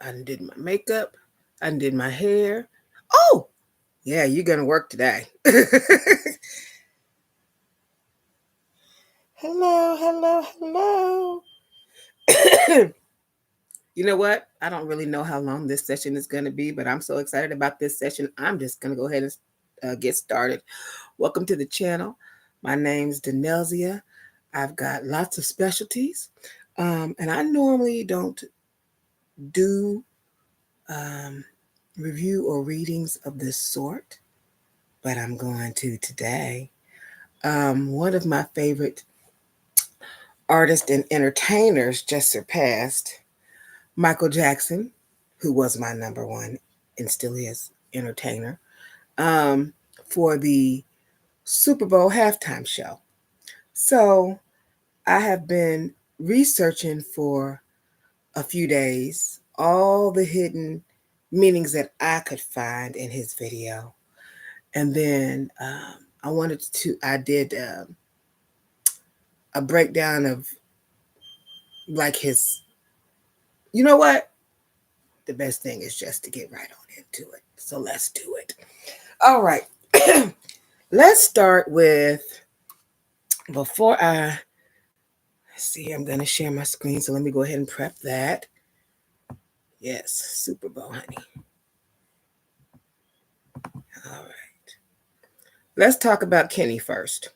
I done did my makeup. I done did my hair. Oh, yeah, you're going to work today. Hello, hello, hello. You know what? I don't really know how long this session is going to be, but I'm so excited about this session. I'm just going to go ahead and get started. Welcome to the channel. My name's Denelsia. I've got lots of specialties, and I normally don't do review or readings of this sort, but I'm going to today. One of my favorite artists and entertainers just surpassed Michael Jackson, who was my number one and still is entertainer, for the Super Bowl halftime show. So I have been researching for a few days all the hidden meanings that I could find in his video. And then I did a breakdown of like his, you know what? The best thing is just to get right on into it. So let's do it. All right. Let's start with, before I see, I'm going to share my screen. So let me go ahead and prep that. Yes, Super Bowl, honey. All right. Let's talk about Kenny first.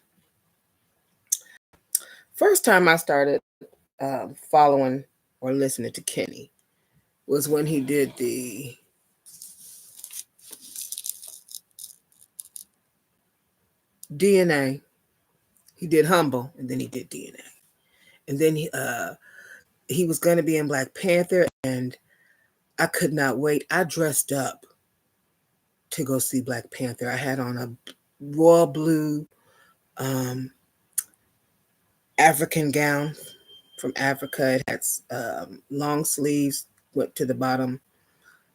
First time I started following or listening to Kenny was when he did the DNA. He did Humble, and then he did DNA. And then he was going to be in Black Panther, and I could not wait. I dressed up to go see Black Panther. I had on a royal blue African gown from Africa. It had long sleeves, went to the bottom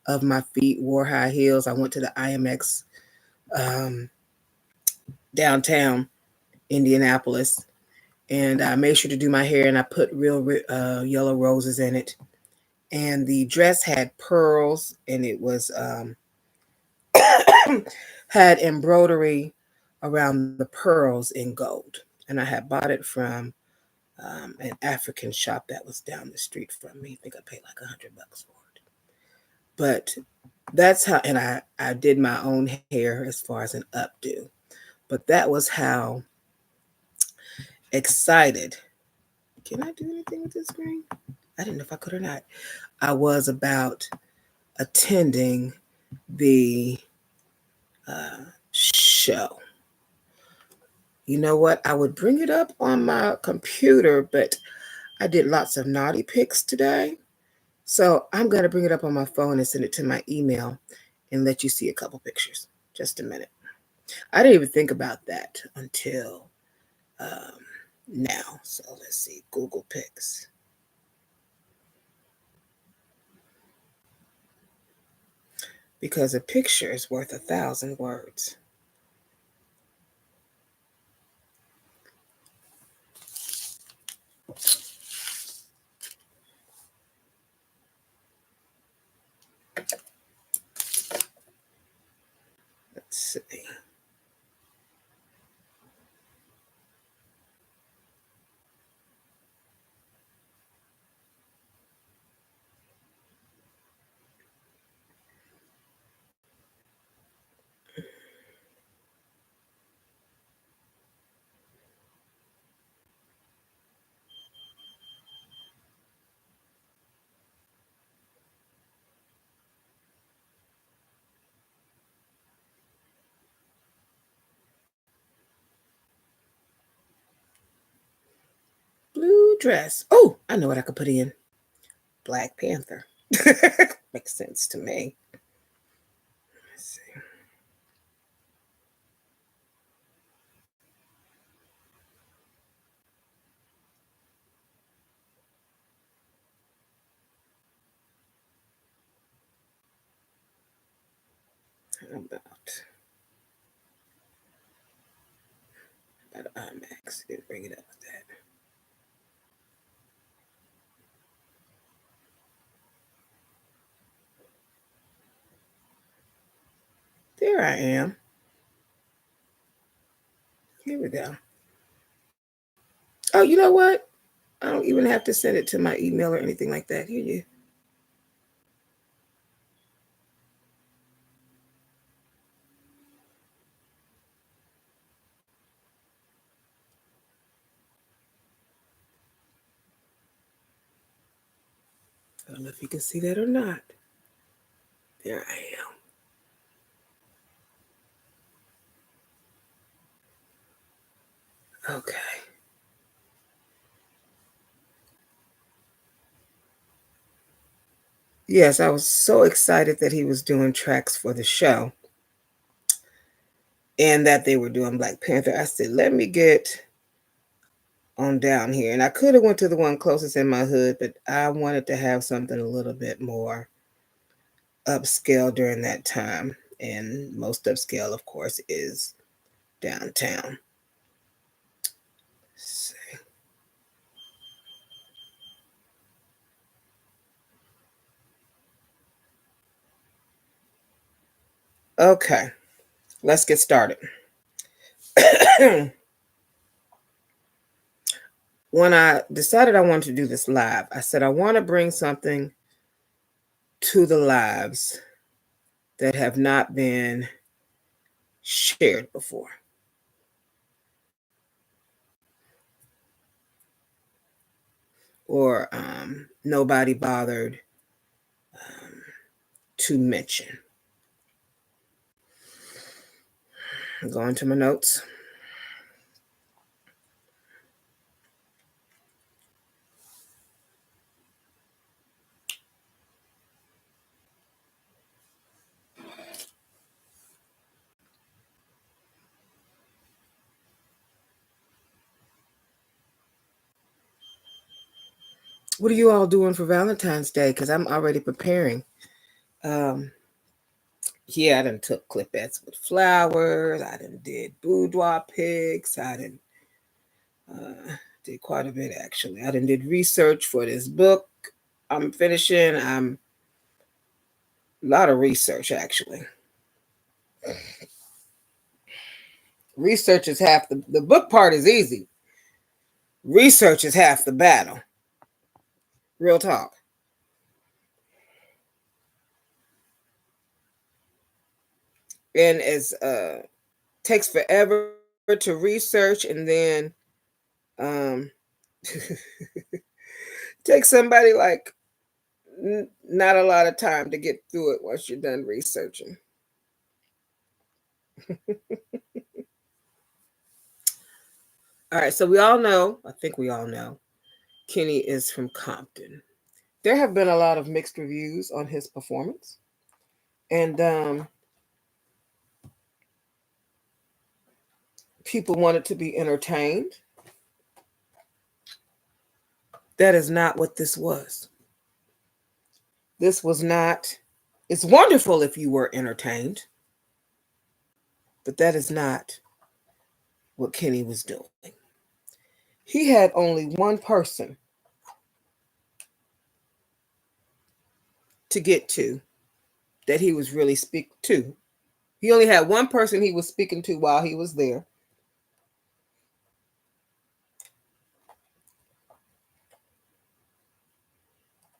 of my feet, wore high heels. I went to the IMX downtown Indianapolis, and I made sure to do my hair, and I put real yellow roses in it. And the dress had pearls, and it was had embroidery around the pearls in gold. And I had bought it from an African shop that was down the street from me. I think I paid like $100 for it. But that's how, and I did my own hair as far as an updo. But that was how excited. Can I do anything with this screen? I didn't know if I could or not. I was about attending the show. You know what? I would bring it up on my computer, but I did lots of naughty pics today. So I'm going to bring it up on my phone and send it to my email and let you see a couple pictures. Just a minute. I didn't even think about that until now. So let's see. Google Pics. Because a picture is worth 1,000 words. Let's see. Blue dress. Oh, I know what I could put in. Black Panther. Makes sense to me. Let's see. How about IMAX? Didn't bring it up with that. There I am. Here we go. Oh, you know what? I don't even have to send it to my email or anything like that. Here you. I don't know if you can see that or not. There I am. Okay. Yes, I was so excited that he was doing tracks for the show and that they were doing Black Panther. I said, let me get on down here. And I could have went to the one closest in my hood, but I wanted to have something a little bit more upscale during that time. And most upscale, of course, is downtown. Let's see. Okay, let's get started. When I decided I wanted to do this live, I said I want to bring something to the lives that have not been shared before. Or nobody bothered to mention. I'm going to my notes. What are you all doing for Valentine's Day? Because I'm already preparing. Yeah, I done took clipettes with flowers. I done did boudoir pics. I done did quite a bit, actually. I done did research for this book I'm finishing. I'm a lot of research, actually. Research is half the book part is easy. Research is half the battle. Real talk. And it's takes forever to research, and then takes somebody like not a lot of time to get through it once you're done researching. All right, so we all know, I think we all know, Kenny is from Compton. There have been a lot of mixed reviews on his performance, and people wanted to be entertained. That is not what this was. This was not, it's wonderful if you were entertained, but that is not what Kenny was doing. He had only one person to get to that he was really speaking to. He only had one person he was speaking to while he was there.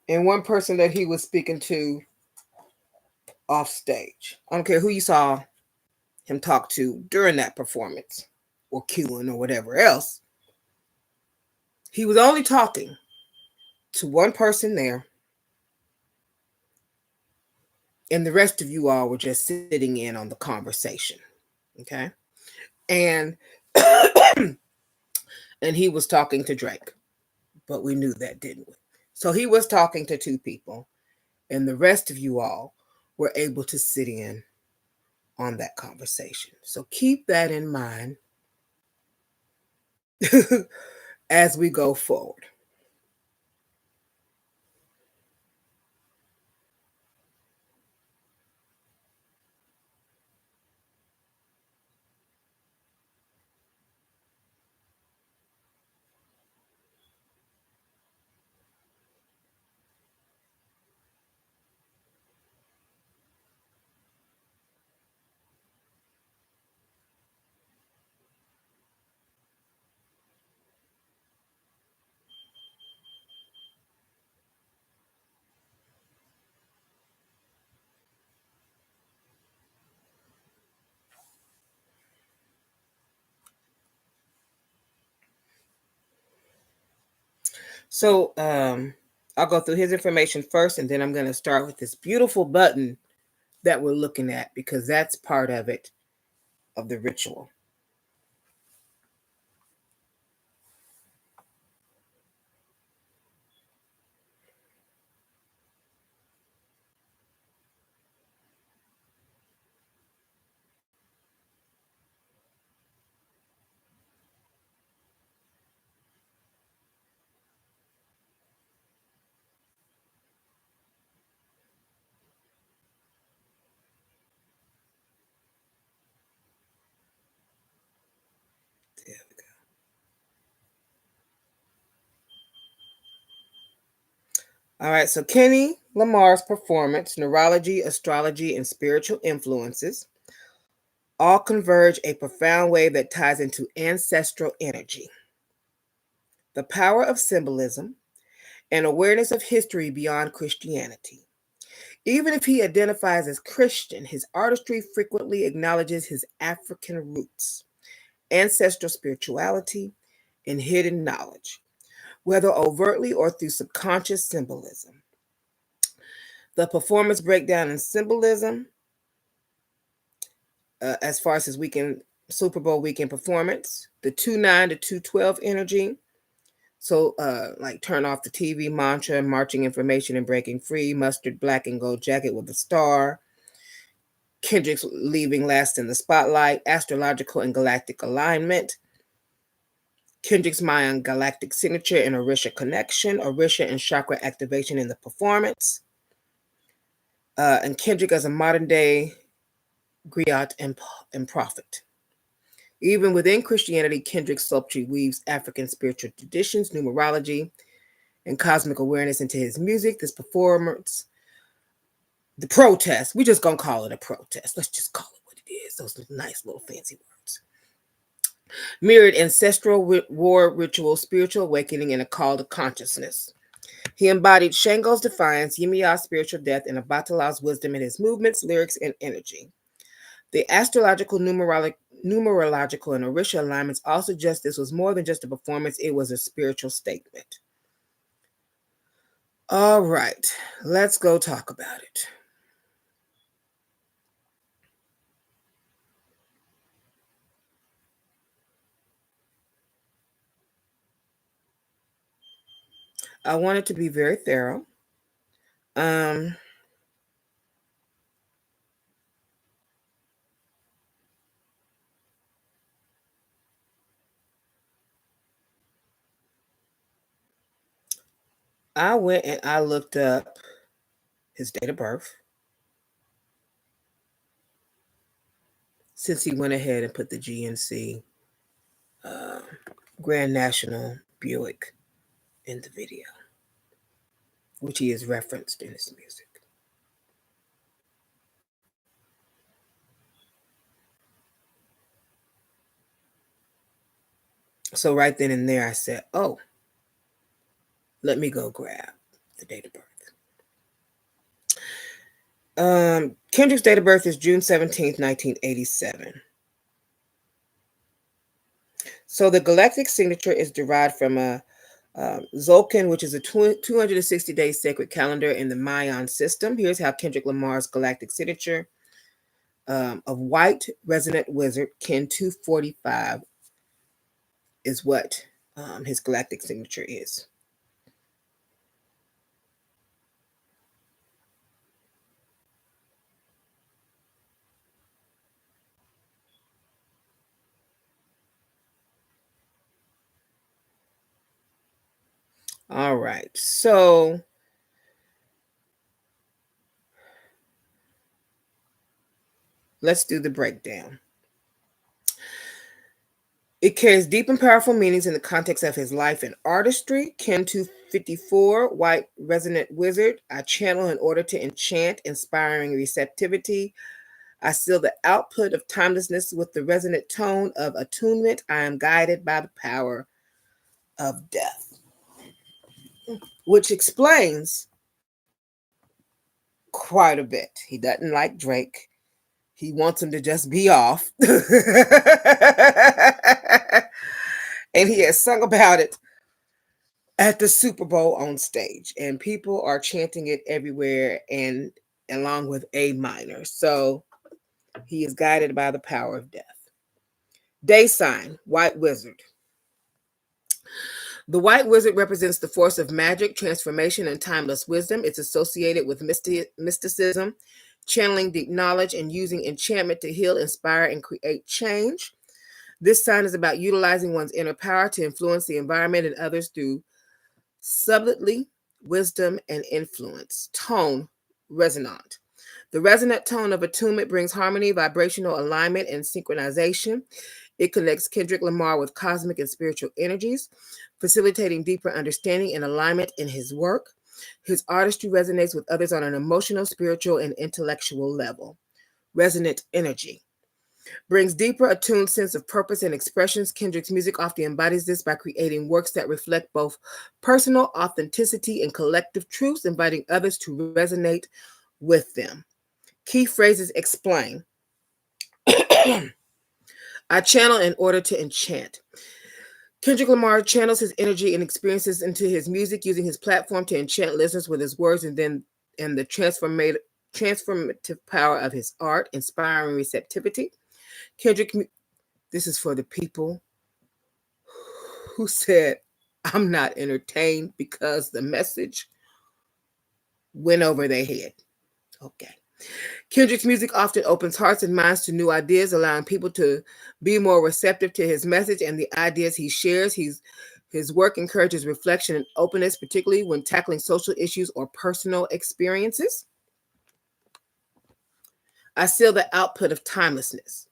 And one person that he was speaking to off stage. I don't care who you saw him talk to during that performance or cueing or whatever else. He was only talking to one person there, and the rest of you all were just sitting in on the conversation. Okay. And and he was talking to Drake, but we knew that, didn't we? So he was talking to two people, and the rest of you all were able to sit in on that conversation. So keep that in mind as we go forward. So I'll go through his information first, and then I'm going to start with this beautiful button that we're looking at, because that's part of it, of the ritual. There we go. All right, so Kenny Lamar's performance, neurology, astrology, and spiritual influences all converge a profound way that ties into ancestral energy, the power of symbolism, and awareness of history beyond Christianity. Even if he identifies as Christian, his artistry frequently acknowledges his African roots, ancestral spirituality, and hidden knowledge, whether overtly or through subconscious symbolism. The performance breakdown in symbolism, as far as his weekend Super Bowl weekend performance, the 2-9 to 212 energy. So, like turn off the TV mantra, marching information and breaking free, mustard black and gold jacket with a star, Kendrick's leaving last in the spotlight, astrological and galactic alignment, Kendrick's Mayan galactic signature and Orisha connection, Orisha and chakra activation in the performance, and Kendrick as a modern day griot and prophet. Even within Christianity, Kendrick sculpture weaves African spiritual traditions, numerology, and cosmic awareness into his music. This performance, the protest, we just gonna call it a protest. Let's just call it what it is. Those nice little fancy words. Mirrored ancestral war ritual, spiritual awakening, and a call to consciousness. He embodied Shango's defiance, Yemiya's spiritual death, and Abatala's wisdom in his movements, lyrics, and energy. The astrological, numerological, and Orisha alignments all suggest this was more than just a performance, it was a spiritual statement. All right, let's go talk about it. I wanted to be very thorough. Um, I went and I looked up his date of birth, since he went ahead and put the GNC Grand National Buick in the video, which he has referenced in his music. So right then and there, I said, oh, let me go grab the date of birth. Kendrick's date of birth is June 17th, 1987. So the galactic signature is derived from a Zolkin, which is a 260-day sacred calendar in the Mayan system. Here's how Kendrick Lamar's galactic signature of white resonant wizard, Ken 245, is what his galactic signature is. All right, so let's do the breakdown. It carries deep and powerful meanings in the context of his life and artistry. Ken 254, white resonant wizard. I channel in order to enchant, inspiring receptivity. I seal the output of timelessness with the resonant tone of attunement. I am guided by the power of death, which explains quite a bit. He doesn't like Drake. He wants him to just be off. And he has sung about it at the Super Bowl on stage, and people are chanting it everywhere, and along with A minor. So he is guided by the power of death. Day sign, White Wizard. The White Wizard represents the force of magic, transformation, and timeless wisdom. It's associated with mysticism, channeling deep knowledge, and using enchantment to heal, inspire, and create change. This sign is about utilizing one's inner power to influence the environment and others through subtlety, wisdom, and influence. Tone, resonant. The resonant tone of attunement brings harmony, vibrational alignment, and synchronization. It connects Kendrick Lamar with cosmic and spiritual energies, facilitating deeper understanding and alignment in his work. His artistry resonates with others on an emotional, spiritual, and intellectual level. Resonant energy brings deeper attuned sense of purpose and expressions. Kendrick's music often embodies this by creating works that reflect both personal authenticity and collective truths, inviting others to resonate with them. Key phrases explain. I channel in order to enchant. Kendrick Lamar channels his energy and experiences into his music, using his platform to enchant listeners with his words and the transformative power of his art, inspiring receptivity. Kendrick, this is for the people who said, I'm not entertained because the message went over their head. Okay. Kendrick's music often opens hearts and minds to new ideas, allowing people to be more receptive to his message and the ideas he shares. His work encourages reflection and openness, particularly when tackling social issues or personal experiences. I seal the output of timelessness.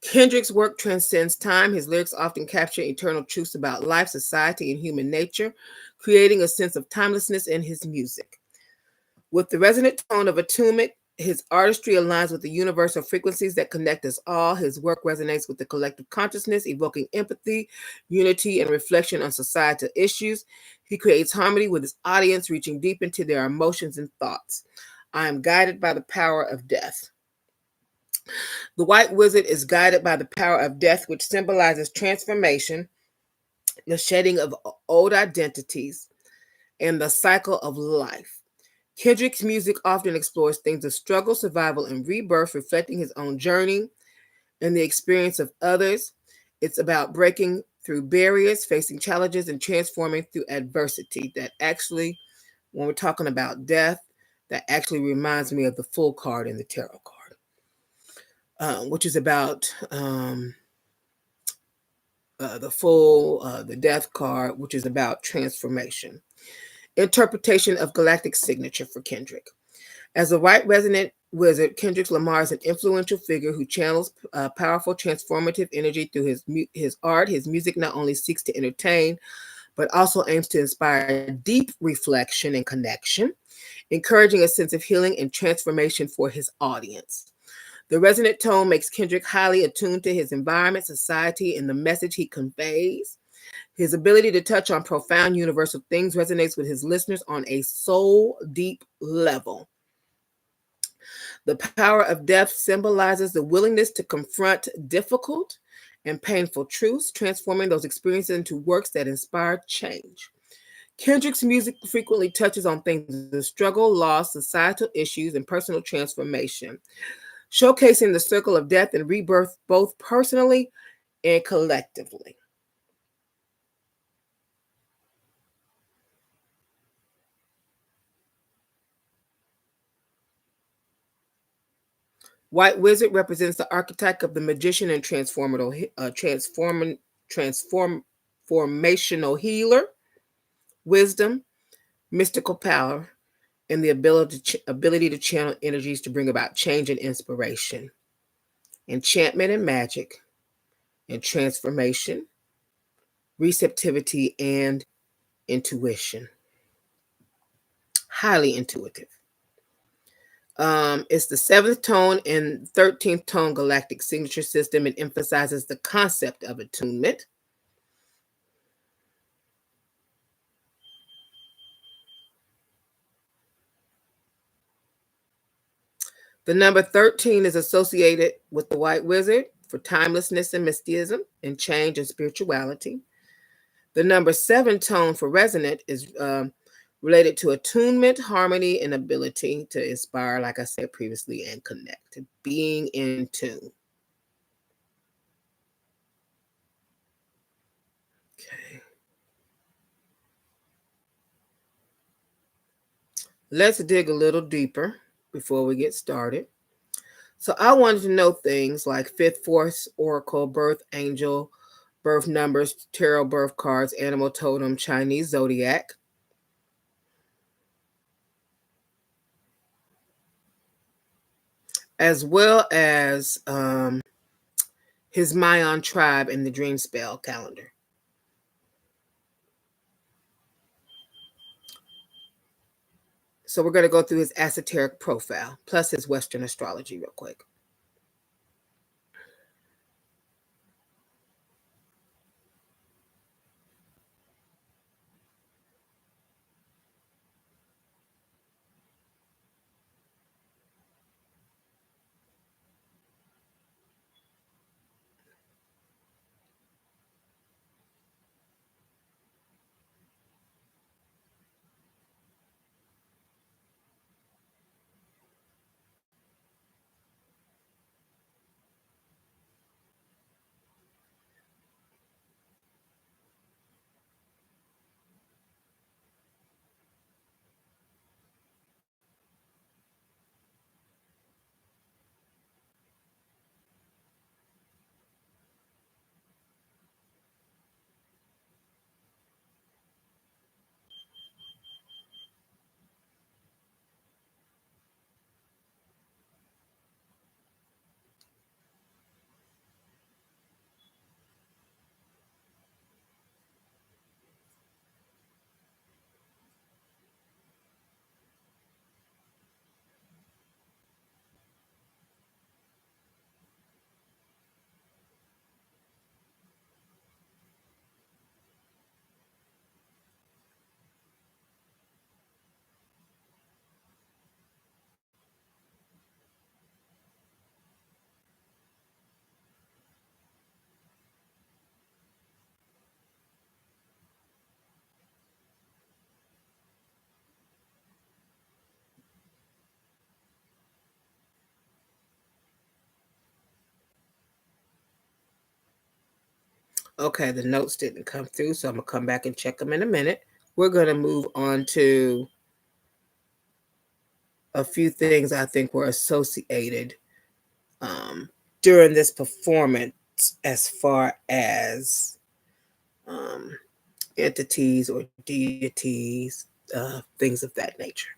Kendrick's work transcends time. His lyrics often capture eternal truths about life, society, and human nature, creating a sense of timelessness in his music. With the resonant tone of attunement, his artistry aligns with the universal frequencies that connect us all. His work resonates with the collective consciousness, evoking empathy, unity, and reflection on societal issues. He creates harmony with his audience, reaching deep into their emotions and thoughts. I am guided by the power of death. The White Wizard is guided by the power of death, which symbolizes transformation, the shedding of old identities, and the cycle of life. Kendrick's music often explores themes of struggle, survival, and rebirth, reflecting his own journey and the experience of others. It's about breaking through barriers, facing challenges, and transforming through adversity. That actually, when we're talking about death, that actually reminds me of the Full card in the tarot card, which is about the death card, which is about transformation. Interpretation of galactic signature for Kendrick. As a white resonant wizard, Kendrick Lamar is an influential figure who channels powerful transformative energy through his art. His music not only seeks to entertain, but also aims to inspire deep reflection and connection, encouraging a sense of healing and transformation for his audience. The resonant tone makes Kendrick highly attuned to his environment, society, and the message he conveys. His ability to touch on profound universal things resonates with his listeners on a soul deep level. The power of death symbolizes the willingness to confront difficult and painful truths, transforming those experiences into works that inspire change. Kendrick's music frequently touches on things of struggle, loss, societal issues, and personal transformation, showcasing the circle of death and rebirth both personally and collectively. White Wizard represents the archetype of the magician and transformational healer, wisdom, mystical power, and the ability to channel energies to bring about change and inspiration, enchantment and magic, and transformation, receptivity, and intuition. Highly intuitive. It's the seventh tone and 13th tone galactic signature system. It emphasizes the concept of attunement. The number 13 is associated with the White Wizard for timelessness and mysticism and change and spirituality. The number 7 tone for resonant is related to attunement, harmony, and ability to inspire, like I said previously, and connect, being in tune. Okay. Let's dig a little deeper before we get started. So I wanted to know things like fifth force oracle, birth angel, birth numbers, tarot birth cards, animal totem, Chinese zodiac. As well as his Mayan tribe in the dream spell calendar. So we're going to go through his esoteric profile, plus his Western astrology real quick. Okay, the notes didn't come through, so I'm going to come back and check them in a minute. We're going to move on to a few things I think were associated during this performance as far as entities or deities, things of that nature.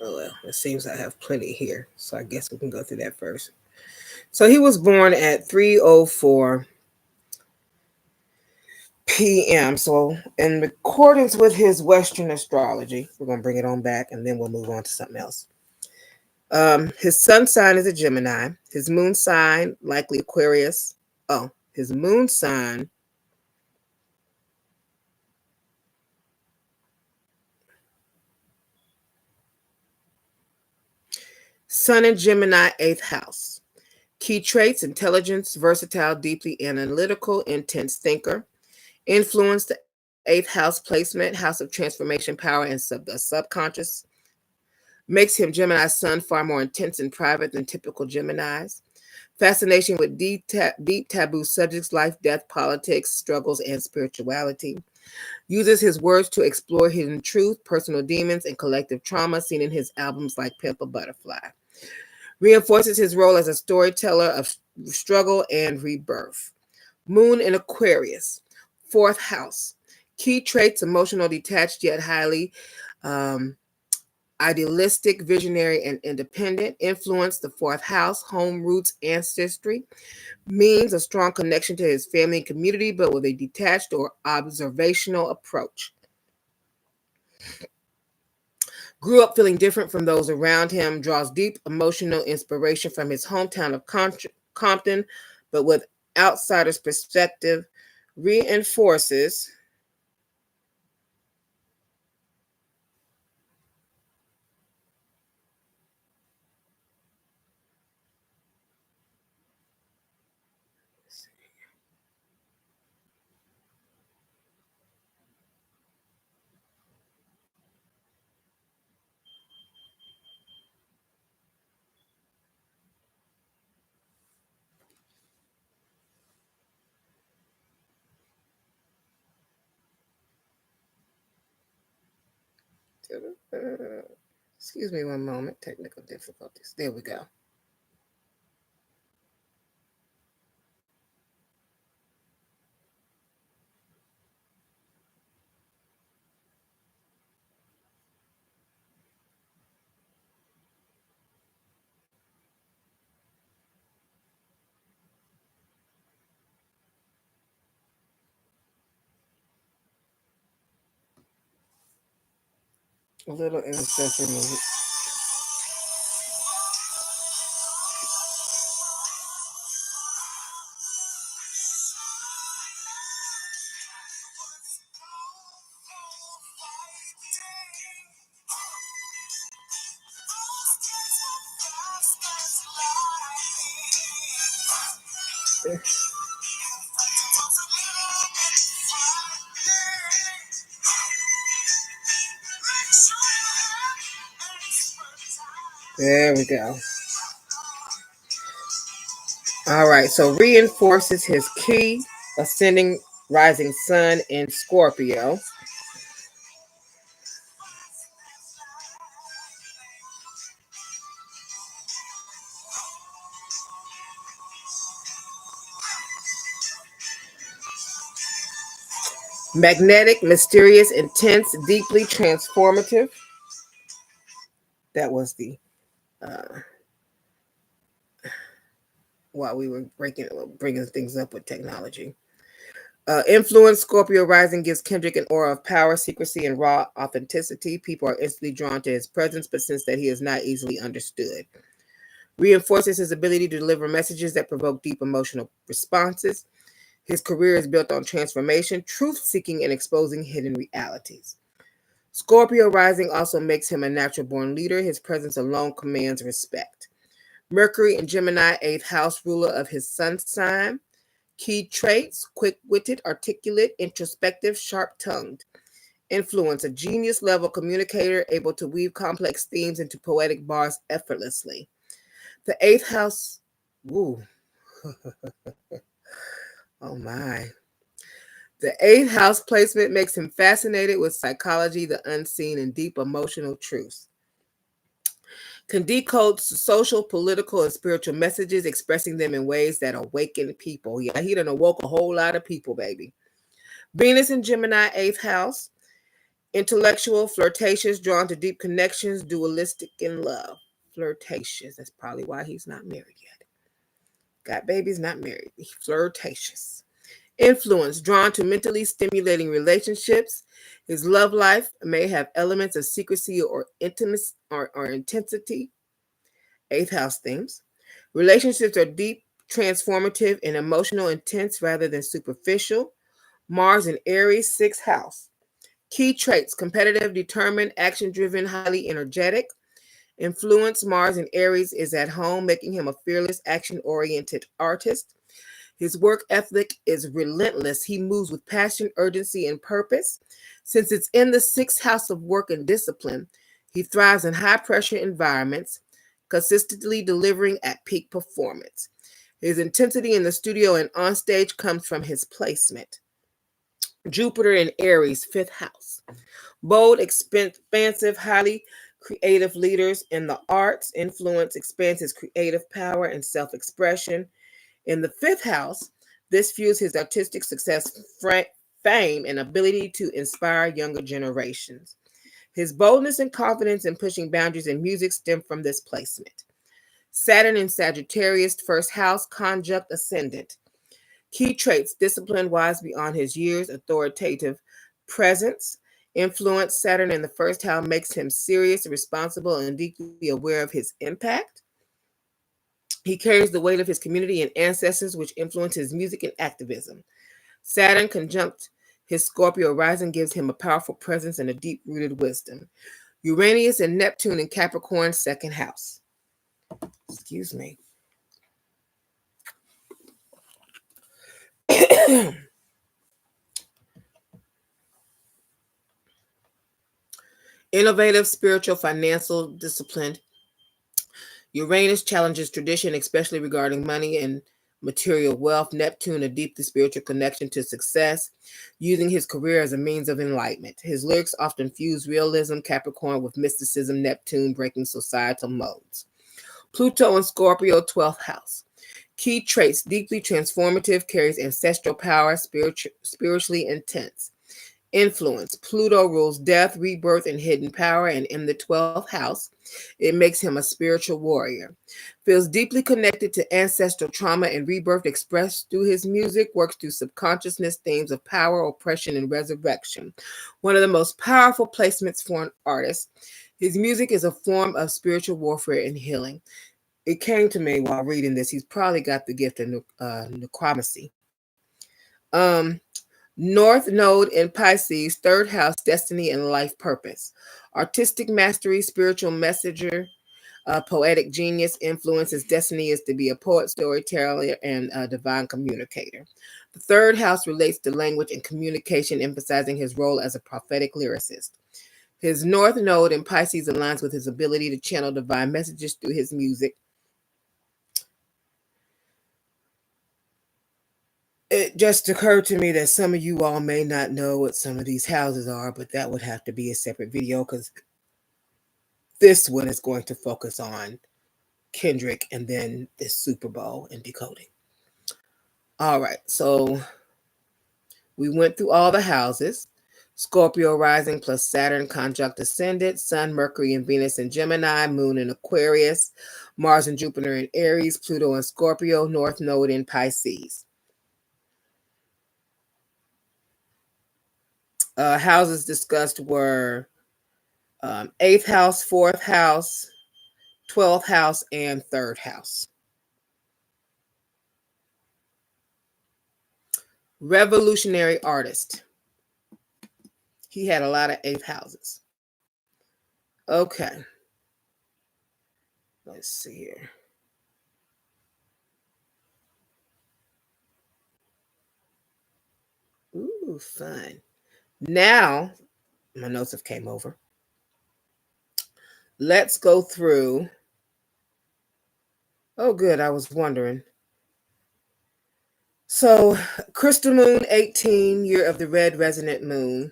Oh, well, it seems I have plenty here, so I guess we can go through that first. So he was born at 3:04 p.m. So in accordance with his Western astrology, we're going to bring it on back, and then we'll move on to something else. His sun sign is a Gemini. His moon sign, likely Aquarius. Oh, his moon sign. Sun in Gemini, 8th house. Key traits: intelligence, versatile, deeply analytical, intense thinker. Influence, the 8th house placement, house of transformation, power, and the subconscious. Makes him Gemini's sun far more intense and private than typical Geminis. Fascination with deep taboo subjects, life, death, politics, struggles, and spirituality. Uses his words to explore hidden truth, personal demons, and collective trauma seen in his albums like Pimp a Butterfly. Reinforces his role as a storyteller of struggle and rebirth. Moon in Aquarius, 4th house. Key traits: emotional, detached, yet highly idealistic, visionary, and independent. Influence: the fourth house, home, roots, ancestry. Means: a strong connection to his family and community, but with a detached or observational approach. Grew up feeling different from those around him, draws deep emotional inspiration from his hometown of Compton, but with outsider's perspective, reinforces excuse me one moment, technical difficulties. There we go. A little intercessory music. There we go. All right, so reinforces his key ascending rising sun in Scorpio. Magnetic, mysterious, intense, deeply transformative. That was the while we were bringing things up with technology. Influence: Scorpio rising gives Kendrick an aura of power, secrecy, and raw authenticity. People are instantly drawn to his presence, but sense that he is not easily understood. Reinforces his ability to deliver messages that provoke deep emotional responses. His career is built on transformation, truth-seeking, and exposing hidden realities. Scorpio rising also makes him a natural-born leader. His presence alone commands respect. Mercury in Gemini, 8th house, ruler of his sun sign. Key traits: quick-witted, articulate, introspective, sharp-tongued. Influence: a genius-level communicator, able to weave complex themes into poetic bars effortlessly. The 8th house, woo, oh my. The 8th house placement makes him fascinated with psychology, the unseen, and deep emotional truths. Can decode social, political, and spiritual messages, expressing them in ways that awaken people. Yeah, he done awoke a whole lot of people, baby. Venus in Gemini, 8th house. Intellectual, flirtatious, drawn to deep connections, dualistic in love. Flirtatious. That's probably why he's not married yet. Got babies, not married. Flirtatious. Influence: drawn to mentally stimulating relationships. His love life may have elements of secrecy or intimacy or intensity. 8th house themes. Relationships are deep, transformative, and emotional, intense rather than superficial. Mars in Aries, 6th house. Key traits: competitive, determined, action-driven, highly energetic. Influence: Mars in Aries is at home, making him a fearless, action-oriented artist. His work ethic is relentless. He moves with passion, urgency, and purpose. Since it's in the 6th house of work and discipline, he thrives in high-pressure environments, consistently delivering at peak performance. His intensity in the studio and on stage comes from his placement. Jupiter in Aries, 5th house. Bold, expansive, highly creative leaders in the arts. Influence expands his creative power and self-expression. In the 5th house, this fuels his artistic success, fame, and ability to inspire younger generations. His boldness and confidence in pushing boundaries in music stem from this placement. Saturn in Sagittarius, first house, conjunct ascendant. Key traits: disciplined, wise beyond his years, authoritative presence, influence. Saturn in the first house makes him serious, responsible, and deeply aware of his impact. He carries the weight of his community and ancestors, which influence his music and activism. Saturn conjunct his Scorpio rising gives him a powerful presence and a deep-rooted wisdom. Uranus and Neptune in Capricorn, second house. Excuse me. Innovative, spiritual, financial, disciplined. Uranus challenges tradition, especially regarding money and material wealth. Neptune, a deeply spiritual connection to success, using his career as a means of enlightenment. His lyrics often fuse realism, Capricorn, with mysticism, Neptune breaking societal modes. Pluto in Scorpio, 12th house. Key traits: deeply transformative, carries ancestral power, spiritually intense. Influence: Pluto rules death, rebirth, and hidden power, and in the 12th house, it makes him a spiritual warrior. Feels deeply connected to ancestral trauma and rebirth expressed through his music, works through subconsciousness, themes of power, oppression, and resurrection. One of the most powerful placements for an artist. His music is a form of spiritual warfare and healing. It came to me while reading this. He's probably got the gift of necromancy. North Node in Pisces, third house, destiny and life purpose. Artistic mastery, spiritual messenger, poetic genius, influence. His destiny is to be a poet, storyteller, and a divine communicator. The third house relates to language and communication, emphasizing his role as a prophetic lyricist. His North Node in Pisces aligns with his ability to channel divine messages through his music. It just occurred to me that some of you all may not know what some of these houses are, but that would have to be a separate video because this one is going to focus on Kendrick and then this Super Bowl and decoding. All right, so we went through all the houses. Scorpio rising plus Saturn conjunct ascendant, Sun, Mercury, and Venus in Gemini, Moon in Aquarius, Mars and Jupiter in Aries, Pluto in Scorpio, North Node in Pisces. Houses discussed were 8th house, 4th house, 12th house, and 3rd house. Revolutionary artist. He had a lot of 8th houses. Okay. Let's see here. Ooh, fun. Now, my notes have came over. Let's go through. Oh, good. I was wondering. So, Crystal Moon 18, year of the red resonant moon.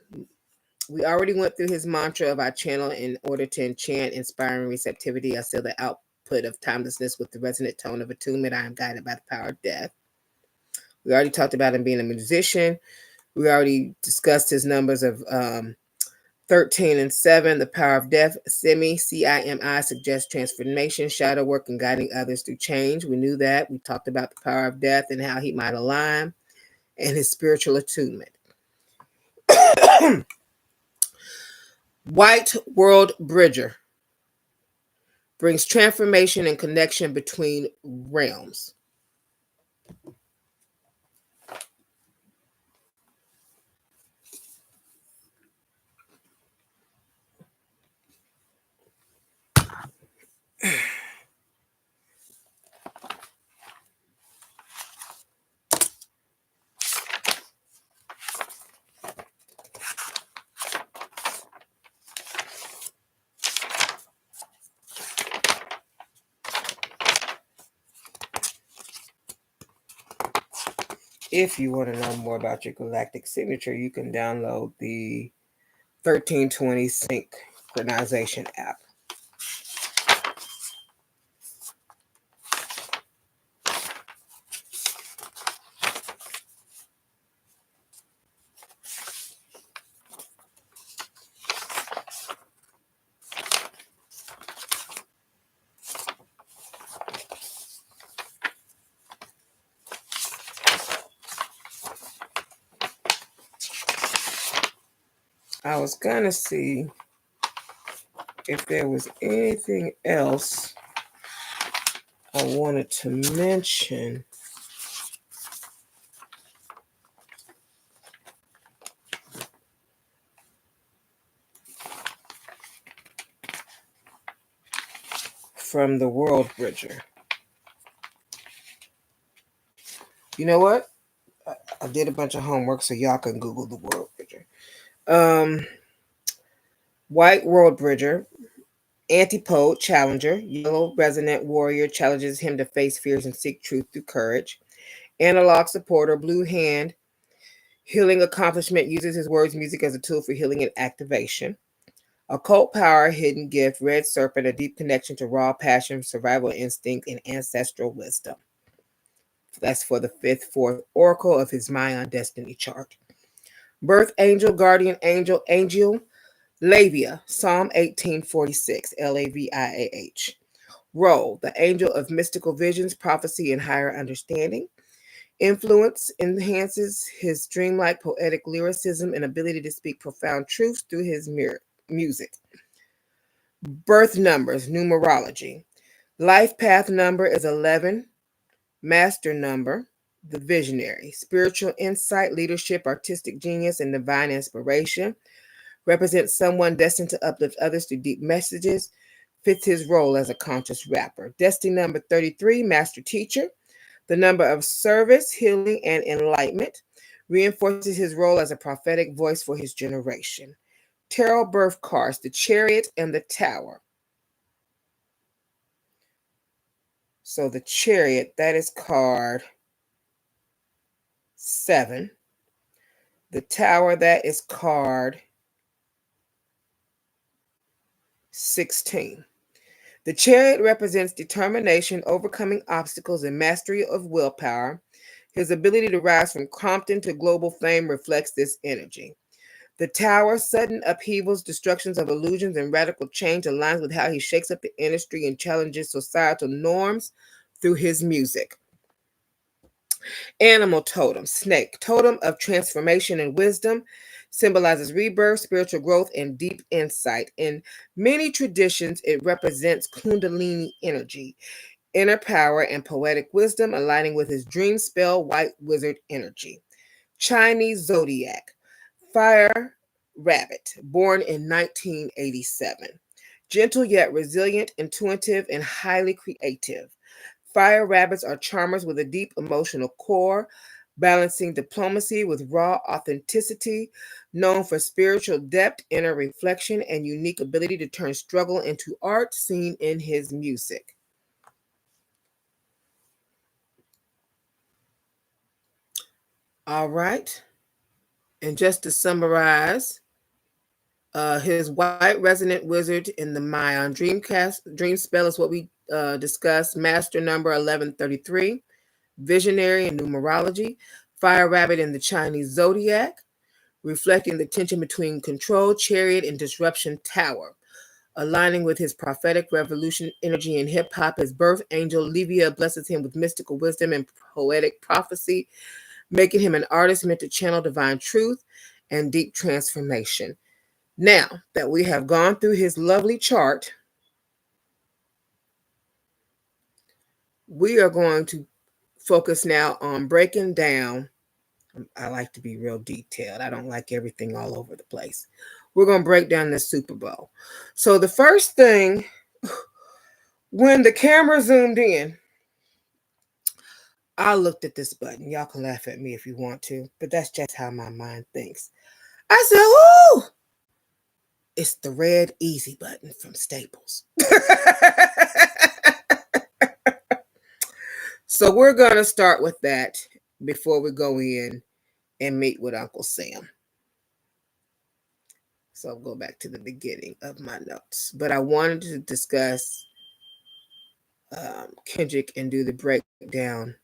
We already went through his mantra of our channel in order to enchant, inspiring receptivity. I seal the output of timelessness with the resonant tone of attunement. I am guided by the power of death. We already talked about him being a musician. We already discussed his numbers of 13 and 7, the power of death. CIMI suggests transformation, shadow work, and guiding others through change. We knew that. We talked about the power of death and how he might align, and his spiritual attunement. White World Bridger brings transformation and connection between realms. If you want to know more about your galactic signature, you can download the 1320 synchronization app. I was gonna see if there was anything else I wanted to mention. From the World Bridger. You know what? I did a bunch of homework so y'all can Google the World Bridger. Um, White World Bridger, Antipode Challenger, Yellow Resonant Warrior challenges him to face fears and seek truth through courage. Analog Supporter, Blue Hand, Healing Accomplishment uses his words music as a tool for healing and activation. Occult Power, Hidden Gift, Red Serpent, a deep connection to raw passion, survival instinct, and ancestral wisdom. That's for the fourth oracle of his Mayan destiny chart. Birth Angel, Guardian Angel, Angel Lavia, Psalm 1846, Laviah. Role, the angel of mystical visions, prophecy, and higher understanding. Influence, enhances his dreamlike poetic lyricism and ability to speak profound truths through his music. Birth numbers, numerology. Life path number is 11. Master number, the visionary. Spiritual insight, leadership, artistic genius, and divine inspiration. Represents someone destined to uplift others through deep messages. Fits his role as a conscious rapper. Destiny number 33, master teacher. The number of service, healing, and enlightenment. Reinforces his role as a prophetic voice for his generation. Tarot birth cards, the Chariot and the Tower. So the Chariot, that is card 7. The Tower, that is card 16. The Chariot represents determination, overcoming obstacles, and mastery of willpower. His ability to rise from Compton to global fame reflects this energy. The Tower, sudden upheavals, destructions of illusions, and radical change aligns with how he shakes up the industry and challenges societal norms through his music. Animal totem, snake, totem of transformation and wisdom, symbolizes rebirth, spiritual growth, and deep insight. In many traditions, it represents Kundalini energy, inner power, and poetic wisdom, aligning with his dream spell, white wizard energy. Chinese zodiac, fire rabbit, born in 1987. Gentle yet resilient, intuitive, and highly creative. Fire rabbits are charmers with a deep emotional core, balancing diplomacy with raw authenticity, known for spiritual depth, inner reflection, and unique ability to turn struggle into art seen in his music. All right. And just to summarize, his white resonant wizard in the Mayan dream spell is what we discussed. Master number 1133. Visionary and numerology. Fire rabbit in the Chinese zodiac, reflecting the tension between control, chariot, and disruption tower. Aligning with his prophetic revolution energy in hip hop, his birth angel Levia blesses him with mystical wisdom and poetic prophecy, making him an artist meant to channel divine truth and deep transformation. Now that we have gone through his lovely chart, we are going to focus now on breaking down. I like to be real detailed. I don't like everything all over the place. We're going to break down the Super Bowl. So the first thing, when the camera zoomed in, I looked at this button. Y'all can laugh at me if you want to, but that's just how my mind thinks. I said, "Ooh, it's the red easy button from Staples." So we're going to start with that before we go in and meet with Uncle Sam. So I'll go back to the beginning of my notes. But I wanted to discuss Kendrick and do the breakdown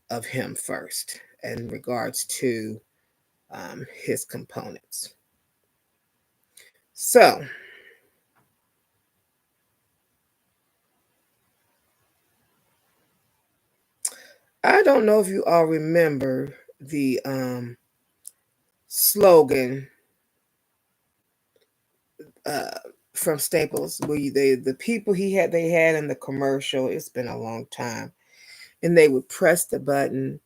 of him first in regards to his components. So, I don't know if you all remember the slogan from Staples, where the people they had in the commercial. It's been a long time, and they would press the button.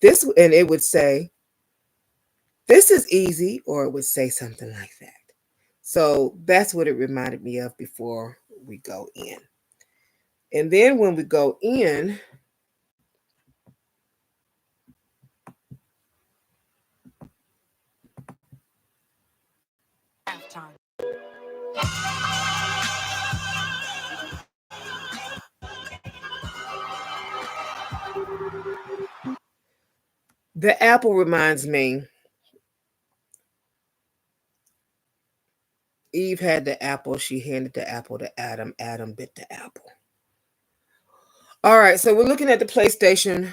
And it would say, "This is easy," or it would say something like that. So that's what it reminded me of before we go in. And then when we go in, the apple reminds me. Eve had the apple. She handed the apple to Adam. Adam bit the apple. All right, so we're looking at the PlayStation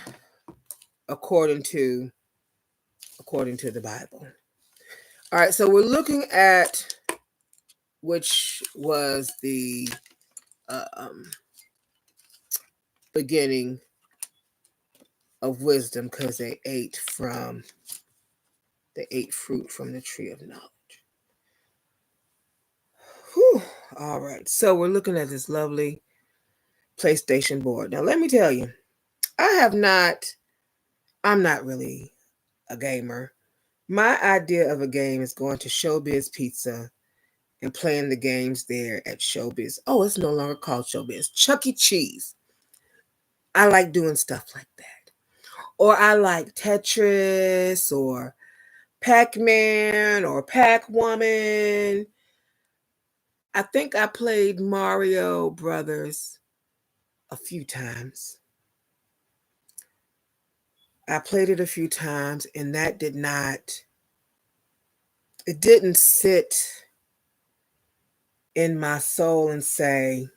according to the Bible. All right, so we're looking at which was the beginning of wisdom, because they ate fruit from the tree of knowledge. Whew. All right, so we're looking at this lovely PlayStation board. Now, let me tell you, I'm not really a gamer. My idea of a game is going to Showbiz Pizza and playing the games there at Showbiz. Oh, it's no longer called Showbiz. Chuck E. Cheese. I like doing stuff like that. Or I like Tetris or Pac-Man or Pac-Woman. I think I played Mario Brothers a few times. I played it a few times, and that it didn't sit in my soul and say,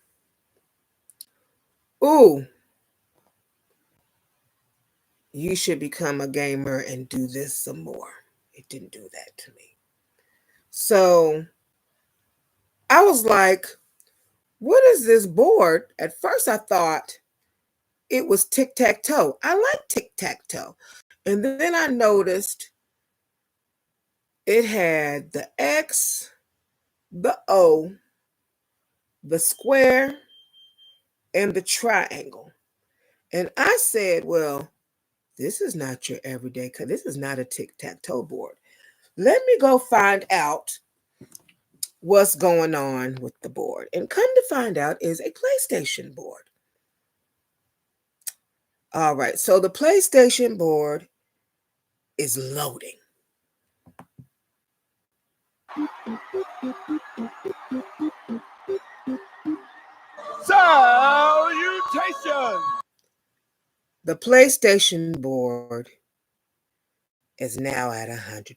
ooh, you should become a gamer and do this some more. It didn't do that to me. So I was like, what is this board? At first I thought it was tic-tac-toe. I like tic-tac-toe. And then I noticed it had the X, the O, the square, and the triangle. And I said, well, this is not your everyday, because this is not a tic-tac-toe board. Let me go find out what's going on with the board. And come to find out, is a PlayStation board. All right, so the PlayStation board is loading. Salutations! The PlayStation board is now at 100%.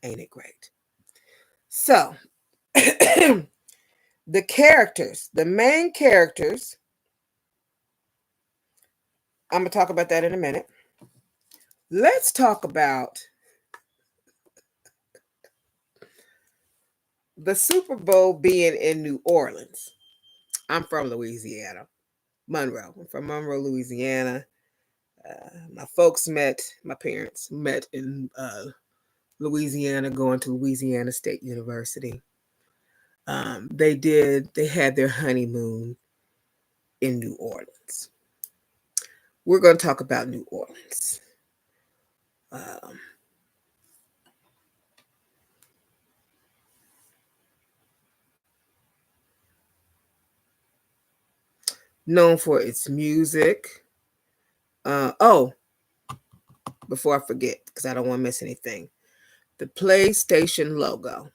Ain't it great? So, the main characters, I'm going to talk about that in a minute. Let's talk about the Super Bowl being in New Orleans. I'm from Louisiana, Monroe. I'm from Monroe, Louisiana. My parents met in Louisiana, going to Louisiana State University. They had their honeymoon in New Orleans. We're going to talk about New Orleans. Known for its music. Before I forget, because I don't want to miss anything. The PlayStation logo.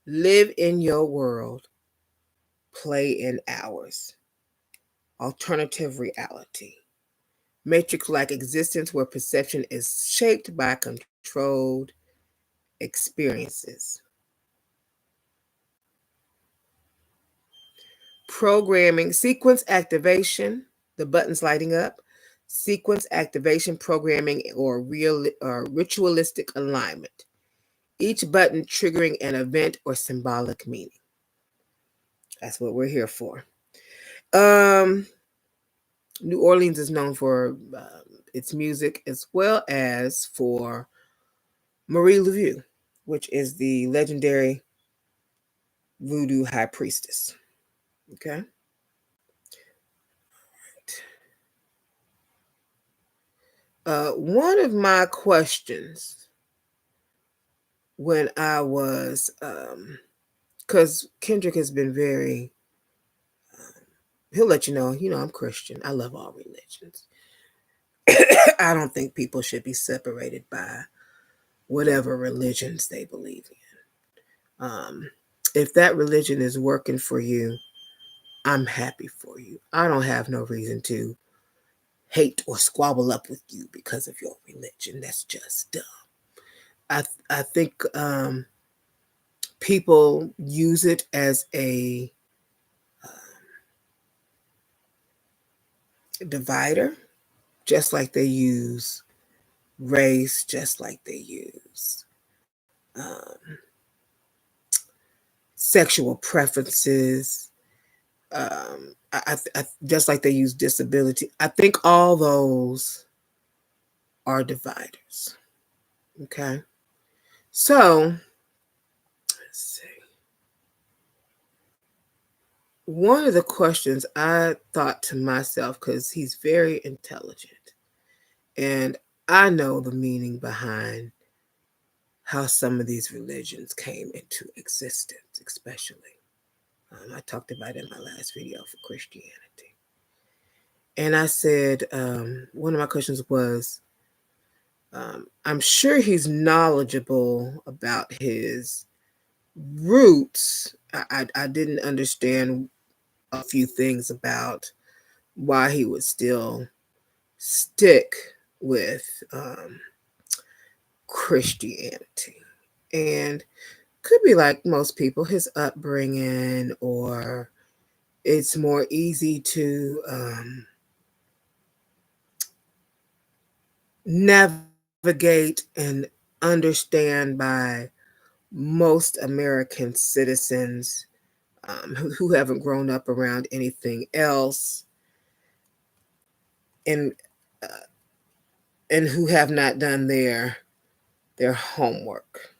Live in your world. Play in ours. Alternative reality. Matrix-like existence where perception is shaped by controlled experiences. Programming, sequence activation, the buttons lighting up, sequence activation programming or ritualistic alignment. Each button triggering an event or symbolic meaning. That's what we're here for. New Orleans is known for its music, as well as for Marie Laveau, which is the legendary voodoo high priestess. Okay. One of my questions when I was, because Kendrick has been very, he'll let you know, I'm Christian. I love all religions. I don't think people should be separated by whatever religions they believe in. If that religion is working for you, I'm happy for you. I don't have no reason to hate or squabble up with you because of your religion. That's just dumb. I think people use it as a divider, just like they use race, just like they use sexual preferences, just like they use disability. I think all those are dividers. Okay. So, let's see. One of the questions I thought to myself, because he's very intelligent, and I know the meaning behind how some of these religions came into existence, especially. I talked about it in my last video for Christianity. And I said, one of my questions was, I'm sure he's knowledgeable about his roots. I didn't understand a few things about why he would still stick with Christianity. And could be like most people, his upbringing, or it's more easy to navigate and understand by most American citizens who haven't grown up around anything else, and uh, and who have not done their homework.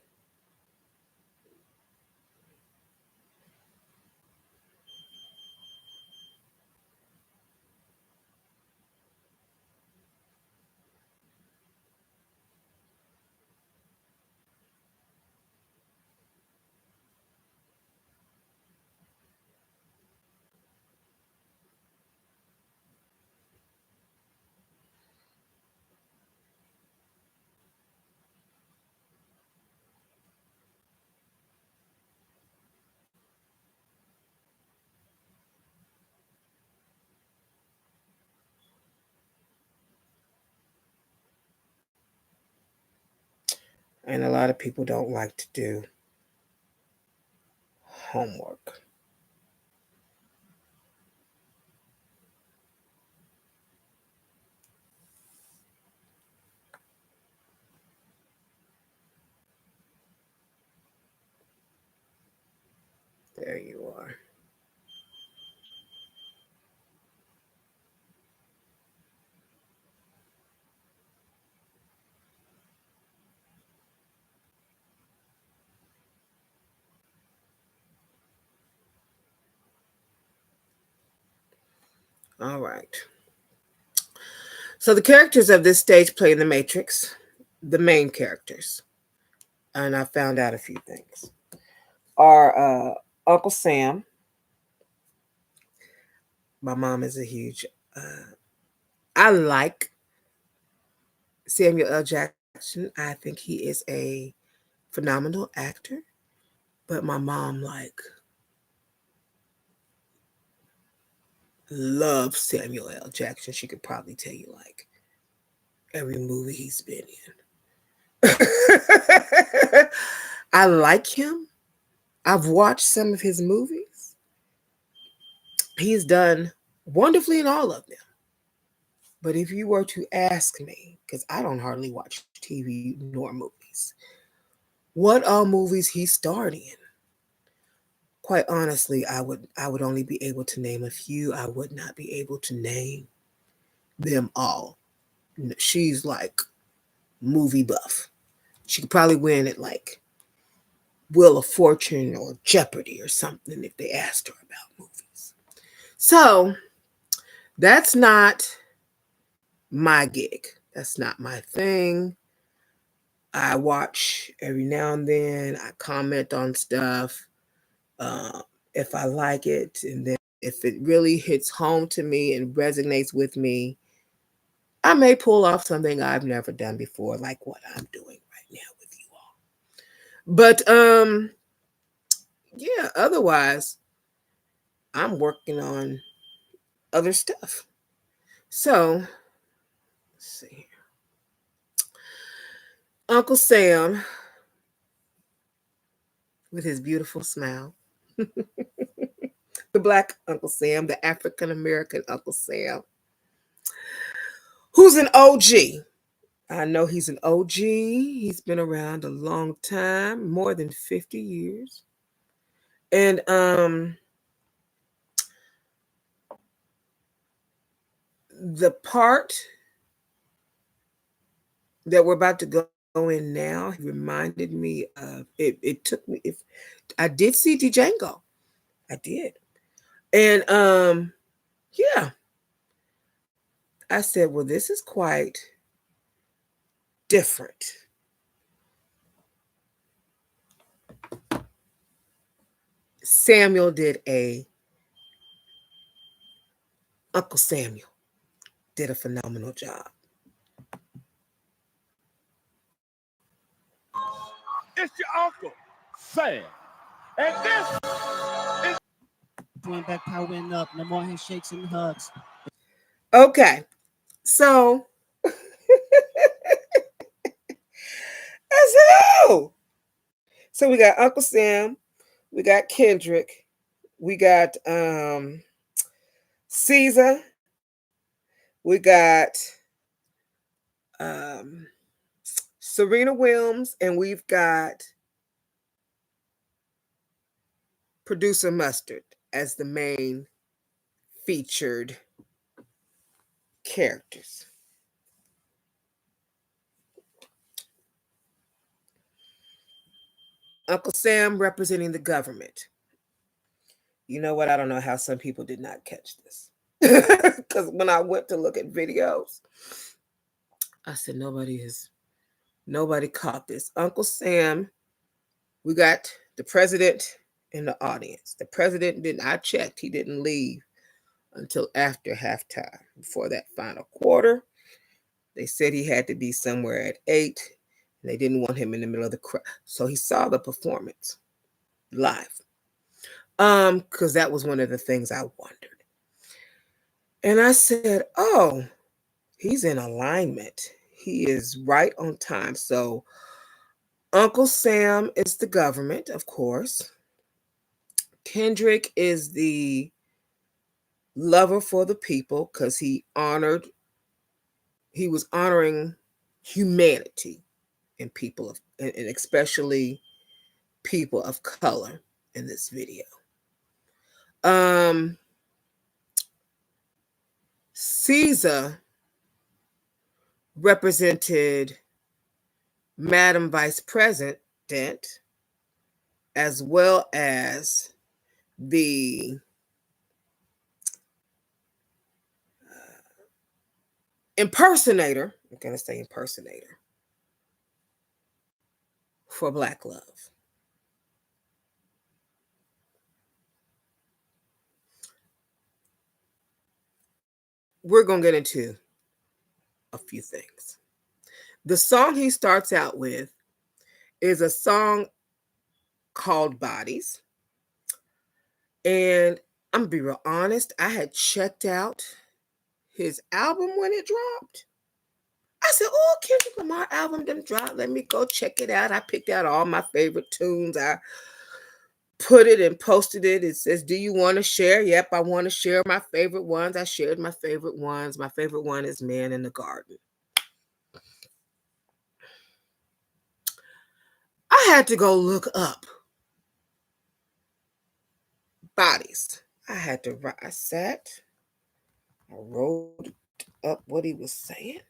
And a lot of people don't like to do homework. There you are. All right. So the characters of this stage play in the Matrix, the main characters, and I found out a few things, are Uncle Sam. My mom is a huge, I like Samuel L. Jackson. I think he is a phenomenal actor, but my mom, like, loves Samuel L. Jackson. She could probably tell you, like, every movie he's been in. I like him. I've watched some of his movies. He's done wonderfully in all of them. But if you were to ask me, because I don't hardly watch TV nor movies, what all movies he starred in? Quite honestly, I would only be able to name a few. I would not be able to name them all. She's like movie buff. She could probably win at like Wheel of Fortune or Jeopardy or something if they asked her about movies. So that's not my gig. That's not my thing. I watch every now and then. I comment on stuff uh, if I like it, and then if it really hits home to me and resonates with me, I may pull off something I've never done before, like what I'm doing right now with you all. But yeah, otherwise, I'm working on other stuff. So, let's see. Uncle Sam, with his beautiful smile, the Black Uncle Sam, the African American Uncle Sam, who's an OG. I know he's an OG. He's been around a long time, more than 50 years. And the part that we're about to go in now reminded me of it took me if I did see Django. I did. And yeah, I said, well, this is quite different. Samuel did a Uncle Samuel did a phenomenal job. It's your uncle, Sam. And this is Went back, powering up. No more handshakes and hugs. Okay, so I said, oh, so we got Uncle Sam, we got Kendrick, we got Caesar, we got um, Serena Williams, and we've got producer Mustard as the main featured characters. Uncle Sam representing the government. You know what? I don't know how some people did not catch this. Because when I went to look at videos, I said nobody caught this. Uncle Sam, we got the president in the audience. The president didn't, I checked, he didn't leave until after halftime, before that final quarter. They said he had to be somewhere at 8. And they didn't want him in the middle of the crowd. So he saw the performance live. Because that was one of the things I wondered. And I said, oh, he's in alignment. He is right on time. So Uncle Sam is the government, of course. Kendrick is the lover for the people because he was honoring humanity and people of, and especially people of color in this video. Caesar represented Madam Vice President as well as the impersonator, I'm going to say impersonator, for Black Love. We're going to get into a few things. The song he starts out with is a song called Bodies. And I'm going to be real honest, I had checked out his album when it dropped. I said, oh, Kendrick Lamar album didn't drop. Let me go check it out. I picked out all my favorite tunes. I put it and posted it. It says, do you want to share? Yep, I want to share my favorite ones. I shared my favorite ones. My favorite one is Man in the Garden. I had to go look up Bodies. I sat, I wrote up what he was saying.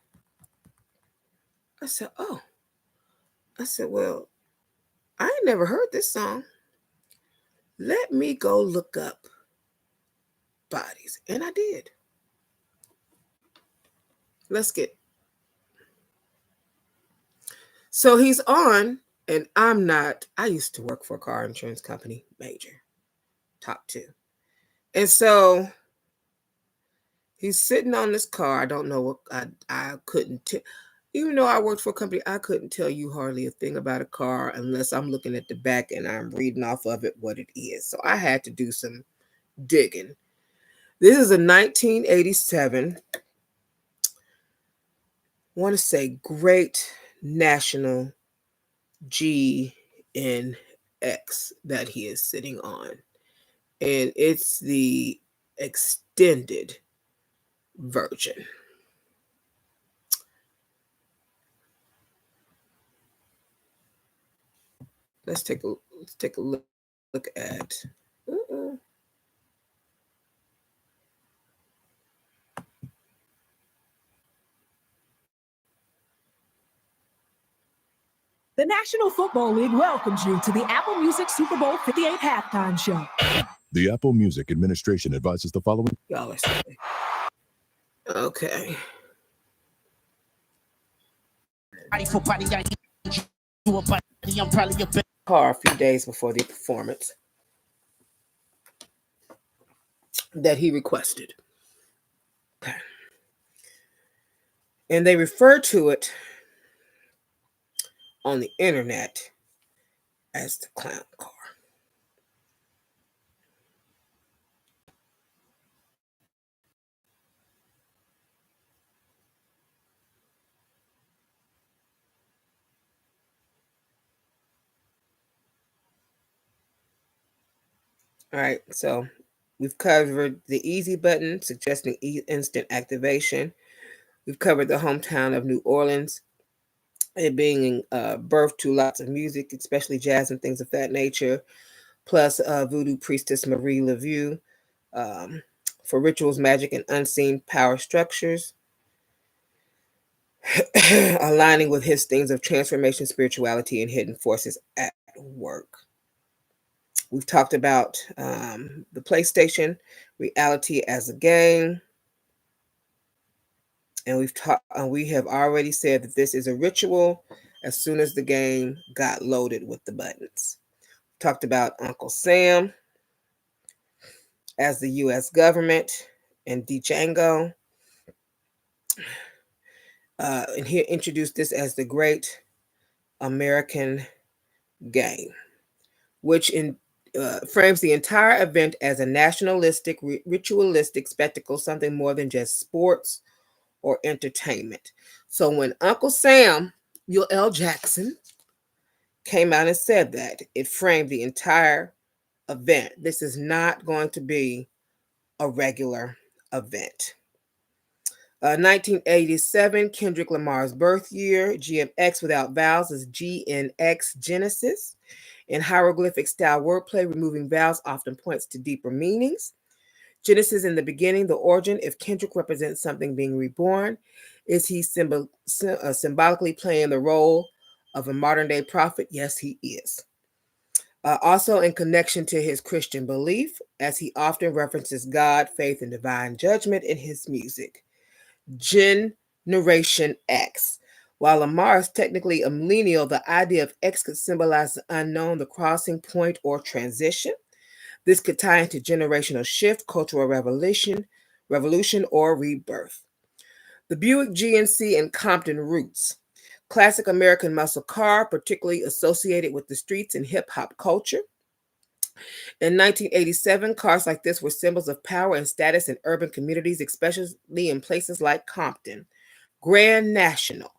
I said, oh. I said, well, I ain't never heard this song. Let me go look up Bodies. And I did. Let's get. So he's on, and I'm not. I used to work for a car insurance company, major, top two. And so he's sitting on this car. I don't know what I couldn't tell. Even though I worked for a company, I couldn't tell you hardly a thing about a car unless I'm looking at the back and I'm reading off of it what it is. So I had to do some digging. This is a 1987, I want to say great national GNX that he is sitting on. And it's the extended version. Let's take a look at. The National Football League welcomes you to the Apple Music Super Bowl 58 halftime show. The Apple Music Administration advises the following. Y'all are silly. Okay. Car a few days before the performance that he requested. Okay. And they refer to it on the internet as the clown car. All right, so we've covered the easy button suggesting instant activation. We've covered the hometown of New Orleans, it being birth to lots of music, especially jazz and things of that nature, plus voodoo priestess Marie Laveau for rituals, magic, and unseen power structures, aligning with his themes of transformation, spirituality, and hidden forces at work. We've talked about the PlayStation, reality as a game. And we have already said that this is a ritual as soon as the game got loaded with the buttons. Talked about Uncle Sam as the U.S. government and Django. And he introduced this as the Great American Game, which frames the entire event as a nationalistic, ritualistic spectacle, something more than just sports or entertainment. So when Uncle Samuel L. Jackson came out and said that, it framed the entire event. This is not going to be a regular event. 1987, Kendrick Lamar's birth year. GMX without vowels is GNX Genesis. In hieroglyphic style wordplay, removing vowels often points to deeper meanings. Genesis in the beginning, the origin. If Kendrick represents something being reborn, is he symbolically playing the role of a modern day prophet? Yes, he is. Also in connection to his Christian belief, as he often references God, faith, and divine judgment in his music. Generation X. While Lamar is technically a millennial, the idea of X could symbolize the unknown, the crossing point, or transition. This could tie into generational shift, cultural revolution, or rebirth. The Buick GMC and Compton roots. Classic American muscle car, particularly associated with the streets and hip-hop culture. In 1987, cars like this were symbols of power and status in urban communities, especially in places like Compton. Grand National,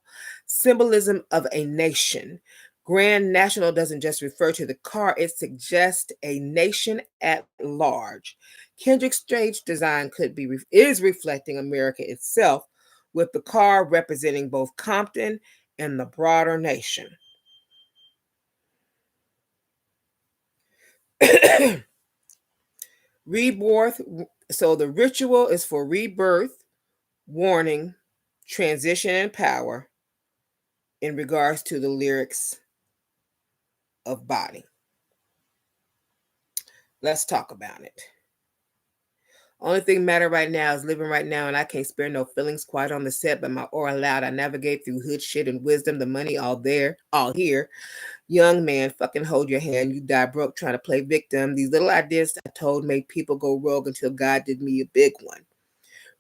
symbolism of a nation. Grand National doesn't just refer to the car, it suggests a nation at large. Kendrick's stage design is reflecting America itself, with the car representing both Compton and the broader nation. Rebirth. So the ritual is for rebirth, warning, transition, and power in regards to the lyrics of body. Let's talk about it. Only thing matter right now is living right now, and I can't spare no feelings. Quiet on the set, but my aura loud. I navigate through hood shit and wisdom. The money all there, all here. Young man, fucking hold your hand. You die broke trying to play victim. These little ideas I told made people go rogue until God did me a big one.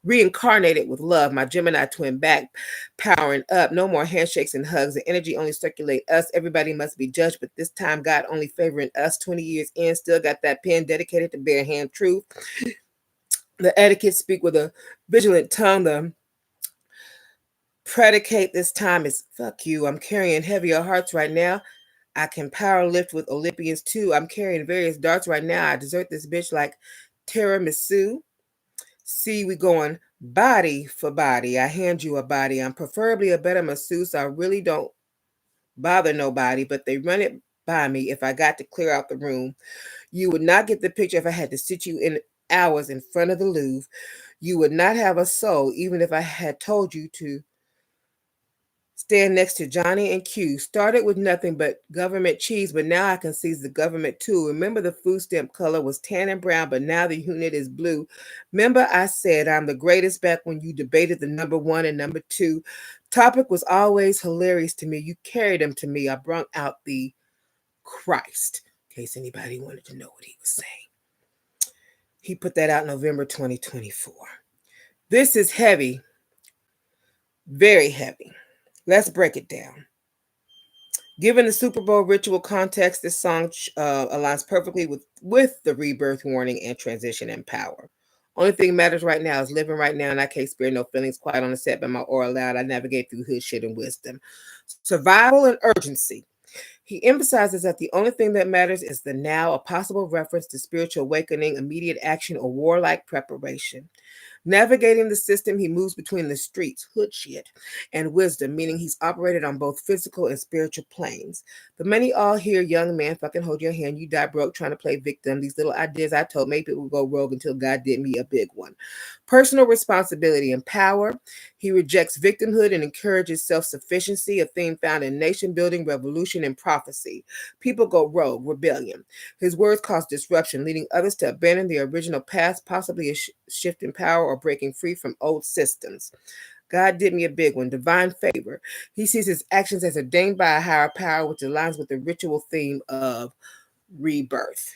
Reincarnated with love, my Gemini twin back powering up. No more handshakes and hugs. The energy only circulate us. Everybody must be judged, but this time God only favoring us. 20 years in, still got that pen dedicated to bare hand truth. The etiquette speak with a vigilant tongue. The predicate this time is fuck you. I'm carrying heavier hearts right now. I can power lift with Olympians too. I'm carrying various darts right now. I desert this bitch like tiramisu. See, we going body for body. I hand you a body. I'm preferably a better masseuse. I really don't bother nobody, but they run it by me if I got to clear out the room. You would not get the picture if I had to sit you in hours in front of the Louvre. You would not have a soul, even if I had told you to stand next to Johnny and Q. Started with nothing but government cheese, but now I can seize the government too. Remember the food stamp color was tan and brown, but now the unit is blue. Remember I said I'm the greatest back when you debated the number one and number two. Topic was always hilarious to me. You carried them to me. I brought out the Christ, in case anybody wanted to know what he was saying. He put that out November 2024. This is heavy, very heavy. Let's break it down. Given the Super Bowl ritual context, this song aligns perfectly with the rebirth warning and transition and power. Only thing matters right now is living right now, and I can't spare no feelings. Quiet on the set, but my aura loud. I navigate through hood shit and wisdom. Survival and urgency. He emphasizes that the only thing that matters is the now, a possible reference to spiritual awakening, immediate action, or warlike preparation. Navigating the system, he moves between the streets, hood shit, and wisdom, meaning he's operated on both physical and spiritual planes. The many all here, young man, fucking hold your hand. You die broke trying to play victim. These little ideas I told made people go rogue until God did me a big one. Personal responsibility and power. He rejects victimhood and encourages self-sufficiency, a theme found in nation building, revolution, and prophecy. People go rogue, rebellion. His words cause disruption, leading others to abandon the original path, possibly a shift in power or breaking free from old systems. God did me a big one, divine favor. He sees his actions as ordained by a higher power, which aligns with the ritual theme of rebirth.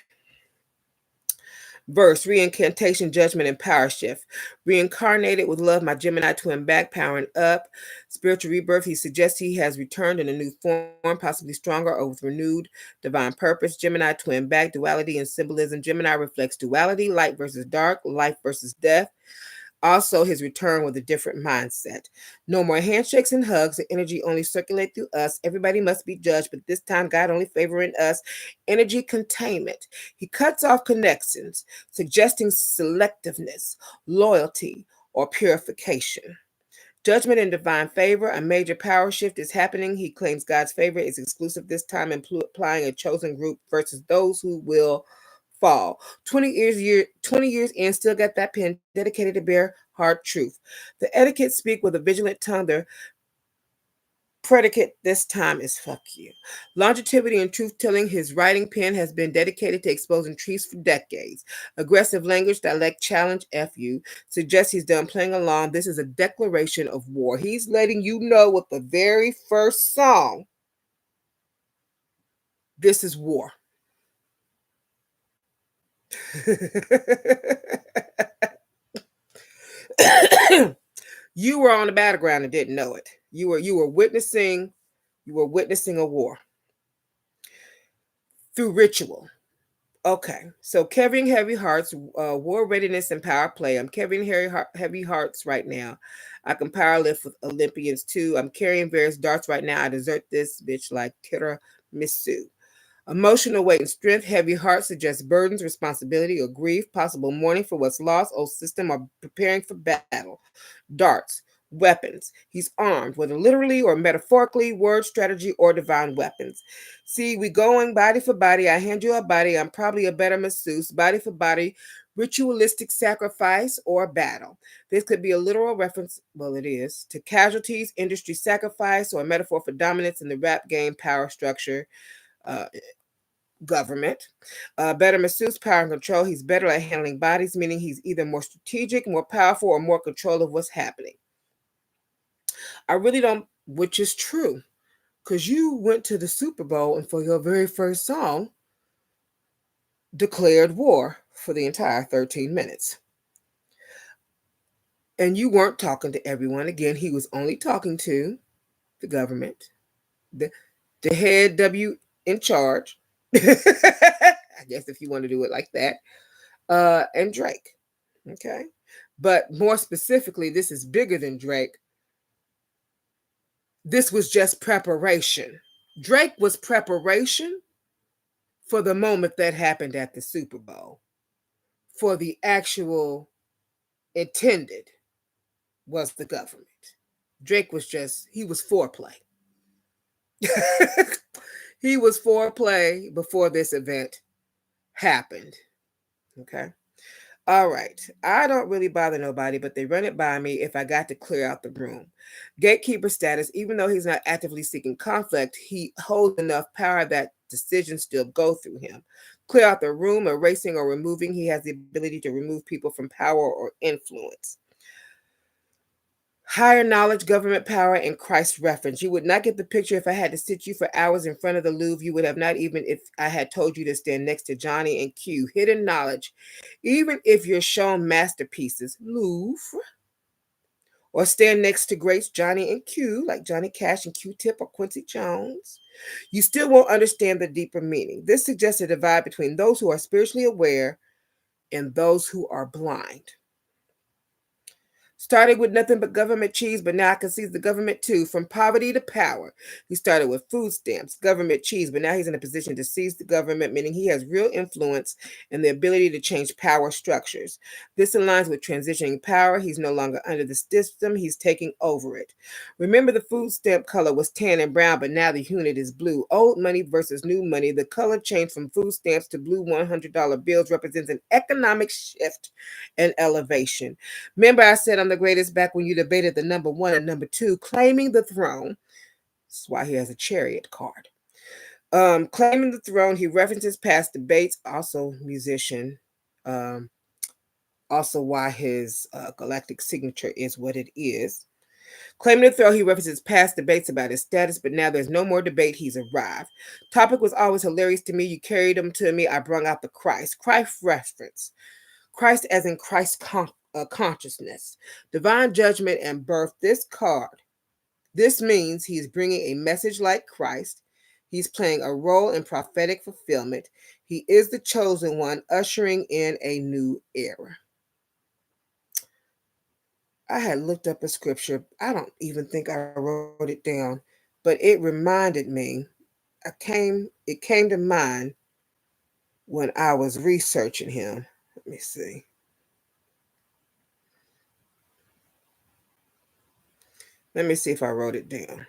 Verse, reincantation, judgment, and power shift. Reincarnated with love, my Gemini twin back, powering up. Spiritual rebirth, he suggests he has returned in a new form, possibly stronger or with renewed divine purpose. Gemini twin back, duality and symbolism. Gemini reflects duality, light versus dark, life versus death. Also, his return with a different mindset. No more handshakes and hugs. The energy only circulate through us. Everybody must be judged, but this time God only favoring us. Energy containment. He cuts off connections, suggesting selectiveness, loyalty, or purification. Judgment and divine favor. A major power shift is happening. He claims God's favor is exclusive this time, implying a chosen group versus those who will fall. 20 years in, still got that pen dedicated to bare hard truth. The etiquette speak with a vigilant tongue. The predicate this time is fuck you. Longevity and truth-telling. His writing pen has been dedicated to exposing truths for decades. Aggressive language, dialect, challenge, F you. Suggests he's done playing along. This is a declaration of war. He's letting you know with the very first song, this is war. You were on the battleground and didn't know it. You were witnessing a war through ritual. Okay, so carrying heavy hearts, war readiness and power play. I'm carrying heavy hearts right now. I can power lift with Olympians too. I'm carrying various darts right now. I desert this bitch like tiramisu. Emotional weight and strength. Heavy heart suggests burdens, responsibility, or grief. Possible mourning for what's lost. Old system or preparing for battle. Darts. Weapons. He's armed, whether literally or metaphorically, word, strategy, or divine weapons. See, we going body for body. I hand you a body. I'm probably a better masseuse. Body for body. Ritualistic sacrifice or battle. This could be a literal reference, well, it is, to casualties, industry sacrifice, or a metaphor for dominance in the rap game power structure. government. Better masseuse, power and control. He's better at handling bodies, meaning he's either more strategic, more powerful, or more control of what's happening. I really don't, which is true, because you went to the Super Bowl and for your very first song, declared war for the entire 13 minutes. And you weren't talking to everyone. Again, he was only talking to the government, the head W in charge. I guess if you want to do it like that, and Drake. Okay. But more specifically, this is bigger than Drake. This was just preparation. Drake was preparation for the moment that happened at the Super Bowl. For the actual intended was the government. Drake was just, he was foreplay. He was foreplay before this event happened. Okay. All right. I don't really bother nobody, but they run it by me if I got to clear out the room. Gatekeeper status, even though he's not actively seeking conflict, he holds enough power that decisions still go through him. Clear out the room, erasing or removing, he has the ability to remove people from power or influence. Higher knowledge, government power, and Christ reference. You would not get the picture if I had to sit you for hours in front of the Louvre. You would have not even if I had told you to stand next to Johnny and Q. Hidden knowledge. Even if you're shown masterpieces, Louvre, or stand next to greats Johnny and Q, like Johnny Cash and Q-Tip or Quincy Jones, you still won't understand the deeper meaning. This suggests a divide between those who are spiritually aware and those who are blind. Started with nothing but government cheese, but now I can see the government too. From poverty to power. He started with food stamps, government cheese, but now he's in a position to seize the government, meaning he has real influence and the ability to change power structures. This aligns with transitioning power. He's no longer under the system, he's taking over it. Remember, the food stamp color was tan and brown, but now the unit is blue. Old money versus new money. The color change from food stamps to blue $100 bills represents an economic shift and elevation. Remember, I said I'm the greatest back when you debated the number one and number two, claiming the throne. That's why he has a chariot card. Claiming the throne, he references past debates, also musician. Also why his galactic signature is what it is. Claiming the throne, he references past debates about his status, but now there's no more debate. He's arrived. Topic was always hilarious to me. You carried him to me. I brung out the Christ. Christ reference. Christ as in Christ consciousness, divine judgment and birth. This means he's bringing a message like Christ. He's playing a role in prophetic fulfillment. He is the chosen one, ushering in a new era. I had looked up a scripture. I don't even think I wrote it down, but it reminded me. It came to mind when I was researching him. Let me see. Let me see if I wrote it down.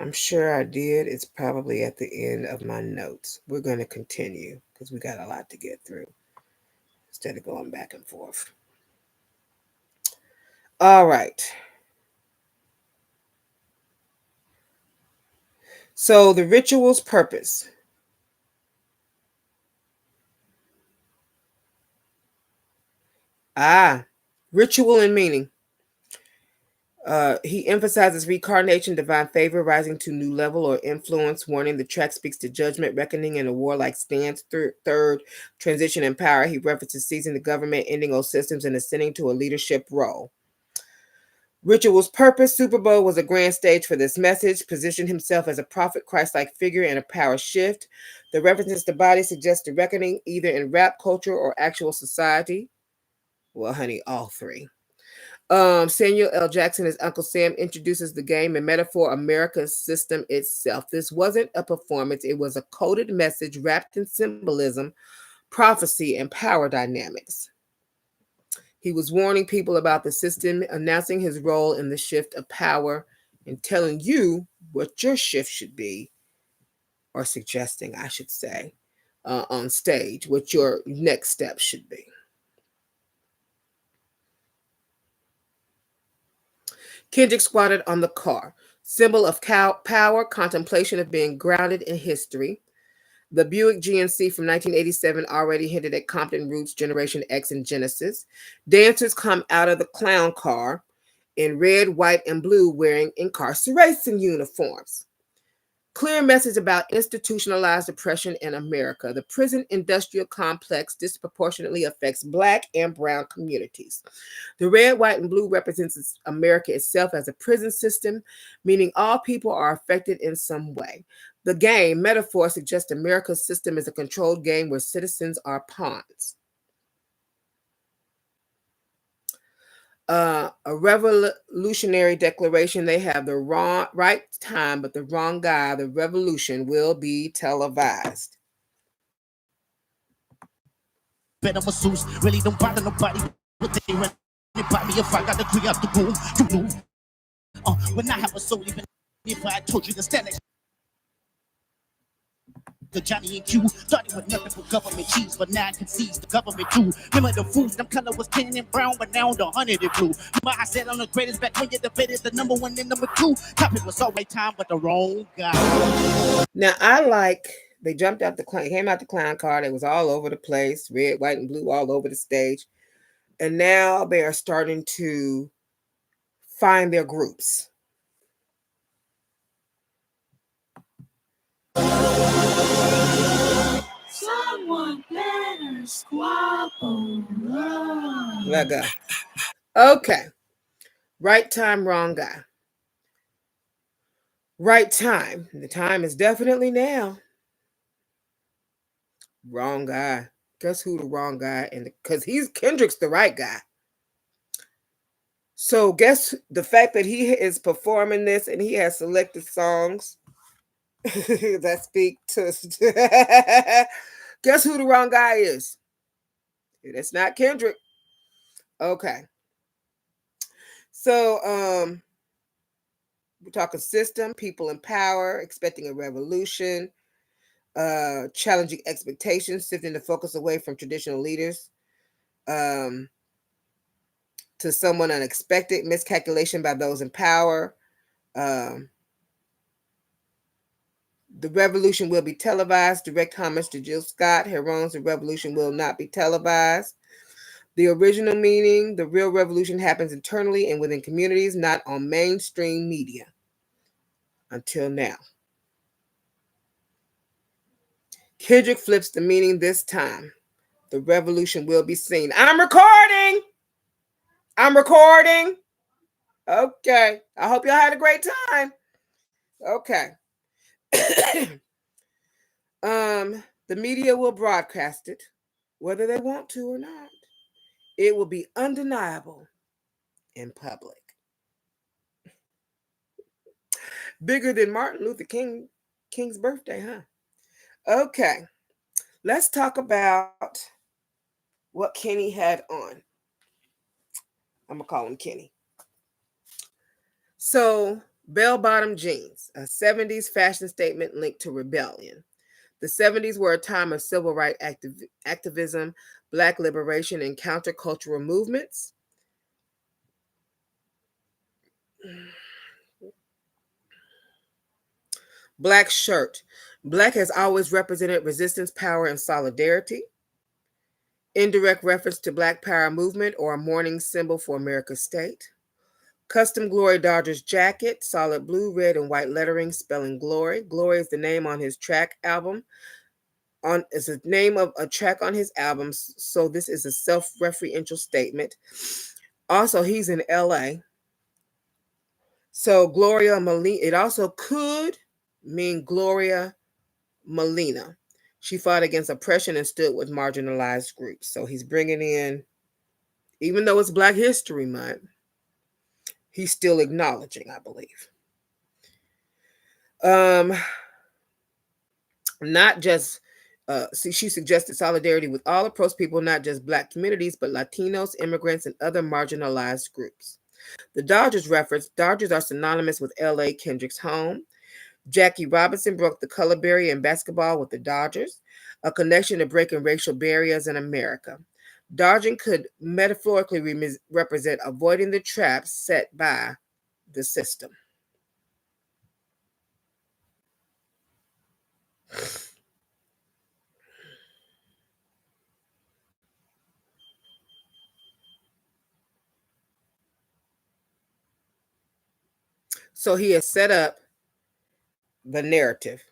I'm sure I did. It's probably at the end of my notes. We're going to continue because we got a lot to get through instead of going back and forth. All right. So the ritual's purpose. Ritual and meaning. He emphasizes reincarnation, divine favor, rising to new level or influence. Warning, the track speaks to judgment, reckoning, and a warlike stance. Third, transition and power. He references seizing the government, ending old systems, and ascending to a leadership role. Ritual's purpose. Super Bowl was a grand stage for this message. Positioned himself as a prophet, Christ-like figure, and a power shift. The references to body suggest a reckoning either in rap culture or actual society. Well, honey, all three. Samuel L. Jackson as Uncle Sam introduces the game and metaphor America's system itself. This wasn't a performance, it was a coded message wrapped in symbolism, prophecy, and power dynamics. He was warning people about the system, announcing his role in the shift of power, and telling you what your shift should be, or suggesting, I should say, on stage, what your next step should be. Kendrick squatted on the car, symbol of power, contemplation of being grounded in history. The Buick GMC from 1987 already hinted at Compton roots, Generation X, and Genesis. Dancers come out of the clown car in red, white, and blue wearing incarceration uniforms. Clear message about institutionalized oppression in America. The prison industrial complex disproportionately affects Black and brown communities. The red, white, and blue represents America itself as a prison system, meaning all people are affected in some way. The game metaphor suggests America's system is a controlled game where citizens are pawns. A revolutionary declaration. They have the right time, but the wrong guy. The revolution will be televised. Better masseuse, really don't bother nobody. But they run by me if I got to clear out the room. You know, when I have a soul, even if I told you to stand next. The Johnny and Q started with nothing but government cheese, but now I can seize the government too. Remember the foods, them color was tan and brown, but now the 100 and blue. Remember I said I'm the greatest back when you debated the number one and number two. Topic was all right time, but the wrong guy. Now they jumped out came out the clown car. It was all over the place, red, white, and blue all over the stage. And now they are starting to find their groups. Someone better squabble. Let go. Okay. Right time, wrong guy. Right time. The time is definitely now. Wrong guy. Guess who the wrong guy? And because Kendrick's the right guy. So guess the fact that he is performing this and he has selected songs that speak to guess who the wrong guy is? It's not Kendrick. Okay. So we're talking system, people in power, expecting a revolution, challenging expectations, shifting the focus away from traditional leaders to someone unexpected, miscalculation by those in power. The revolution will be televised. Direct homage to Jill Scott. Heron's The revolution will not be televised. The original meaning, the real revolution happens internally and within communities, not on mainstream media. Until now. Kendrick flips the meaning this time. The revolution will be seen. I'm recording. Okay. I hope y'all had a great time. Okay. The media will broadcast it, whether they want to or not. It will be undeniable in public. Bigger than Martin Luther King's birthday, huh? Okay. Let's talk about what Kenny had on. I'm going to call him Kenny. So, bell-bottom jeans, a 70s fashion statement linked to rebellion. The 70s were a time of civil rights activism, Black liberation, and countercultural movements. Black shirt. Black has always represented resistance, power, and solidarity. Indirect reference to Black Power movement or a mourning symbol for America's state. Custom Glory Dodgers jacket, solid blue, red, and white lettering spelling Glory. Glory is the name on his track album. It's the name of a track on his album, so this is a self-referential statement. Also, he's in LA. So Gloria Molina, it also could mean Gloria Molina. She fought against oppression and stood with marginalized groups. So he's bringing in, even though it's Black History Month, he's still acknowledging, I believe. Not just she suggested solidarity with all oppressed people, not just Black communities, but Latinos, immigrants, and other marginalized groups. The Dodgers reference, Dodgers are synonymous with L.A., Kendrick's home. Jackie Robinson broke the color barrier in basketball with the Dodgers, a connection to breaking racial barriers in America. Dodging could metaphorically represent avoiding the traps set by the system. So he has set up the narrative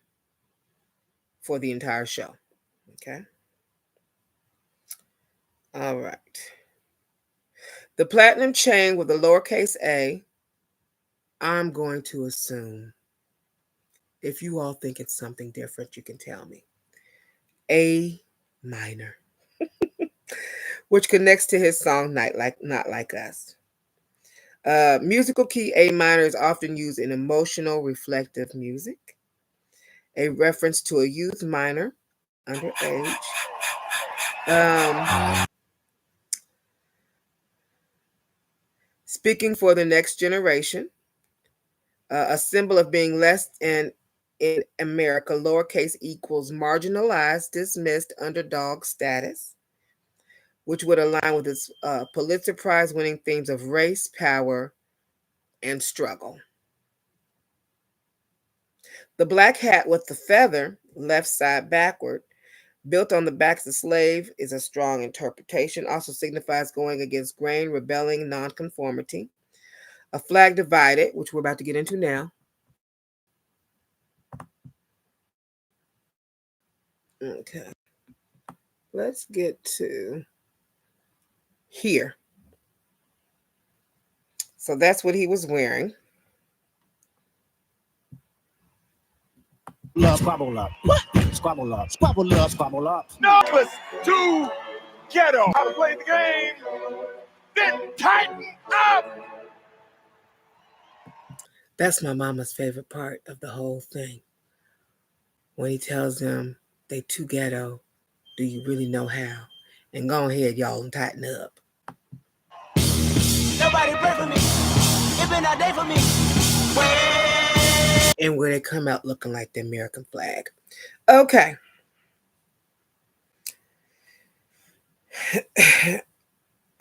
for the entire show. Okay. All right. The platinum chain with a lowercase a, I'm going to assume, if you all think it's something different, you can tell me. A minor, which connects to his song Not Like Us. Musical key A minor is often used in emotional, reflective music. A reference to a youth minor, underage. Speaking for the next generation. A symbol of being less than in America, lowercase equals marginalized, dismissed, underdog status, which would align with its Pulitzer Prize winning themes of race, power, and struggle. The black hat with the feather, left side backward, built on the backs of slave, is a strong interpretation. Also signifies going against grain, rebelling, nonconformity. A flag divided, which we're about to get into now. Okay. Let's get to here. So that's what he was wearing. Love, squabble up. What? Squabble up. Squabble up. Squabble up. Numbers 2 ghetto. How to play the game? Then tighten up. That's my mama's favorite part of the whole thing. When he tells them they too ghetto, do you really know how? And go ahead, y'all, and tighten up. Nobody pray for me. It been a day for me. And where they come out looking like the American flag. Okay.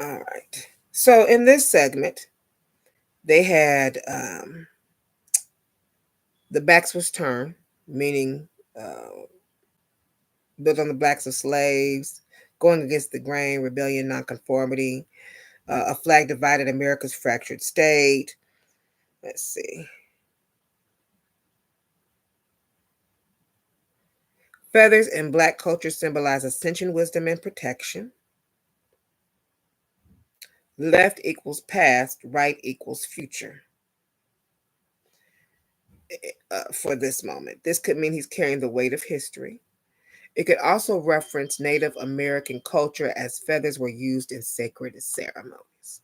All right. So in this segment, they had the backs was turned, meaning built on the backs of slaves, going against the grain, rebellion, nonconformity, a flag divided America's fractured state. Let's see. Feathers in Black culture symbolize ascension, wisdom, and protection. Left equals past, right equals future. For this moment, this could mean he's carrying the weight of history. It could also reference Native American culture as feathers were used in sacred ceremonies.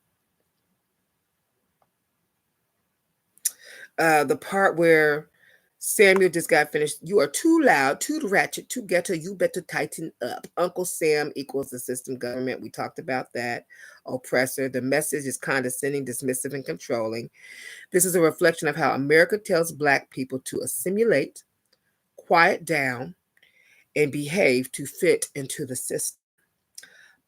The part where Samuel just got finished, you are too loud, too ratchet, too ghetto, you better tighten up. Uncle Sam equals the system government. We talked about that. Oppressor. The message is condescending, dismissive, and controlling. This is a reflection of how America tells Black people to assimilate, quiet down, and behave to fit into the system.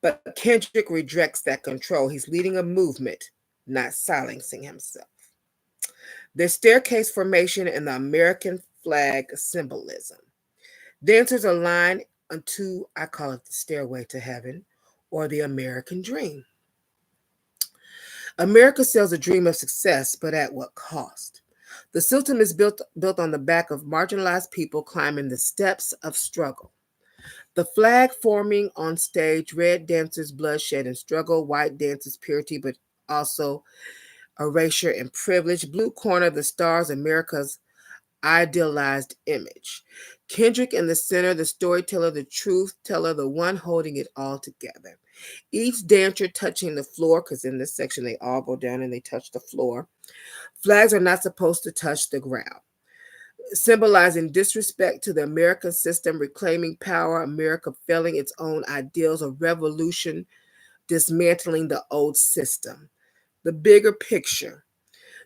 But Kendrick rejects that control. He's leading a movement, not silencing himself. The staircase formation and the American flag symbolism. Dancers align unto, I call it the stairway to heaven, or the American dream. America sells a dream of success, but at what cost? The system is built on the back of marginalized people climbing the steps of struggle. The flag forming on stage, red dancers, bloodshed and struggle, white dancers, purity, but also erasure and privilege. Blue corner, the stars, America's idealized image. Kendrick in the center, the storyteller, the truth teller, the one holding it all together. Each dancer touching the floor, because in this section they all go down and they touch the floor. Flags are not supposed to touch the ground, symbolizing disrespect to the American system, reclaiming power, America failing its own ideals of revolution, dismantling the old system. The bigger picture,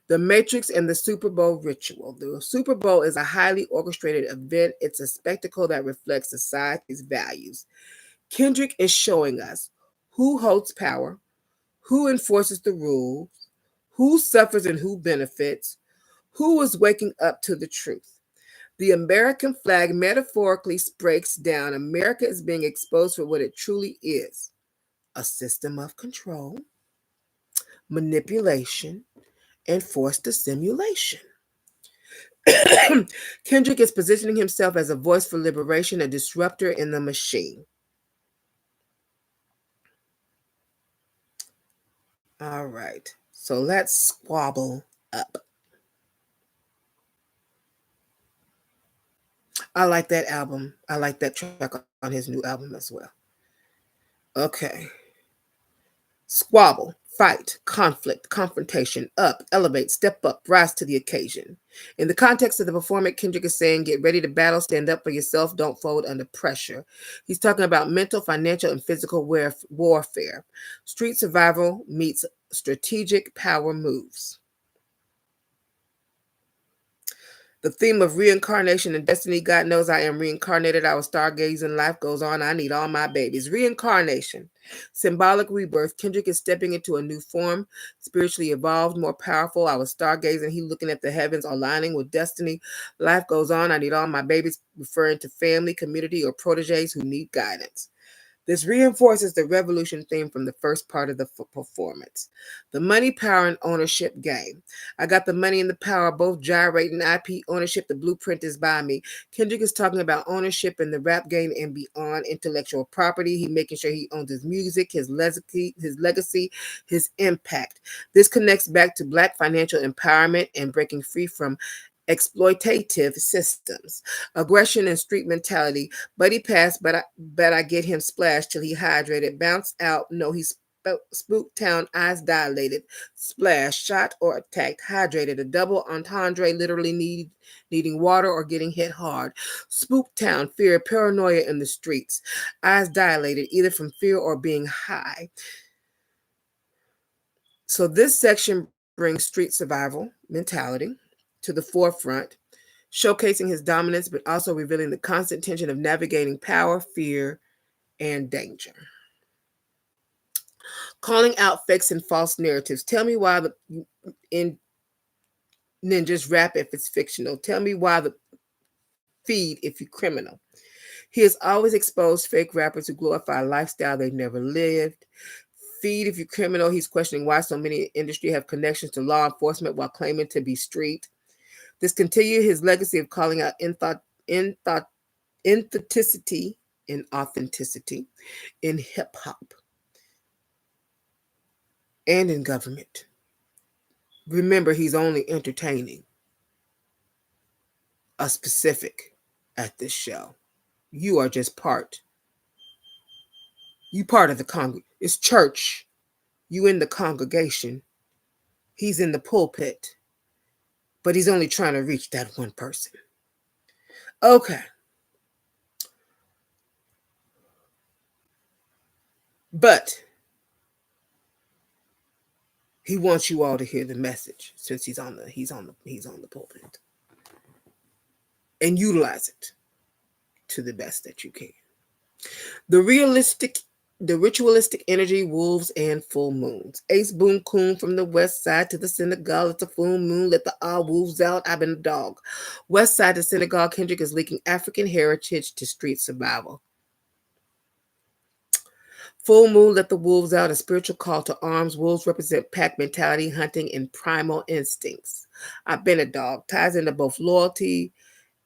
the Matrix and the Super Bowl ritual. The Super Bowl is a highly orchestrated event. It's a spectacle that reflects society's values. Kendrick is showing us who holds power, who enforces the rules, who suffers and who benefits, who is waking up to the truth. The American flag metaphorically breaks down. America is being exposed for what it truly is: a system of control, manipulation, and forced assimilation. Kendrick is positioning himself as a voice for liberation, a disruptor in the machine. All right, so let's squabble up. I like that album. I like that track on his new album as well. Okay. Squabble, fight, conflict, confrontation, up, elevate, step up, rise to the occasion. In the context of the performance, Kendrick is saying, get ready to battle, stand up for yourself, don't fold under pressure. He's talking about mental, financial, and physical warfare. Street survival meets strategic power moves. The theme of reincarnation and destiny. God knows I am reincarnated. I was stargazing. Life goes on. I need all my babies. Reincarnation. Symbolic rebirth. Kendrick is stepping into a new form, spiritually evolved, more powerful. I was stargazing. He looking at the heavens, aligning with destiny. Life goes on. I need all my babies, referring to family, community, or proteges who need guidance. This reinforces the revolution theme from the first part of the performance. The money, power, and ownership game. I got the money and the power, both gyrating. IP ownership, the blueprint is by me. Kendrick is talking about ownership in the rap game and beyond. Intellectual property. He making sure he owns his music, his legacy, his impact. This connects back to Black financial empowerment and breaking free from exploitative systems. Aggression and street mentality. Buddy passed, but I get him splashed till he hydrated. Bounce out. No, he spooked town, eyes dilated. Splash, shot or attacked. Hydrated. A double entendre, literally needing water or getting hit hard. Spook town, fear, paranoia in the streets. Eyes dilated, either from fear or being high. So this section brings street survival mentality to the forefront, showcasing his dominance, but also revealing the constant tension of navigating power, fear, and danger. Calling out fakes and false narratives. Tell me why and then just rap if it's fictional. Tell me why the feed if you're criminal. He has always exposed fake rappers who glorify a lifestyle they've never lived. Feed if you're criminal. He's questioning why so many industry have connections to law enforcement while claiming to be street. This continued his legacy of calling out authenticity and authenticity in hip hop and in government. Remember, he's only entertaining a specific at this show. You are just part. You part of the It's church. You in the congregation. He's in the pulpit. But he's only trying to reach that one person. Okay. But he wants you all to hear the message since he's on the pulpit. And utilize it to the best that you can. The ritualistic energy, wolves and full moons. Ace Boon Coon from the west side to the Senegal. It's a full moon. Let the all wolves out. I've been a dog. West side to Senegal. Kendrick is linking African heritage to street survival. Full moon, let the wolves out. A spiritual call to arms. Wolves represent pack mentality, hunting, and primal instincts. I've been a dog. Ties into both loyalty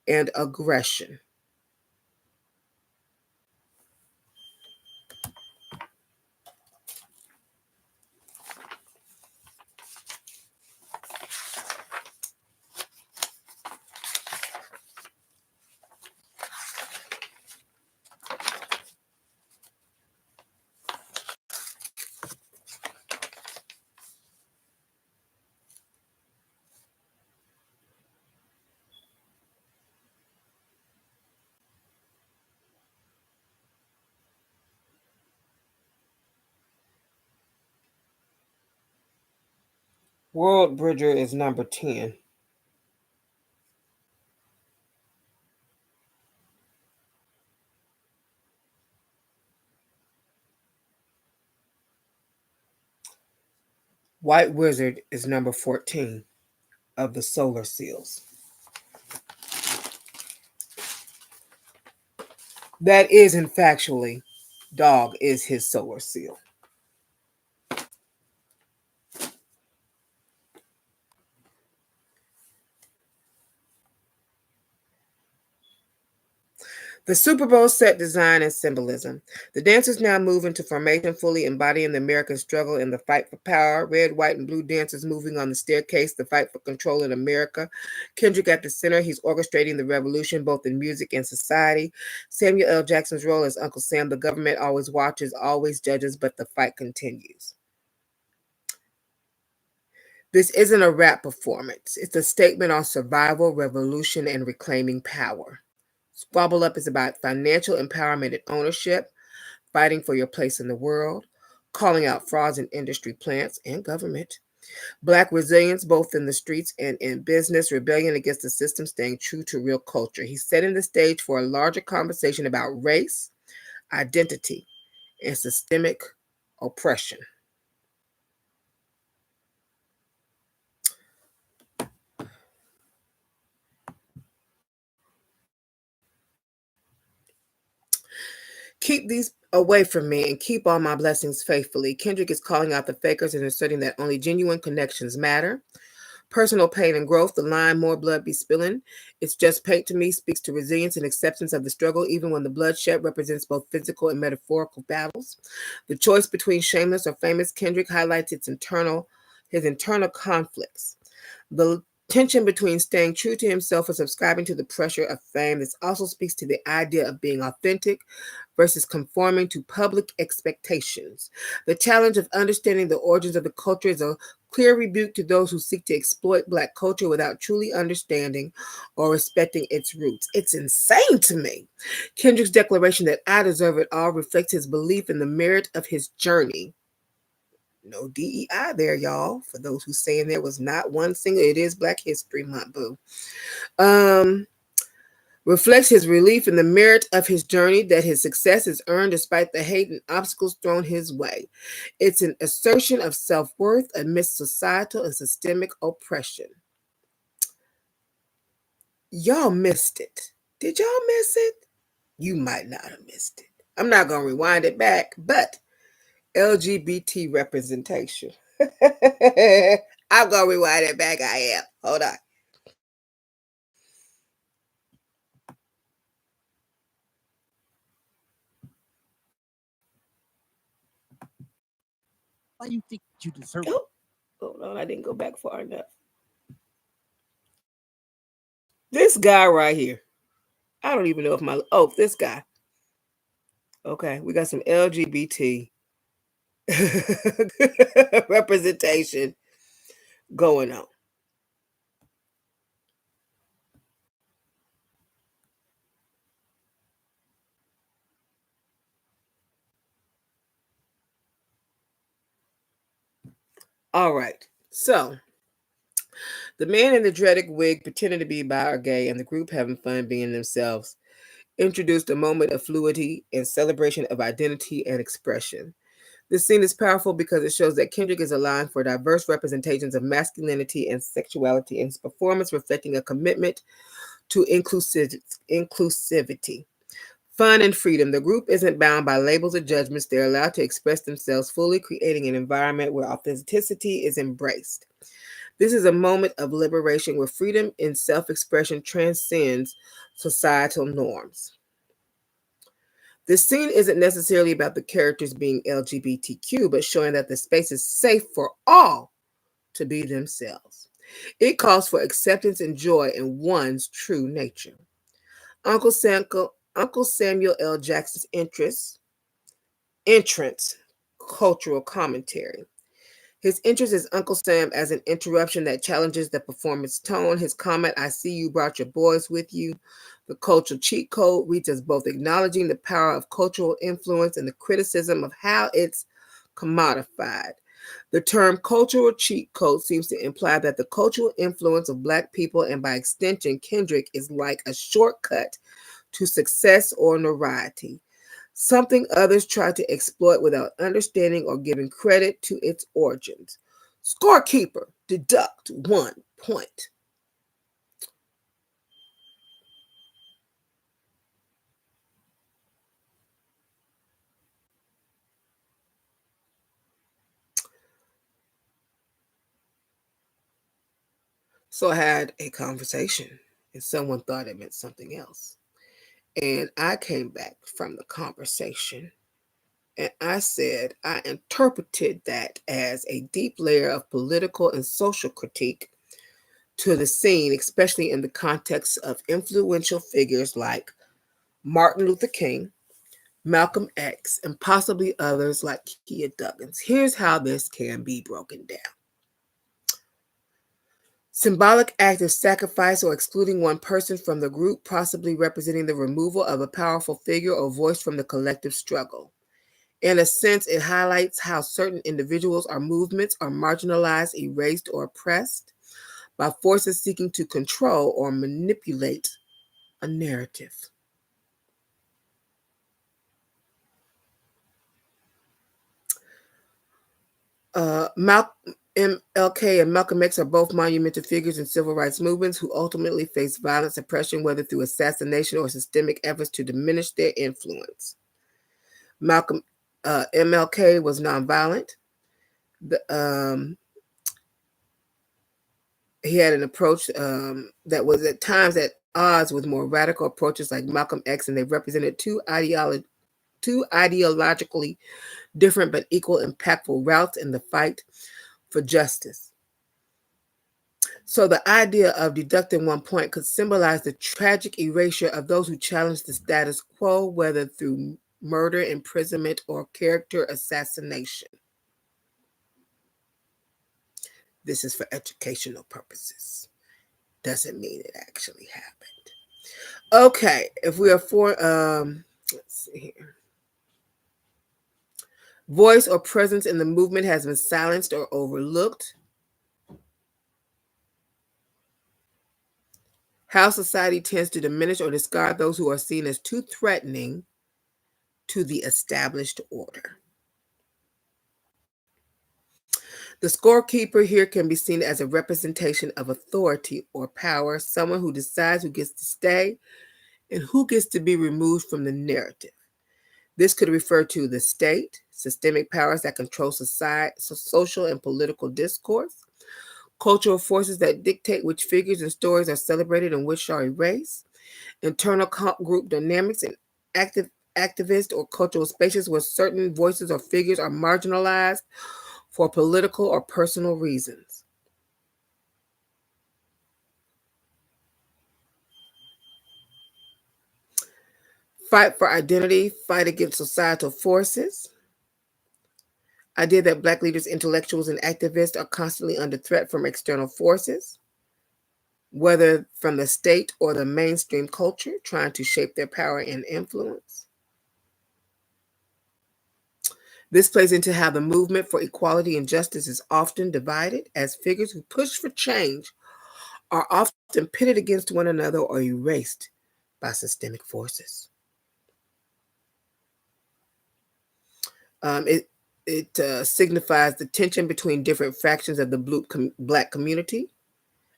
and aggression. World Bridger is number 10. White Wizard is number 14 of the solar seals. That isn't factually. Dog is his solar seal. The Super Bowl set design and symbolism. The dancers now move into formation, fully embodying the American struggle in the fight for power. Red, white, and blue dancers moving on the staircase, the fight for control in America. Kendrick at the center, he's orchestrating the revolution both in music and society. Samuel L. Jackson's role as Uncle Sam, the government always watches, always judges, but the fight continues. This isn't a rap performance. It's a statement on survival, revolution, and reclaiming power. Squabble Up is about financial empowerment and ownership, fighting for your place in the world, calling out frauds in industry, plants, and government. Black resilience, both in the streets and in business, rebellion against the system, staying true to real culture. He's setting the stage for a larger conversation about race, identity, and systemic oppression. Keep these away from me and keep all my blessings faithfully. Kendrick is calling out the fakers and asserting that only genuine connections matter. Personal pain and growth, the line, more blood be spilling. It's just paint to me speaks to resilience and acceptance of the struggle, even when the bloodshed represents both physical and metaphorical battles. The choice between shameless or famous, Kendrick highlights his internal conflicts. The tension between staying true to himself and subscribing to the pressure of fame. This also speaks to the idea of being authentic versus conforming to public expectations. The challenge of understanding the origins of the culture is a clear rebuke to those who seek to exploit Black culture without truly understanding or respecting its roots. It's insane to me. Kendrick's declaration that I deserve it all reflects his belief in the merit of his journey. No DEI there, y'all. For those who saying there was not one single, it is Black History Month, boo. Reflects his belief in the merit of his journey, that his success is earned despite the hate and obstacles thrown his way. It's an assertion of self-worth amidst societal and systemic oppression. Y'all missed it. Did y'all miss it? You might not have missed it. I'm not going to rewind it back, but LGBT representation. I'm going to rewind it back. I am. Hold on. Why you think you deserve it? Oh, hold on. I didn't go back far enough. This guy right here. I don't even know if my... Oh, this guy. Okay, we got some LGBT representation going on. All right, so the man in the dreaded wig pretending to be bi or gay and the group having fun being themselves introduced a moment of fluidity and celebration of identity and expression. This scene is powerful because it shows that Kendrick is aligned for diverse representations of masculinity and sexuality in his performance, reflecting a commitment to inclusivity. Fun and freedom. The group isn't bound by labels or judgments. They're allowed to express themselves fully, creating an environment where authenticity is embraced. This is a moment of liberation where freedom in self-expression transcends societal norms. This scene isn't necessarily about the characters being LGBTQ, but showing that the space is safe for all to be themselves. It calls for acceptance and joy in one's true nature. Uncle Samuel L. Jackson's entrance, cultural commentary. His interest is Uncle Sam as an interruption that challenges the performance tone. His comment, I see you brought your boys with you. The cultural cheat code reads as both acknowledging the power of cultural influence and the criticism of how it's commodified. The term cultural cheat code seems to imply that the cultural influence of Black people, and by extension, Kendrick, is like a shortcut to success or notoriety, something others try to exploit without understanding or giving credit to its origins. Scorekeeper, deduct 1 point. So I had a conversation and someone thought it meant something else. And I came back from the conversation and I said I interpreted that as a deep layer of political and social critique to the scene, especially in the context of influential figures like Martin Luther King, Malcolm X, and possibly others like Kia Duggins. Here's how this can be broken down. Symbolic act of sacrifice or excluding one person from the group, possibly representing the removal of a powerful figure or voice from the collective struggle. In a sense, it highlights how certain individuals or movements are marginalized, erased, or oppressed by forces seeking to control or manipulate a narrative. MLK and Malcolm X are both monumental figures in civil rights movements who ultimately faced violent suppression, whether through assassination or systemic efforts to diminish their influence. MLK was nonviolent. He had an approach that was at times at odds with more radical approaches like Malcolm X, and they represented two ideologically different but equal impactful routes in the fight for justice. So the idea of deducting 1 point could symbolize the tragic erasure of those who challenge the status quo, whether through murder, imprisonment, or character assassination. This is for educational purposes. Doesn't mean it actually happened. Okay, if we are for, let's see here. Voice or presence in the movement has been silenced or overlooked. How society tends to diminish or discard those who are seen as too threatening to the established order. The scorekeeper here can be seen as a representation of authority or power, someone who decides who gets to stay and who gets to be removed from the narrative. This could refer to the state, systemic powers that control society, social and political discourse, cultural forces that dictate which figures and stories are celebrated and which are erased, internal group dynamics, and activist or cultural spaces where certain voices or figures are marginalized for political or personal reasons. Fight for identity, fight against societal forces. Idea that Black leaders, intellectuals, and activists are constantly under threat from external forces, whether from the state or the mainstream culture, trying to shape their power and influence. This plays into how the movement for equality and justice is often divided, as figures who push for change are often pitted against one another or erased by systemic forces. It signifies the tension between different factions of the Black community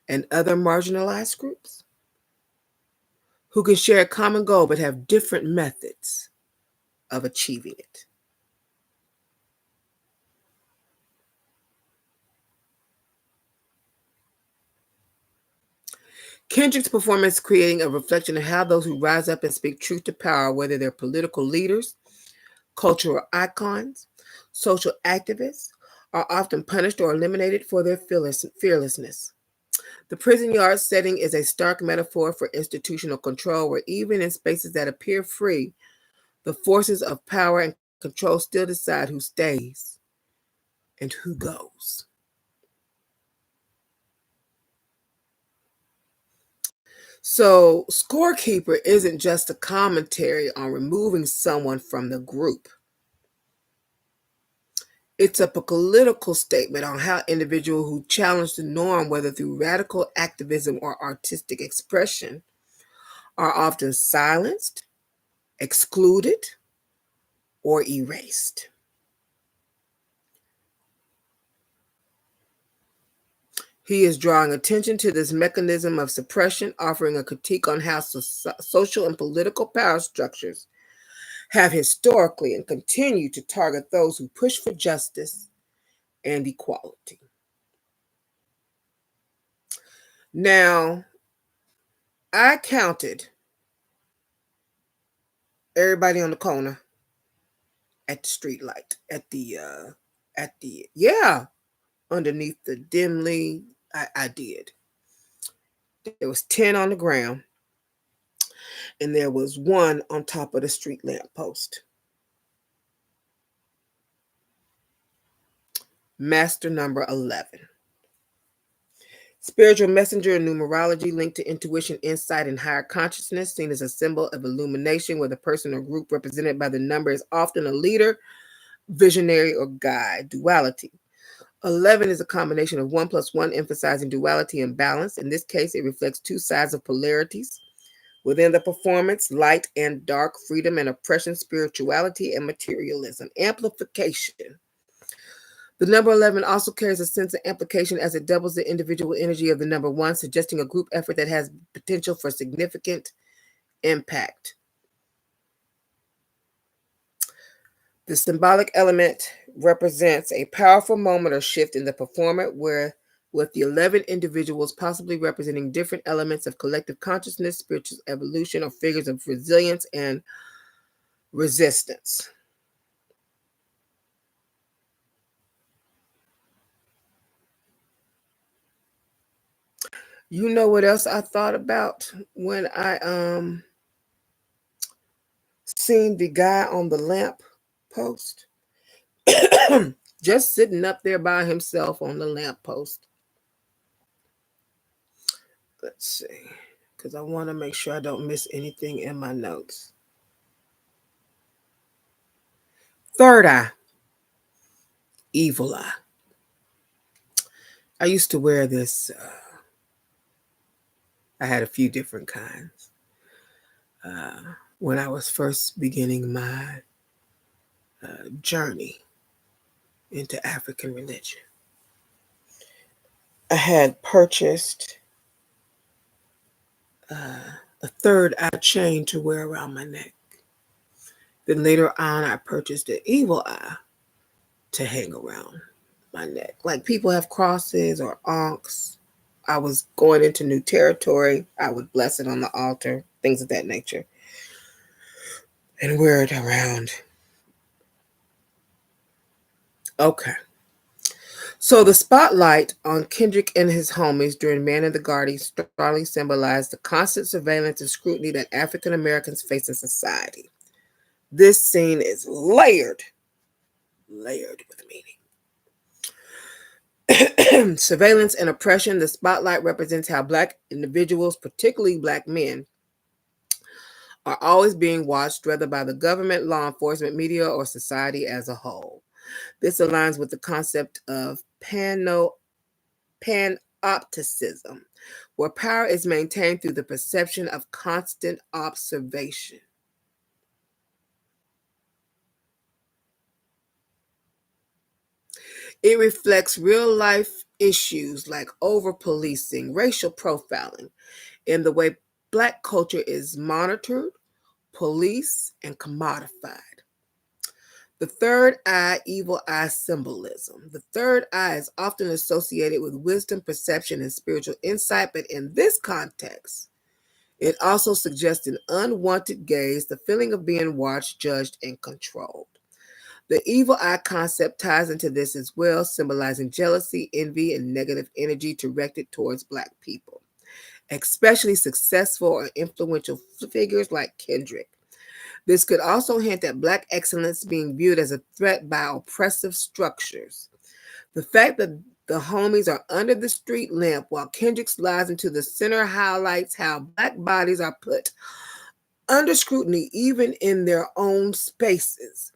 and other marginalized groups who can share a common goal but have different methods of achieving it. Kendrick's performance creating a reflection of how those who rise up and speak truth to power, whether they're political leaders, cultural icons, social activists, are often punished or eliminated for their fearlessness. The prison yard setting is a stark metaphor for institutional control, where even in spaces that appear free, the forces of power and control still decide who stays and who goes. So, scorekeeper isn't just a commentary on removing someone from the group. It's a political statement on how individuals who challenge the norm, whether through radical activism or artistic expression, are often silenced, excluded, or erased. He is drawing attention to this mechanism of suppression, offering a critique on how social and political power structures have historically and continue to target those who push for justice and equality. Now, I counted everybody on the corner at the street light, underneath the dimly, I did. There was 10 on the ground, and there was one on top of the street lamp post. Master number 11. Spiritual messenger and numerology linked to intuition, insight, and higher consciousness, seen as a symbol of illumination, where the person or group represented by the number is often a leader, visionary, or guide. Duality. 11 is a combination of 1 plus 1, emphasizing duality and balance. In this case, it reflects two sides of polarities within the performance: light and dark, freedom and oppression, spirituality and materialism. Amplification. The number 11 also carries a sense of amplification as it doubles the individual energy of the number 1, suggesting a group effort that has potential for significant impact. The symbolic element represents a powerful moment or shift in the performance, where with the 11 individuals possibly representing different elements of collective consciousness, spiritual evolution, or figures of resilience and resistance. You know what else I thought about when I seen the guy on the lamp post? Just sitting up there by himself on the lamp post. Let's see, because I want to make sure I don't miss anything in my notes. Third eye, evil eye. I used to wear this. I had a few different kinds when I was first beginning my journey into African religion. I had purchased a third eye chain to wear around my neck. Then later on, I purchased an evil eye to hang around my neck. Like people have crosses or ankhs. I was going into new territory. I would bless it on the altar, things of that nature, and wear it around. Okay. So the spotlight on Kendrick and his homies during Man in the Garden strongly symbolized the constant surveillance and scrutiny that African Americans face in society. This scene is layered with meaning. Surveillance and oppression. The spotlight represents how Black individuals, particularly Black men, are always being watched, whether by the government, law enforcement, media, or society as a whole. This aligns with the concept of panopticism, where power is maintained through the perception of constant observation. It reflects real-life issues like over-policing, racial profiling, and the way Black culture is monitored, policed, and commodified. The third eye, evil eye symbolism. The third eye is often associated with wisdom, perception, and spiritual insight, but in this context, it also suggests an unwanted gaze, the feeling of being watched, judged, and controlled. The evil eye concept ties into this as well, symbolizing jealousy, envy, and negative energy directed towards Black people, especially successful or influential figures like Kendrick. This could also hint at Black excellence being viewed as a threat by oppressive structures. The fact that the homies are under the street lamp while Kendrick slides into the center highlights how Black bodies are put under scrutiny even in their own spaces.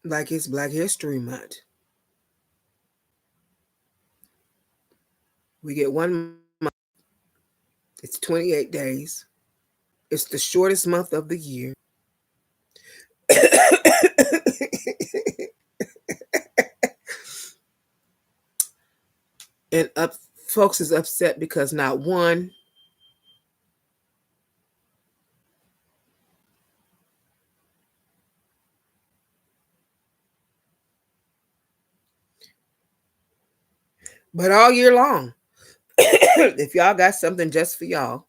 like it's Black History Month. We get 1 month. It's 28 days. It's the shortest month of the year. And folks is upset because not one but all year long. If y'all got something just for y'all,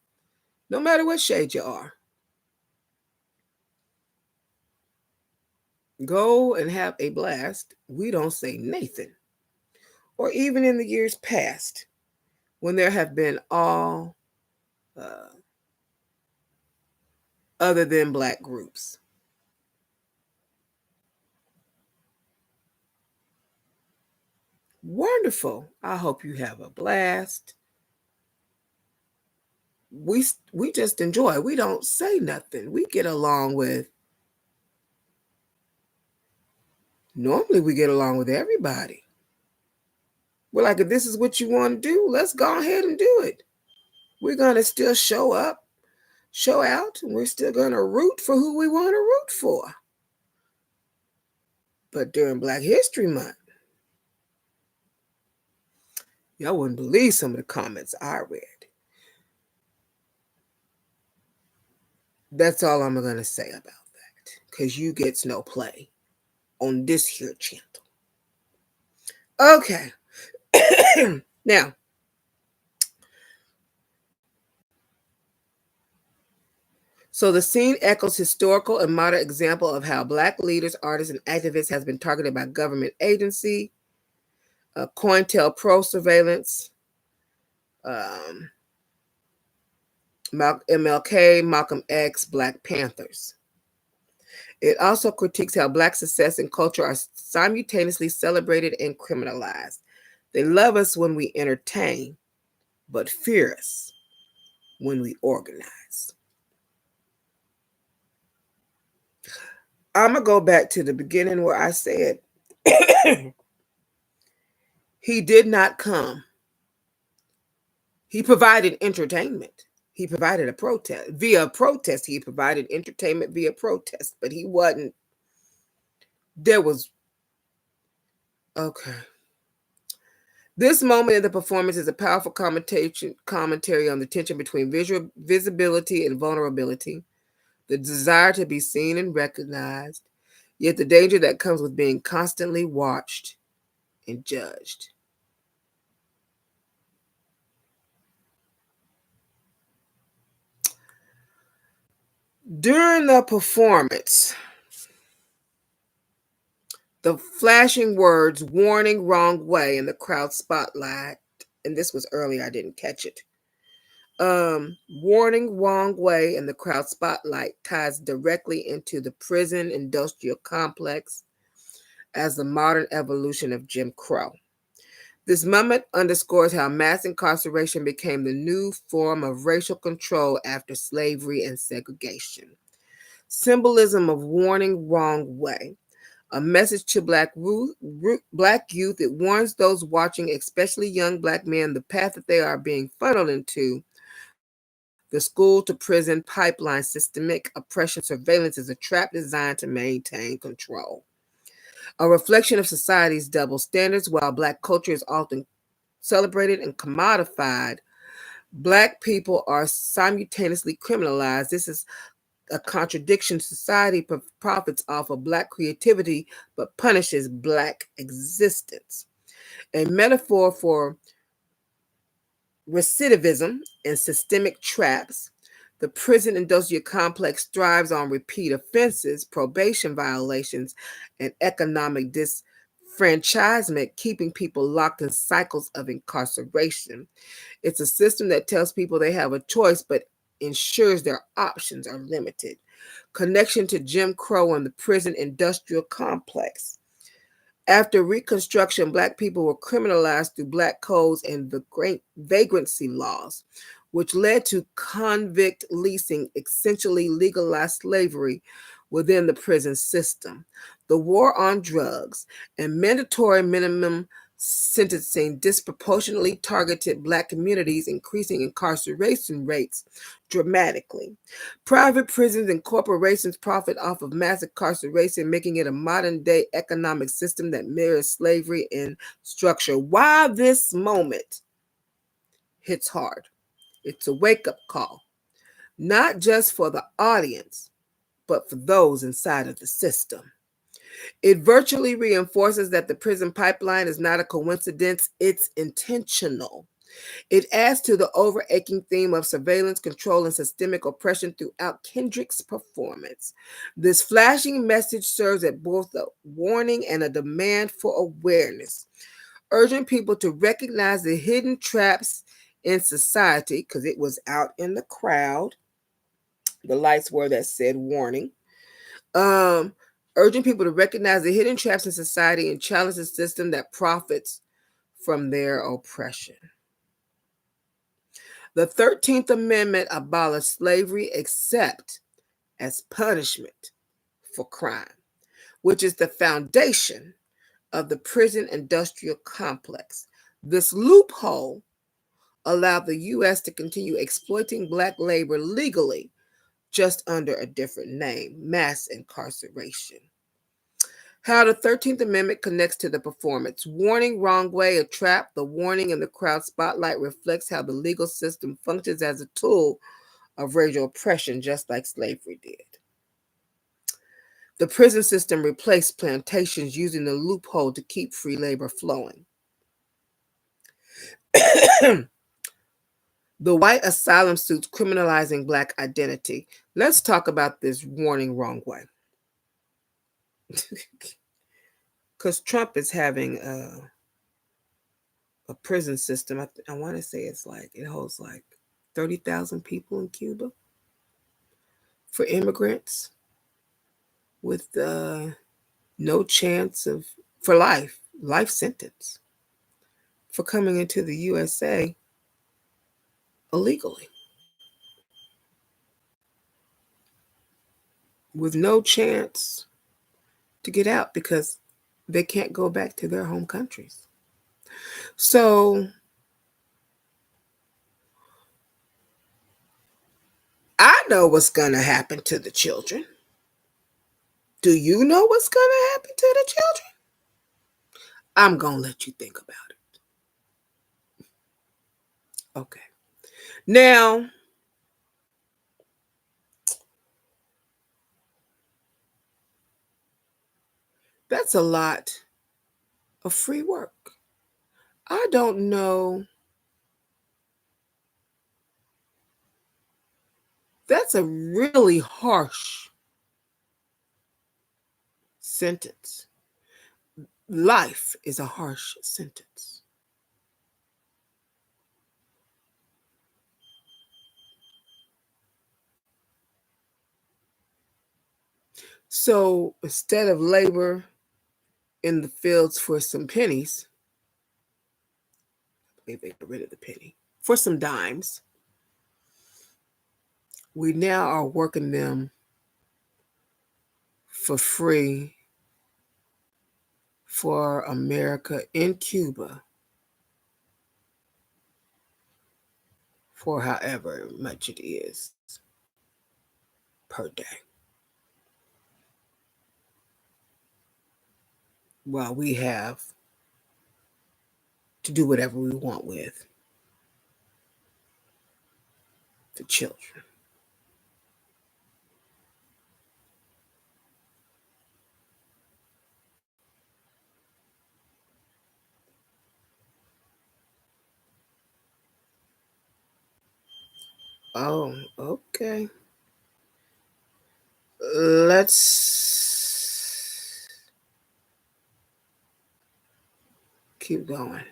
no matter what shade you are, go and have a blast. We don't say Nathan. Or even in the years past, when there have been all other than Black groups. Wonderful. I hope you have a blast. We just enjoy. We don't say nothing. We get along with. Normally we get along with everybody. We're like, if this is what you want to do, let's go ahead and do it. We're going to still show up, show out, and we're still going to root for who we want to root for. But during Black History Month, y'all wouldn't believe some of the comments I read. That's all I'm going to say about that, because you gets no play on this here channel. Okay. Now, so the scene echoes historical and modern example of how Black leaders, artists, and activists has been targeted by government agency, COINTELPRO surveillance, MLK, Malcolm X, Black Panthers. It also critiques how Black success and culture are simultaneously celebrated and criminalized. They love us when we entertain, but fear us when we organize. I'm going to go back to the beginning where I said, he did not come. He provided entertainment. He provided a protest. Via protest, he provided entertainment via protest, but he wasn't. There was, okay. This moment in the performance is a powerful commentary on the tension between visibility and vulnerability, the desire to be seen and recognized, yet the danger that comes with being constantly watched and judged. During the performance, the flashing words, warning, wrong way, in the crowd spotlight, and this was early, I didn't catch it. Warning, wrong way, and the crowd spotlight ties directly into the prison industrial complex as the modern evolution of Jim Crow. This moment underscores how mass incarceration became the new form of racial control after slavery and segregation. Symbolism of warning, wrong way. A message to Black youth. It warns those watching, especially young Black men, the path that they are being funneled into. The school to prison pipeline, systemic oppression surveillance is a trap designed to maintain control. A reflection of society's double standards. While Black culture is often celebrated and commodified, Black people are simultaneously criminalized. This is a contradiction. Society profits off of Black creativity, but punishes Black existence. A metaphor for recidivism and systemic traps. The prison industrial complex thrives on repeat offenses, probation violations, and economic disenfranchisement, keeping people locked in cycles of incarceration. It's a system that tells people they have a choice, but ensures their options are limited. Connection to Jim Crow and the prison industrial complex. After Reconstruction, Black people were criminalized through Black codes and the great vagrancy laws, which led to convict leasing, essentially legalized slavery, within the prison system, the war on drugs, and mandatory minimum sentencing disproportionately targeted Black communities, increasing incarceration rates dramatically. Private prisons and corporations profit off of mass incarceration, making it a modern-day economic system that mirrors slavery in structure. Why this moment hits hard? It's a wake-up call, not just for the audience, but for those inside of the system. It virtually reinforces that the prison pipeline is not a coincidence, it's intentional. It adds to the overarching theme of surveillance, control, and systemic oppression throughout Kendrick's performance. This flashing message serves as both a warning and a demand for awareness, urging people to recognize the hidden traps in society, because it was out in the crowd. The lights were that said warning. Urging people to recognize the hidden traps in society and challenge the system that profits from their oppression. The 13th Amendment abolished slavery except as punishment for crime, which is the foundation of the prison industrial complex. This loophole allowed the U.S. to continue exploiting Black labor legally, just under a different name: mass incarceration. How the 13th Amendment connects to the performance. Warning, wrong way, a trap. The warning in the crowd spotlight reflects how the legal system functions as a tool of racial oppression, just like slavery did. The prison system replaced plantations, using the loophole to keep free labor flowing. The white asylum suits criminalizing Black identity. Let's talk about this warning, wrong way. Because Trump is having a prison system. I want to say it holds like 30,000 people in Cuba for immigrants with no chance for life sentence for coming into the USA illegally, with no chance to get out because they can't go back to their home countries. So I know what's going to happen to the children. Do you know what's going to happen to the children? I'm going to let you think about it. Okay. Now, that's a lot of free work. I don't know. That's a really harsh sentence. Life is a harsh sentence. So instead of labor in the fields for some pennies, I believe they got rid of the penny, for some dimes, we now are working them for free for America in Cuba for however much it is per day, while we have to do whatever we want with the children. Oh, okay. Let's keep going.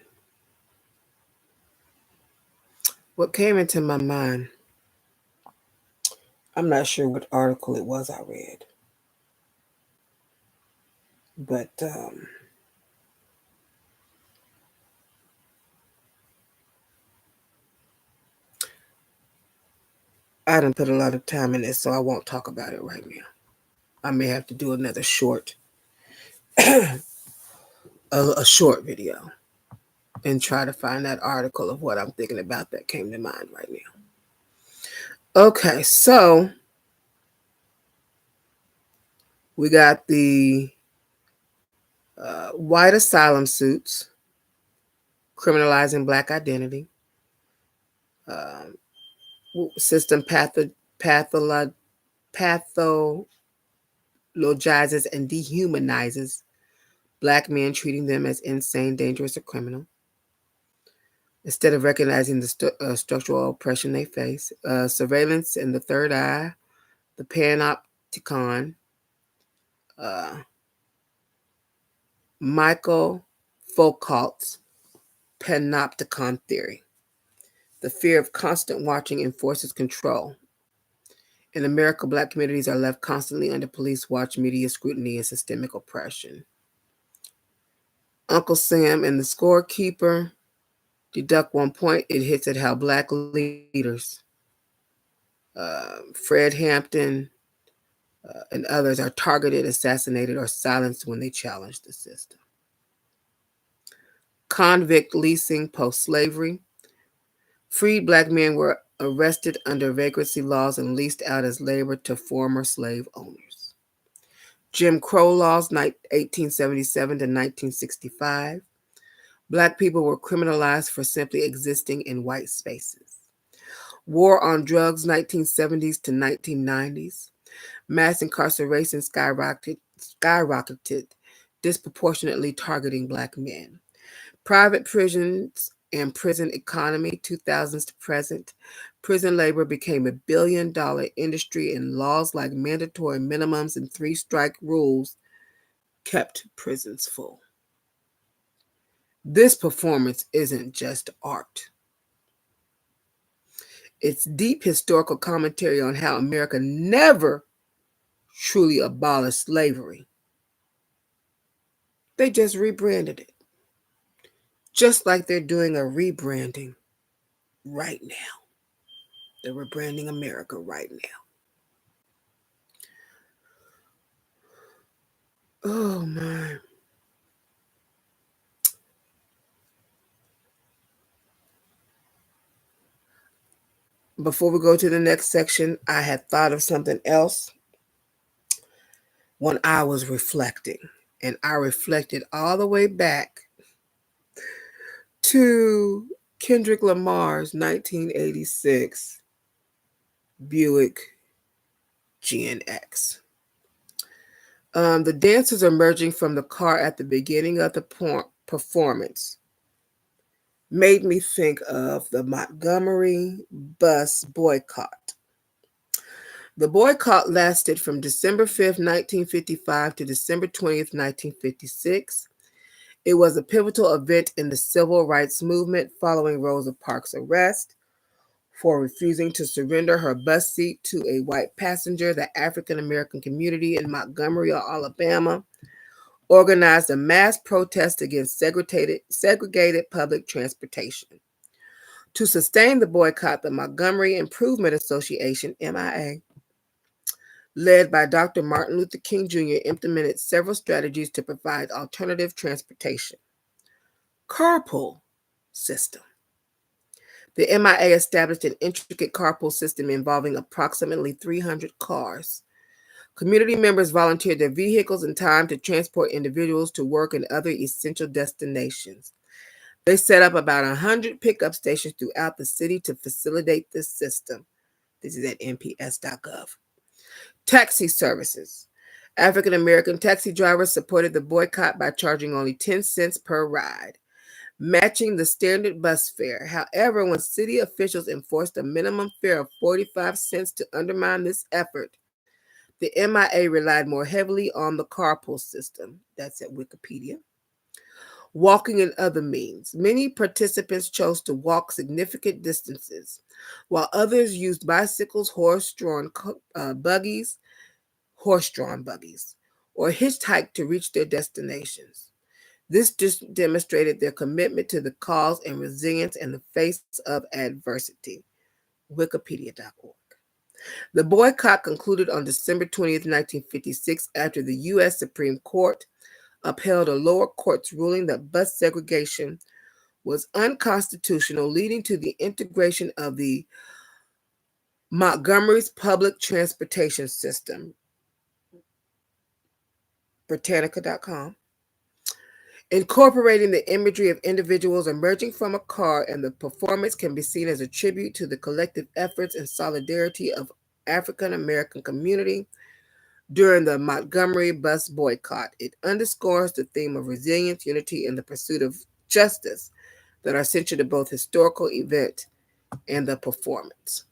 What came into my mind, I'm not sure what article it was I read, but I didn't put a lot of time in it, so I won't talk about it right now. I may have to do another short, a short video, and try to find that article of what I'm thinking about that came to mind right now. Okay, so we got the white asylum suits criminalizing Black identity, system pathologizes and dehumanizes Black men, treating them as insane, dangerous, or criminal, instead of recognizing the structural oppression they face. Surveillance and the third eye, the panopticon, uh, Michael Foucault's panopticon theory. The fear of constant watching enforces control. In America, Black communities are left constantly under police watch, media scrutiny, and systemic oppression. Uncle Sam and the Scorekeeper, deduct 1 point, it hits at how Black leaders, Fred Hampton, and others are targeted, assassinated, or silenced when they challenge the system. Convict leasing post-slavery. Freed Black men were arrested under vagrancy laws and leased out as labor to former slave owners. Jim Crow laws, 1877 to 1965. Black people were criminalized for simply existing in white spaces. War on drugs, 1970s to 1990s. Mass incarceration skyrocketed, disproportionately targeting Black men. Private prisons and prison economy, 2000s to present. Prison labor became $1 billion industry, and laws like mandatory minimums and 3-strike rules kept prisons full. This performance isn't just art. It's deep historical commentary on how America never truly abolished slavery. They just rebranded it. Just like they're doing a rebranding right now. They're rebranding America right now. Oh my. Before we go to the next section, I had thought of something else when I was reflecting. And I reflected all the way back to Kendrick Lamar's 1986 Buick GNX. The dancers emerging from the car at the beginning of the performance made me think of the Montgomery bus boycott. The boycott lasted from December 5th, 1955 to December 20th, 1956. It was a pivotal event in the civil rights movement following Rosa Parks' arrest for refusing to surrender her bus seat to a white passenger. The African American community in Montgomery, Alabama, organized a mass protest against segregated public transportation. To sustain the boycott, the Montgomery Improvement Association, MIA, led by Dr. Martin Luther King Jr., implemented several strategies to provide alternative transportation. Carpool system. The MIA established an intricate carpool system involving approximately 300 cars. Community members volunteered their vehicles and time to transport individuals to work and other essential destinations. They set up about 100 pickup stations throughout the city to facilitate this system. This is at nps.gov. Taxi services. African American taxi drivers supported the boycott by charging only 10 cents per ride, matching the standard bus fare. However, when city officials enforced a minimum fare of 45 cents to undermine this effort, the MIA relied more heavily on the carpool system. That's at Wikipedia. Walking and other means. Many participants chose to walk significant distances, while others used bicycles, horse-drawn buggies, or hitchhiked to reach their destinations. This just demonstrated their commitment to the cause and resilience in the face of adversity. Wikipedia.org. The boycott concluded on December 20th, 1956, after the U.S. Supreme Court upheld a lower court's ruling that bus segregation was unconstitutional, leading to the integration of the Montgomery's public transportation system, Britannica.com, incorporating the imagery of individuals emerging from a car, and the performance can be seen as a tribute to the collective efforts and solidarity of African American community during the Montgomery bus boycott. It underscores the theme of resilience, unity, and the pursuit of justice that are central to both historical event and the performance.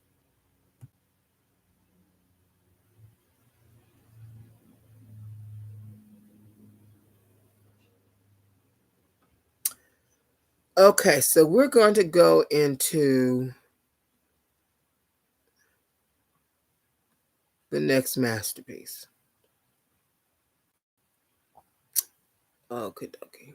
Okay, so we're going to go into the next masterpiece. Okay, okay.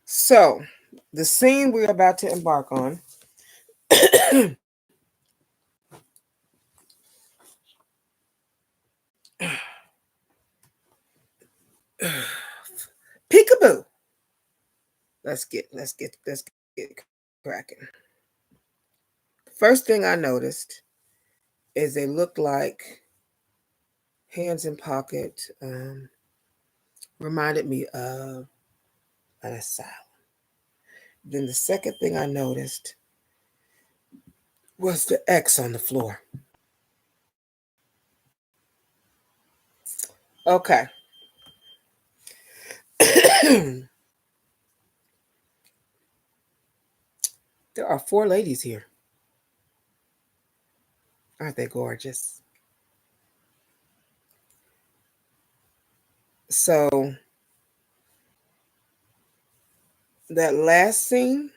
So, the scene we're about to embark on peekaboo. Let's get cracking. First thing I noticed is they looked like hands in pocket. Reminded me of an asylum. Then the second thing I noticed was the X on the floor. Okay. There are 4 ladies here. Aren't they gorgeous? So, that last scene,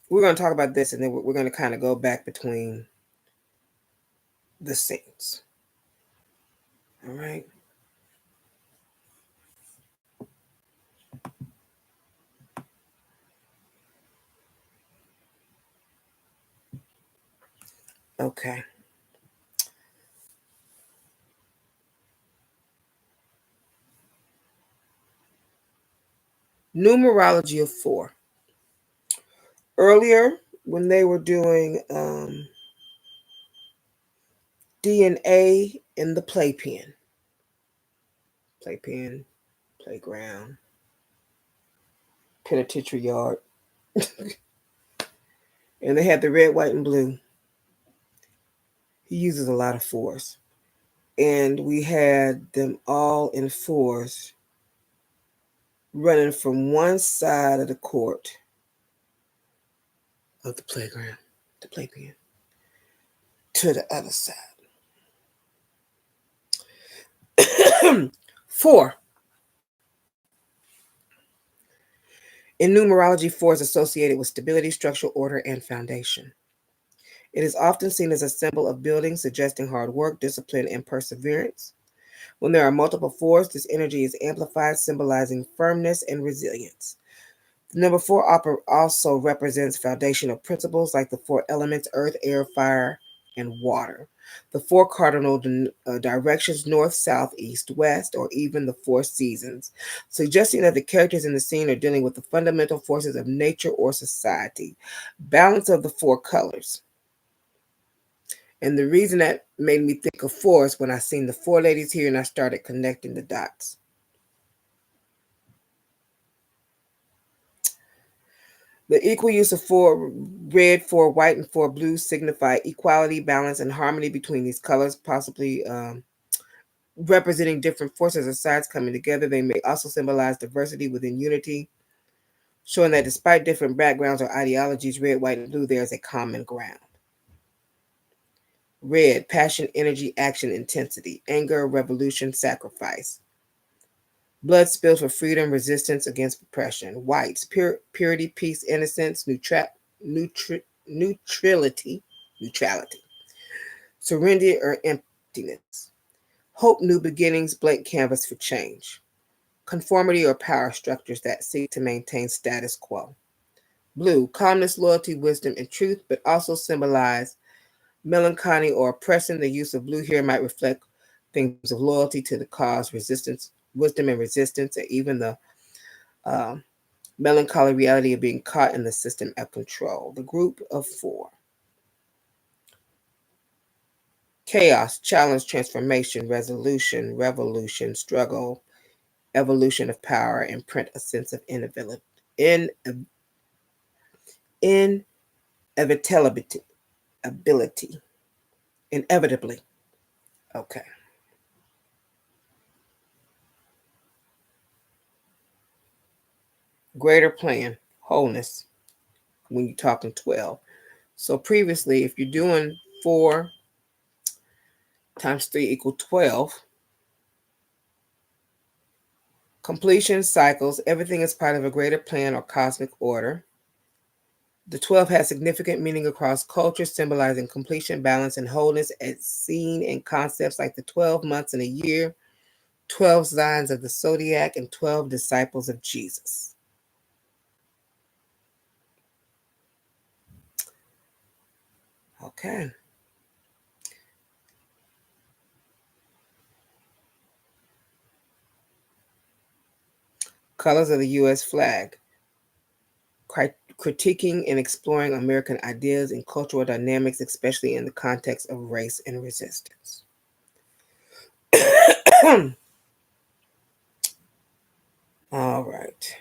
we're going to talk about this, and then we're going to kind of go back between the scenes. All right. Okay. Numerology of 4. Earlier, when they were doing DNA in the playpen, playground, penitentiary yard, and they had the red, white, and blue. He uses a lot of 4s. And we had them all in 4s running from one side of the court of the playground, the playpen, to the other side. 4. In numerology, 4 is associated with stability, structural order, and foundation. It is often seen as a symbol of building, suggesting hard work, discipline, and perseverance. When there are multiple 4s, this energy is amplified, symbolizing firmness and resilience. The number 4 also represents foundational principles like the 4 elements: earth, air, fire, and water. The 4 cardinal directions: north, south, east, west, or even the 4 seasons, suggesting that the characters in the scene are dealing with the fundamental forces of nature or society. Balance of the 4 colors. And the reason that made me think of 4 is when I seen the 4 ladies here and I started connecting the dots. The equal use of 4 red, 4 white, and 4 blue signify equality, balance, and harmony between these colors, possibly representing different forces or sides coming together. They may also symbolize diversity within unity, showing that despite different backgrounds or ideologies, red, white, and blue, there is a common ground. Red, passion, energy, action, intensity, anger, revolution, sacrifice. Blood spills for freedom, resistance against oppression. Whites, purity, peace, innocence, neutrality, surrender or emptiness. Hope, new beginnings, blank canvas for change. Conformity or power structures that seek to maintain status quo. Blue, calmness, loyalty, wisdom, and truth, but also symbolize melancholy or oppression. The use of blue here might reflect things of loyalty to the cause, resistance, wisdom and resistance, and even the melancholy reality of being caught in the system of control. The group of 4. Chaos, challenge, transformation, resolution, revolution, struggle, evolution of power, imprint a sense of inevitability. Inevitably. Okay. Greater plan, wholeness, when you're talking 12. So previously, if you're doing 4 times 3 equal 12, completion, cycles, everything is part of a greater plan or cosmic order. The 12 has significant meaning across cultures, symbolizing completion, balance, and wholeness, as seen in concepts like the 12 months in a year, 12 signs of the zodiac, and 12 disciples of Jesus. Okay. Colors of the U.S. flag. Critiquing and exploring American ideas and cultural dynamics, especially in the context of race and resistance. All right.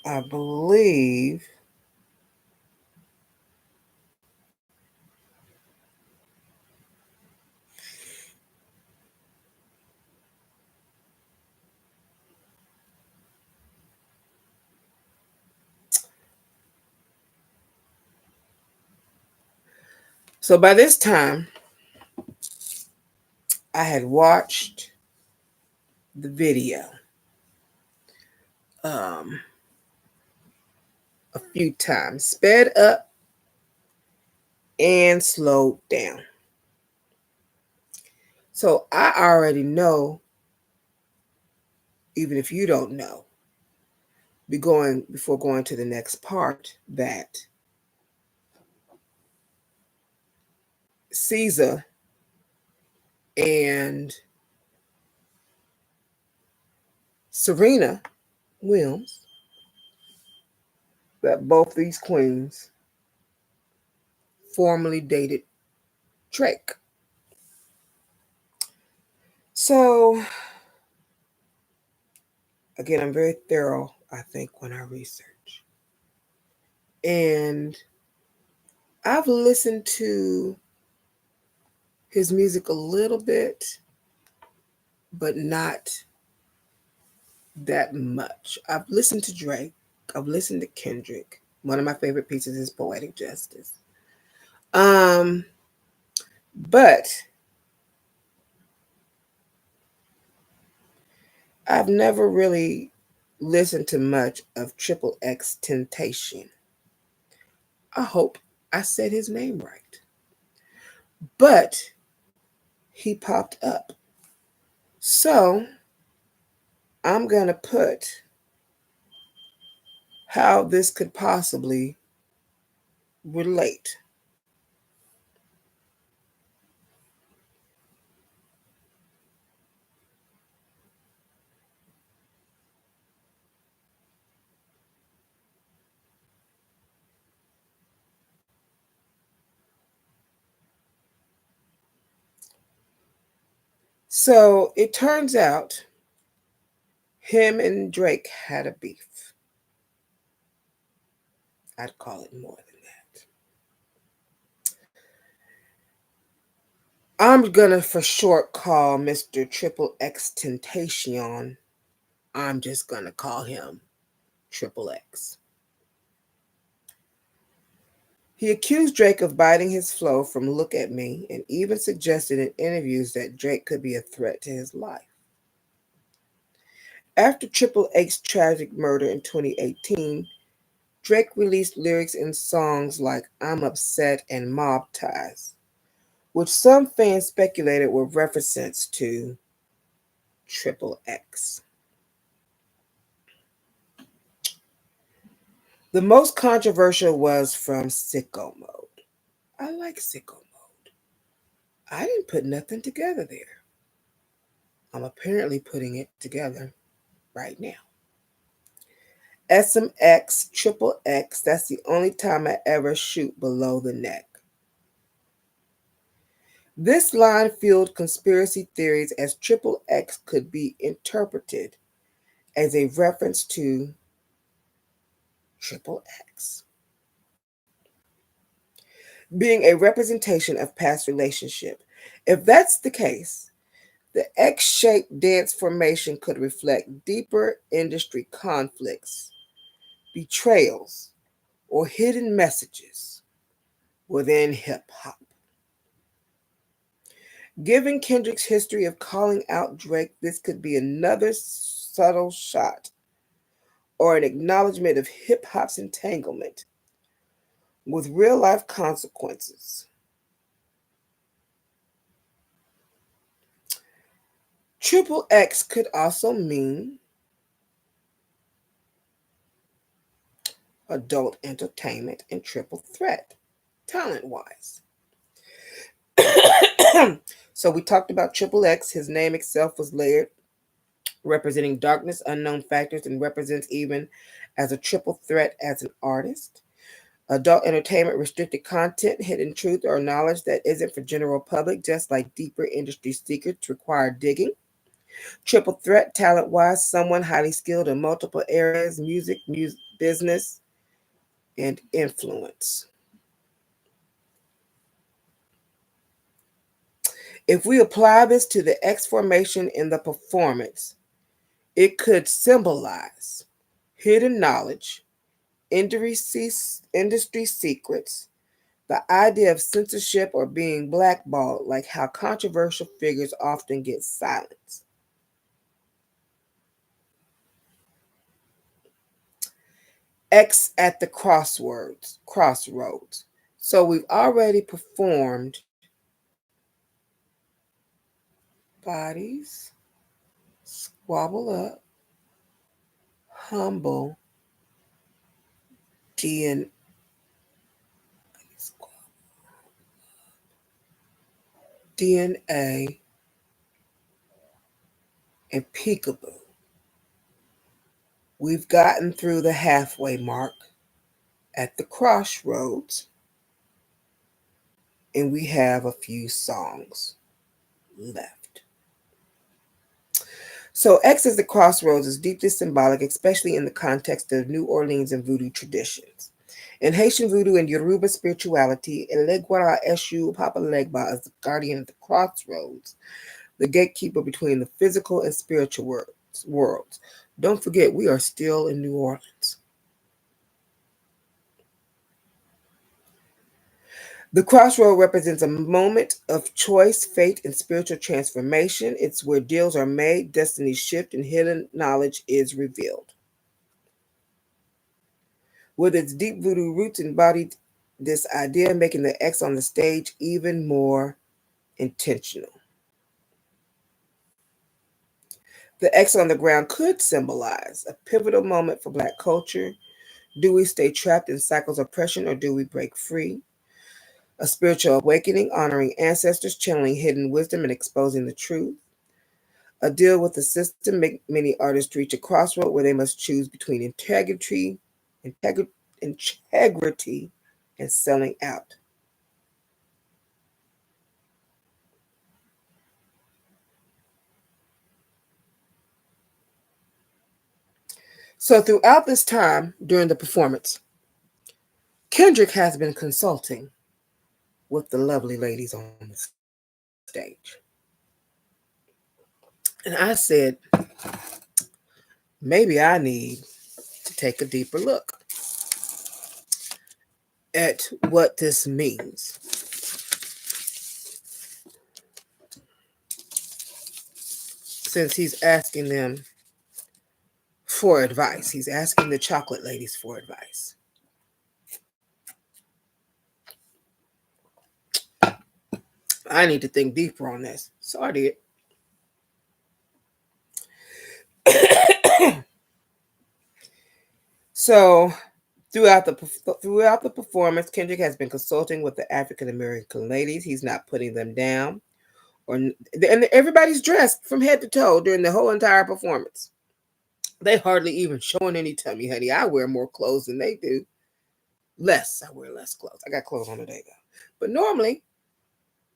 I believe so. By this time, I had watched the video a few times, sped up and slowed down. So I already know, even if you don't know, before going to the next part, that Caesar and Serena Williams, that both these queens formerly dated Drake. So, again, I'm very thorough, I think, when I research. And I've listened to his music a little bit, but not that much. I've listened to Drake. I've listened to Kendrick. One of my favorite pieces is Poetic Justice. But I've never really listened to much of Triple X Temptation. I hope I said his name right. But he popped up. So I'm going to put how this could possibly relate. So it turns out him and Drake had a beef. I'd call it more than that. I'm gonna for short call Mr. Triple X Temptation. I'm just gonna call him Triple X. He accused Drake of biting his flow from Look at Me and even suggested in interviews that Drake could be a threat to his life. After Triple X's tragic murder in 2018, Drake released lyrics in songs like I'm Upset and Mob Ties, which some fans speculated were references to Triple X. The most controversial was from Sicko Mode. I like Sicko Mode. I didn't put nothing together there. I'm apparently putting it together right now. SMX, Triple X, that's the only time I ever shoot below the neck. This line fueled conspiracy theories as Triple X could be interpreted as a reference to Triple X being a representation of past relationship. If that's the case, the X-shaped dance formation could reflect deeper industry conflicts, betrayals, or hidden messages within hip-hop. Given Kendrick's history of calling out Drake, this could be another subtle shot or an acknowledgement of hip-hop's entanglement with real-life consequences. Triple X could also mean adult entertainment and triple threat, talent-wise. So we talked about Triple X. His name itself was layered, representing darkness, unknown factors, and represents even as a triple threat as an artist. Adult entertainment, restricted content, hidden truth, or knowledge that isn't for general public, just like deeper industry secrets require digging. Triple threat, talent-wise, someone highly skilled in multiple areas, music, business, and influence. If we apply this to the X formation in the performance, it could symbolize hidden knowledge, industry secrets, the idea of censorship or being blackballed, like how controversial figures often get silenced. X at the crossroads. So we've already performed bodies, squabble up, humble, DNA, and peekaboo. We've gotten through the halfway mark at the crossroads, and we have a few songs left. So X as the crossroads is deeply symbolic, especially in the context of New Orleans and voodoo traditions. In Haitian voodoo and Yoruba spirituality, Elegwara Eshu Papa Legba is the guardian of the crossroads, the gatekeeper between the physical and spiritual worlds. Don't forget, we are still in New Orleans. The crossroad represents a moment of choice, fate, and spiritual transformation. It's where deals are made, destinies shift, and hidden knowledge is revealed. With its deep voodoo roots embodied this idea, making the X on the stage even more intentional. The X on the ground could symbolize a pivotal moment for Black culture. Do we stay trapped in cycles of oppression or do we break free? A spiritual awakening, honoring ancestors, channeling hidden wisdom, and exposing the truth. A deal with the system, make many artists reach a crossroad where they must choose between integrity, and selling out. So throughout this time during the performance, Kendrick has been consulting with the lovely ladies on the stage. And I said, maybe I need to take a deeper look at what this means. Since he's asking them for advice, he's asking the chocolate ladies for advice. I need to think deeper on this. So I did. So throughout the performance, Kendrick has been consulting with the African American ladies. He's not putting them down, and everybody's dressed from head to toe during the whole entire performance. They hardly even showing any tummy, honey. I wear more clothes than they do. I wear less clothes. I got clothes on today though, but normally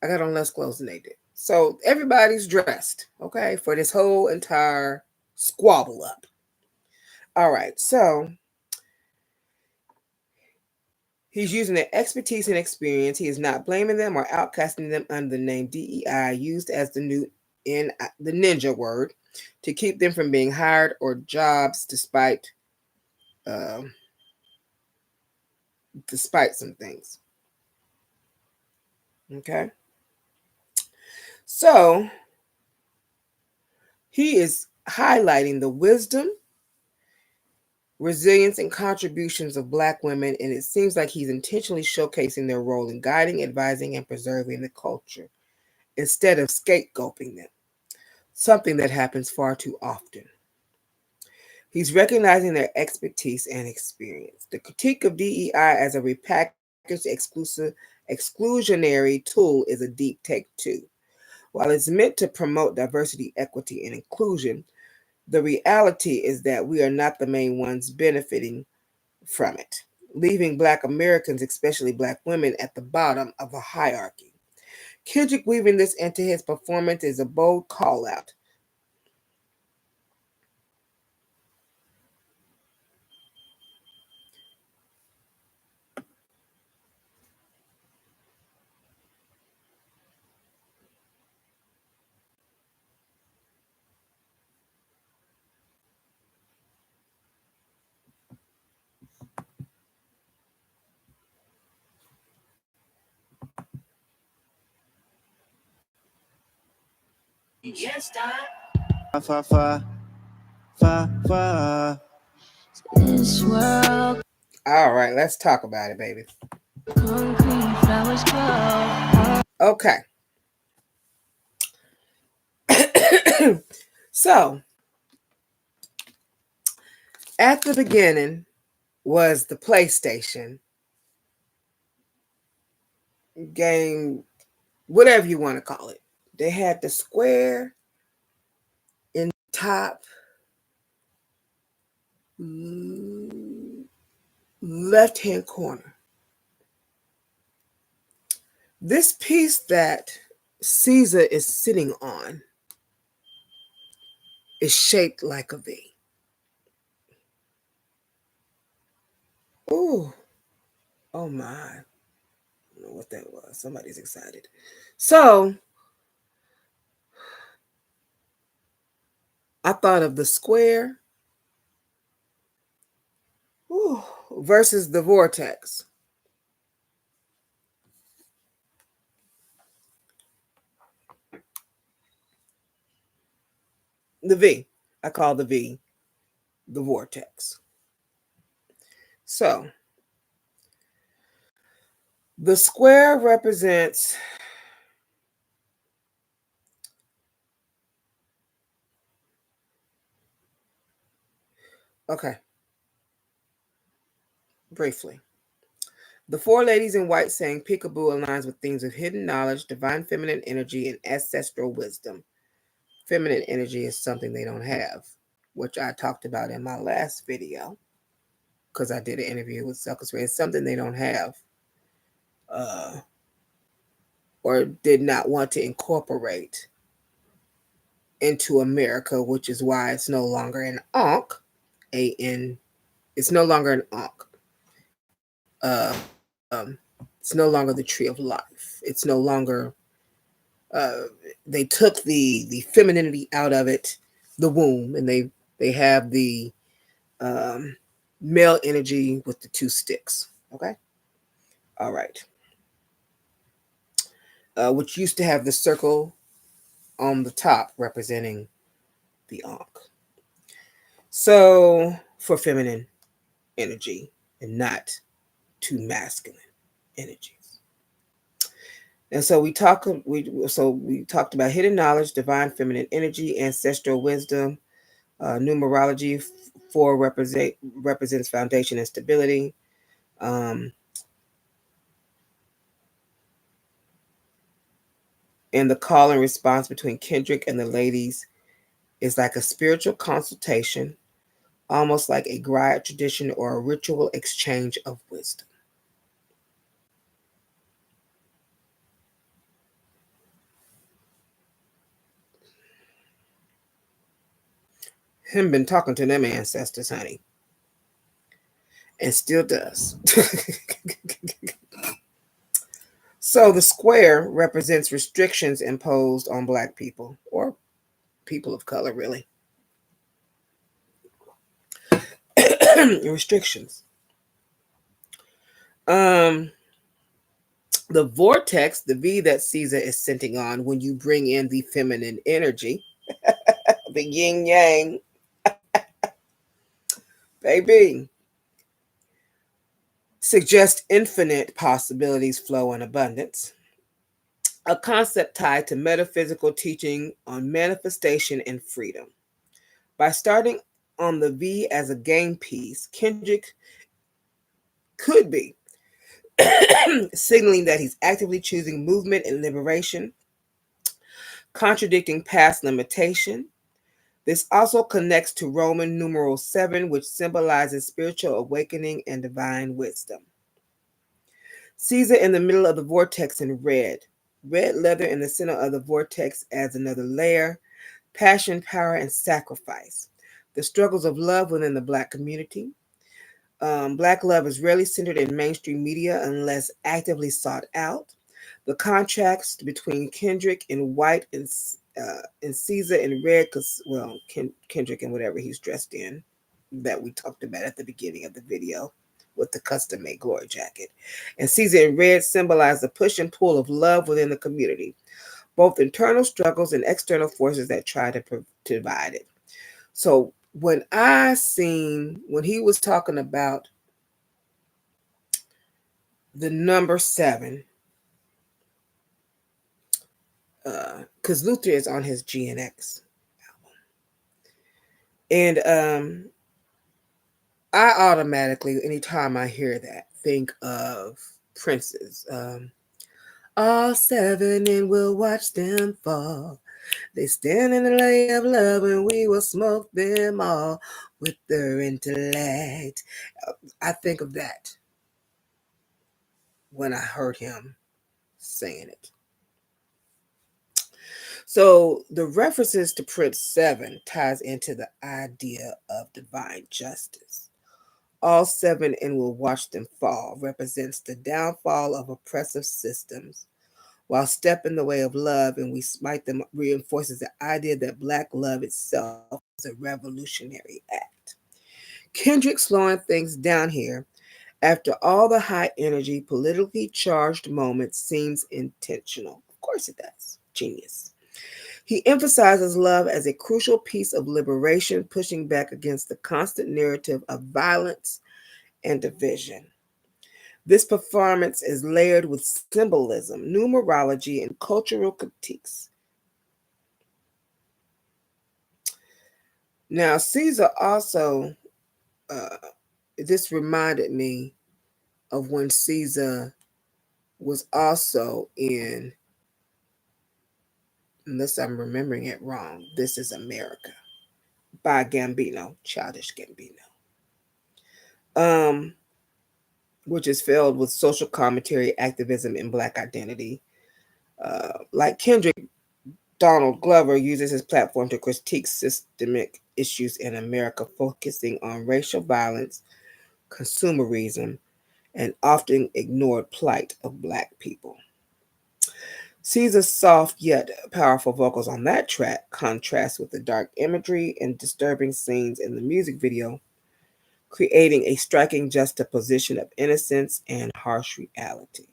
I got on less clothes than they did. So everybody's dressed, okay, for this whole entire squabble up. All right, so he's using their expertise and experience. He is not blaming them or outcasting them under the name DEI, used as the ninja word, to keep them from being hired or jobs despite some things. Okay. So he is highlighting the wisdom, resilience, and contributions of Black women, and it seems like he's intentionally showcasing their role in guiding, advising, and preserving the culture instead of scapegoating them, something that happens far too often. He's recognizing their expertise and experience. The critique of DEI as a repackaged exclusionary tool is a deep take too. While it's meant to promote diversity, equity, and inclusion, the reality is that we are not the main ones benefiting from it, leaving Black Americans, especially Black women, at the bottom of a hierarchy. Kendrick weaving this into his performance is a bold call out. Yes, Dad. This world, All right, let's talk about it, baby. concrete flowers grow. Okay. So, at the beginning was the PlayStation game, whatever you want to call it. They had the square in the top left-hand corner. This piece that Caesar is sitting on is shaped like a V. Ooh, oh my. I don't know what that was. Somebody's excited. So, I thought of the square versus the vortex. The V. I call the V the vortex. So, the square represents okay, briefly. The four ladies in white saying peekaboo aligns with themes of hidden knowledge, divine feminine energy, and ancestral wisdom. Feminine energy is something they don't have, which I talked about in my last video because I did an interview with Suckers Ray. It's something they don't have or did not want to incorporate into America, which is why it's no longer an Ankh A-N. It's no longer an Ankh. Uh, it's no longer the tree of life. It's no longer. They took the femininity out of it, the womb, and they have the male energy with the two sticks. Okay, all right. Which used to have the circle on the top representing the Ankh. So for feminine energy and not too masculine energies. And so we talked about hidden knowledge, divine feminine energy, ancestral wisdom, numerology. 4 represents foundation and stability. And the call and response between Kendrick and the ladies is like a spiritual consultation, almost like a griot tradition or a ritual exchange of wisdom. Him been talking to them ancestors, honey. And still does. So the square represents restrictions imposed on Black people or people of color, really. Restrictions. The vortex, the V that Caesar is sitting on when you bring in the feminine energy, the yin yang, baby, suggests infinite possibilities, flow, and abundance. A concept tied to metaphysical teaching on manifestation and freedom. By starting on the V as a game piece, Kendrick could be signaling that he's actively choosing movement and liberation, contradicting past limitation. This also connects to Roman numeral 7, which symbolizes spiritual awakening and divine wisdom. Caesar in the middle of the vortex in red. Red leather in the center of the vortex adds another layer, passion, power, and sacrifice. The struggles of love within the Black community. Black love is rarely centered in mainstream media unless actively sought out. The contrast between Kendrick in white and Caesar in red, Kendrick in whatever he's dressed in, that we talked about at the beginning of the video with the custom-made glory jacket. And Caesar in red symbolized the push and pull of love within the community, both internal struggles and external forces that try to divide it. So when he was talking about the number 7, because Luther is on his GNX album. And I automatically, anytime I hear that, think of Prince's. All 7 and we'll watch them fall. They stand in the light of love and we will smoke them all with their intellect. I think of that when I heard him saying it. So the references to Prince 7 ties into the idea of divine justice. All 7 and will watch them fall represents the downfall of oppressive systems, while step in the way of love and we smite them reinforces the idea that Black love itself is a revolutionary act. Kendrick slowing things down here after all the high energy, politically charged moments seems intentional. Of course it does. Genius. He emphasizes love as a crucial piece of liberation, pushing back against the constant narrative of violence and division. This performance is layered with symbolism, numerology, and cultural critiques. Now, Caesar also, this reminded me of when Caesar was also in, unless I'm remembering it wrong, This Is America by Gambino, Childish Gambino. Which is filled with social commentary, activism, and Black identity. Like Kendrick, Donald Glover uses his platform to critique issues in America, focusing on racial violence, consumerism, and often ignored plight of Black people. Caesar's soft yet powerful vocals on that track contrast with the dark imagery and disturbing scenes in the music video, creating a striking juxtaposition of innocence and harsh reality.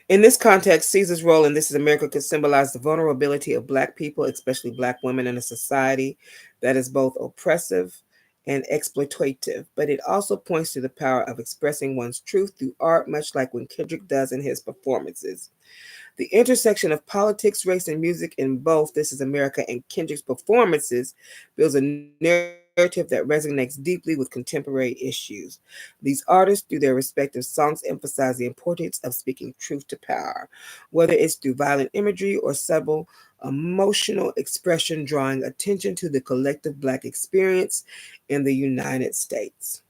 In this context, Caesar's role in This Is America could symbolize the vulnerability of Black people, especially Black women, in a society that is both oppressive and exploitative. But it also points to the power of expressing one's truth through art, much like when Kendrick does in his performances. The intersection of politics, race, and music in both This Is America and Kendrick's performances builds a narrative that resonates deeply with contemporary issues. These artists, through their respective songs, emphasize the importance of speaking truth to power, whether it's through violent imagery or subtle emotional expression, drawing attention to the collective Black experience in the United States.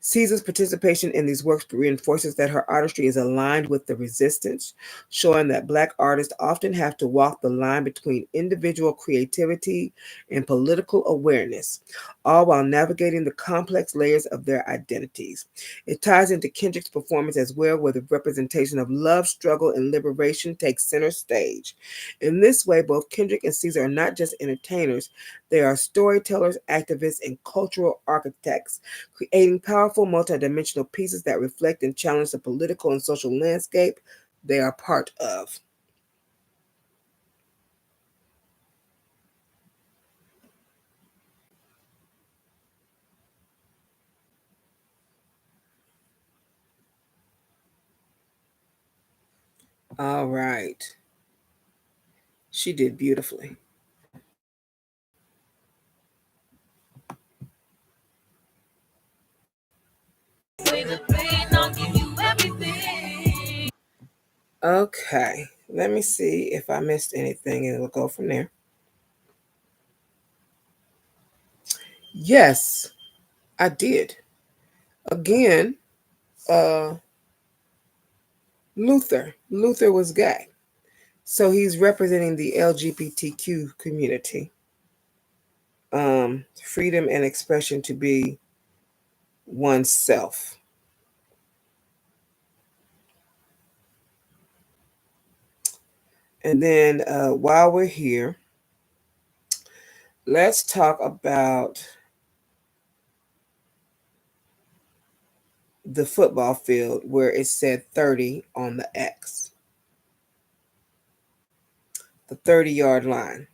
Caesar's participation in these works reinforces that her artistry is aligned with the resistance, showing that Black artists often have to walk the line between individual creativity and political awareness, all while navigating the complex layers of their identities. It ties into Kendrick's performance as well, where the representation of love, struggle, and liberation takes center stage. In this way, both Kendrick and Caesar are not just entertainers, they are storytellers, activists, and cultural architects, creating powerful multidimensional pieces that reflect and challenge the political and social landscape they are part of. All right. She did beautifully. Okay, let me see if I missed anything and we'll go from there. Yes, I did. Again, Luther. Luther was gay. So he's representing the LGBTQ community. Freedom and expression to be oneself. And then while we're here, let's talk about the football field where it said 30 on the X. The 30-yard line.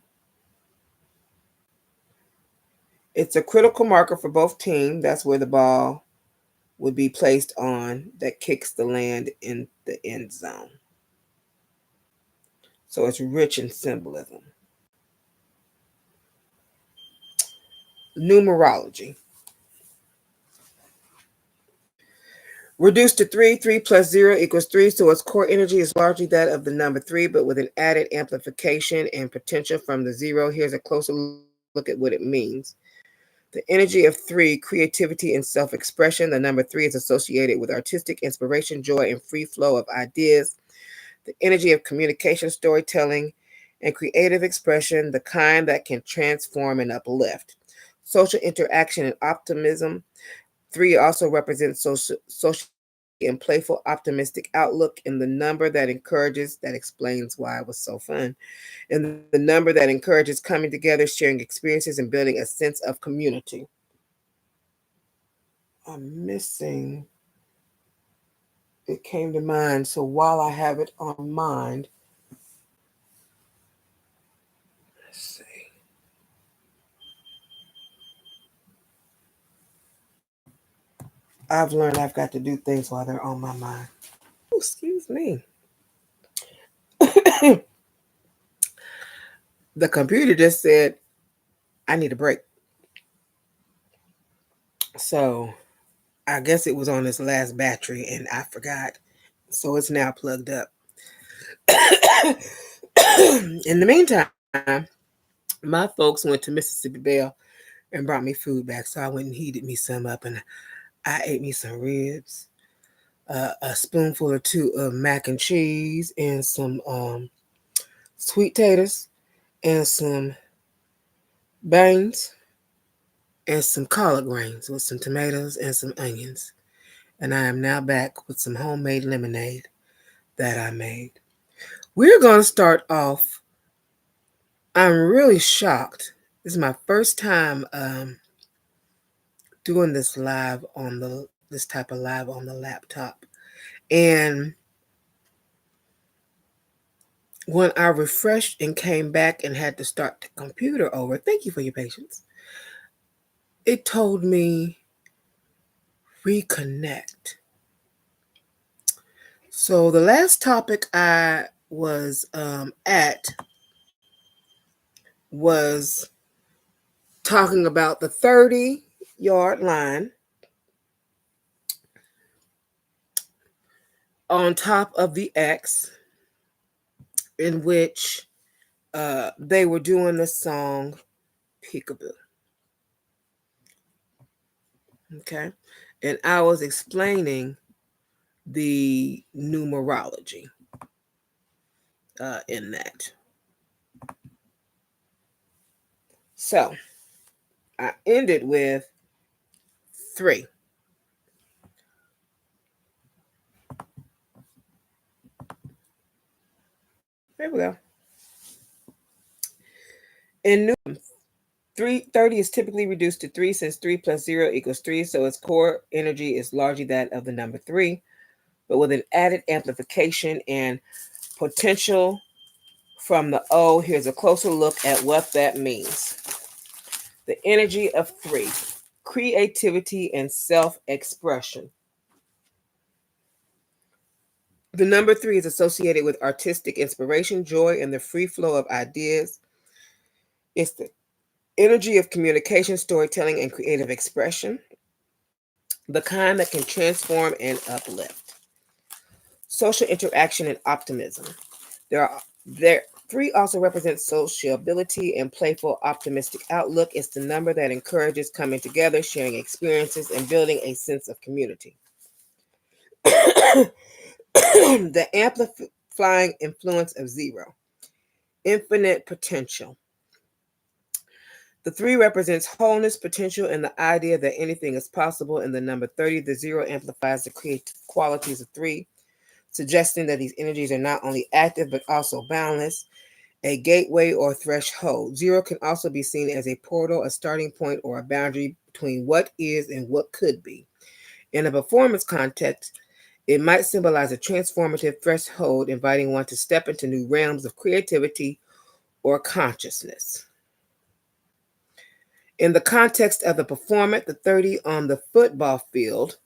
It's a critical marker for both teams. That's where the ball would be placed on that kicks the land in the end zone. So it's rich in symbolism. Numerology. Reduced to 3, 3 plus 0 equals 3, so its core energy is largely that of the number 3, but with an added amplification and potential from the 0. Here's a closer look at what it means. The energy of 3, creativity and self-expression. The number 3 is associated with artistic inspiration, joy, and free flow of ideas. The energy of communication, storytelling, and creative expression, the kind that can transform and uplift. Social interaction and optimism. 3 also represents social and playful, optimistic outlook, and the number that encourages, that explains why it was so fun, and the number that encourages coming together, sharing experiences, and building a sense of community. I'm missing, it came to mind, so while I have it on mind, let's see. I've learned I've got to do things while they're on my mind. Oh, excuse me. The computer just said, I need a break. So I guess it was on this last battery and I forgot. So it's now plugged up. In the meantime, My folks went to Mississippi Belle and brought me food back, so I went and heated me some up, and I ate me some ribs, a spoonful or two of mac and cheese, and some sweet taters, and some beans, and some collard greens with some tomatoes and some onions. And I am now back with some homemade lemonade that I made. We're going to start off. I'm really shocked. This is my first time doing this live on this type of live on the laptop. And when I refreshed and came back and had to start the computer over, thank you for your patience, it told me reconnect. So the last topic I was at was talking about the 30-yard line on top of the X, in which they were doing the song Peekaboo. Okay. And I was explaining the numerology in that. So I ended with 3. There we go. In 30 is typically reduced to 3 since 3 plus 0 equals 3, so its core energy is largely that of the number 3, but with an added amplification and potential from the O. Here's a closer look at what that means. The energy of 3, creativity and self-expression. The number 3 is associated with artistic inspiration, joy, and the free flow of ideas. It's the energy of communication, storytelling, and creative expression, the kind that can transform and uplift. Social interaction and optimism. 3 also represents sociability and playful, optimistic outlook. It's the number that encourages coming together, sharing experiences, and building a sense of community. The amplifying influence of 0. Infinite potential. The 3 represents wholeness, potential, and the idea that anything is possible. In the number 30, the 0 amplifies the creative qualities of 3, suggesting that these energies are not only active but also boundless, a gateway or threshold. 0 can also be seen as a portal, a starting point, or a boundary between what is and what could be. In a performance context, it might symbolize a transformative threshold, inviting one to step into new realms of creativity or consciousness. In the context of the performance, the 30 on the football field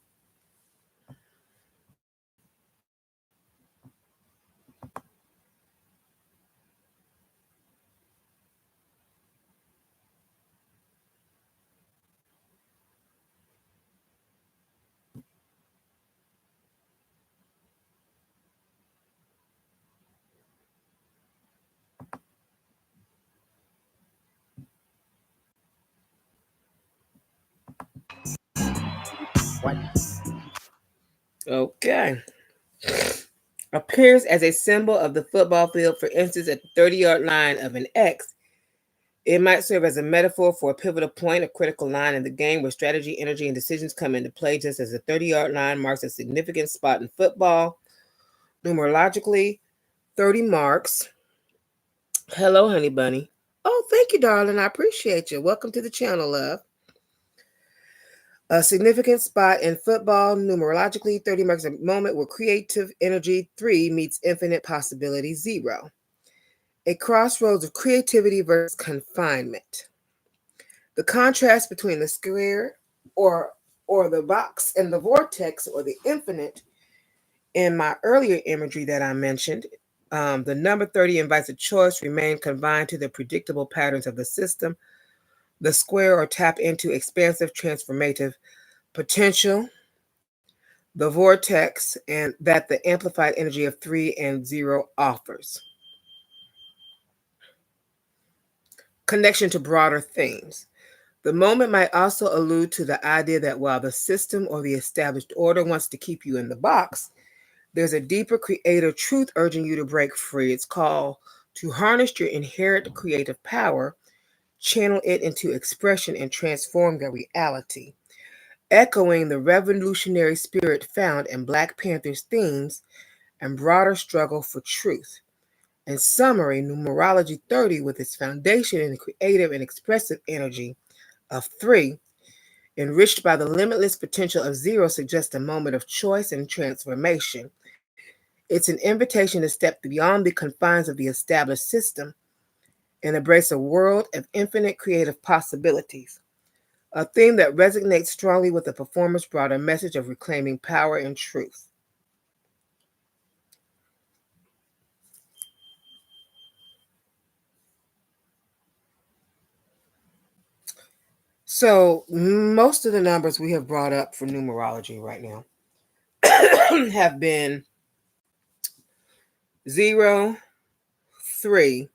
appears as a symbol of the football field. For instance, at the 30-yard line of an X, it might serve as a metaphor for a pivotal point, a critical line in the game where strategy, energy, and decisions come into play, just as the 30-yard line marks a significant spot in football. Numerologically, 30 marks. Hello, honey bunny. Oh, thank you, darling. I appreciate you. Welcome to the channel, love. A significant spot in football. Numerologically, 30 marks a moment where creative energy 3 meets infinite possibility 0. A crossroads of creativity versus confinement. The contrast between the square or the box and the vortex or the infinite in my earlier imagery that I mentioned. The number 30 invites a choice, remain confined to the predictable patterns of the system. The square or tap into expansive transformative potential. The vortex and that the amplified energy of 3 and 0 offers. connection to broader themes. The moment might also allude to the idea that while the system or the established order wants to keep you in the box, there's a deeper creative truth urging you to break free. It's called to harness your inherent creative power, channel it into expression, and transform your reality. Echoing the revolutionary spirit found in Black Panther's themes and broader struggle for truth. In summary, numerology 30, with its foundation in creative and expressive energy of 3, enriched by the limitless potential of 0, suggests a moment of choice and transformation. It's an invitation to step beyond the confines of the established system and embrace a world of infinite creative possibilities. A theme that resonates strongly with the performer's broader message of reclaiming power and truth. So, most of the numbers we have brought up for numerology right now have been 0, 3,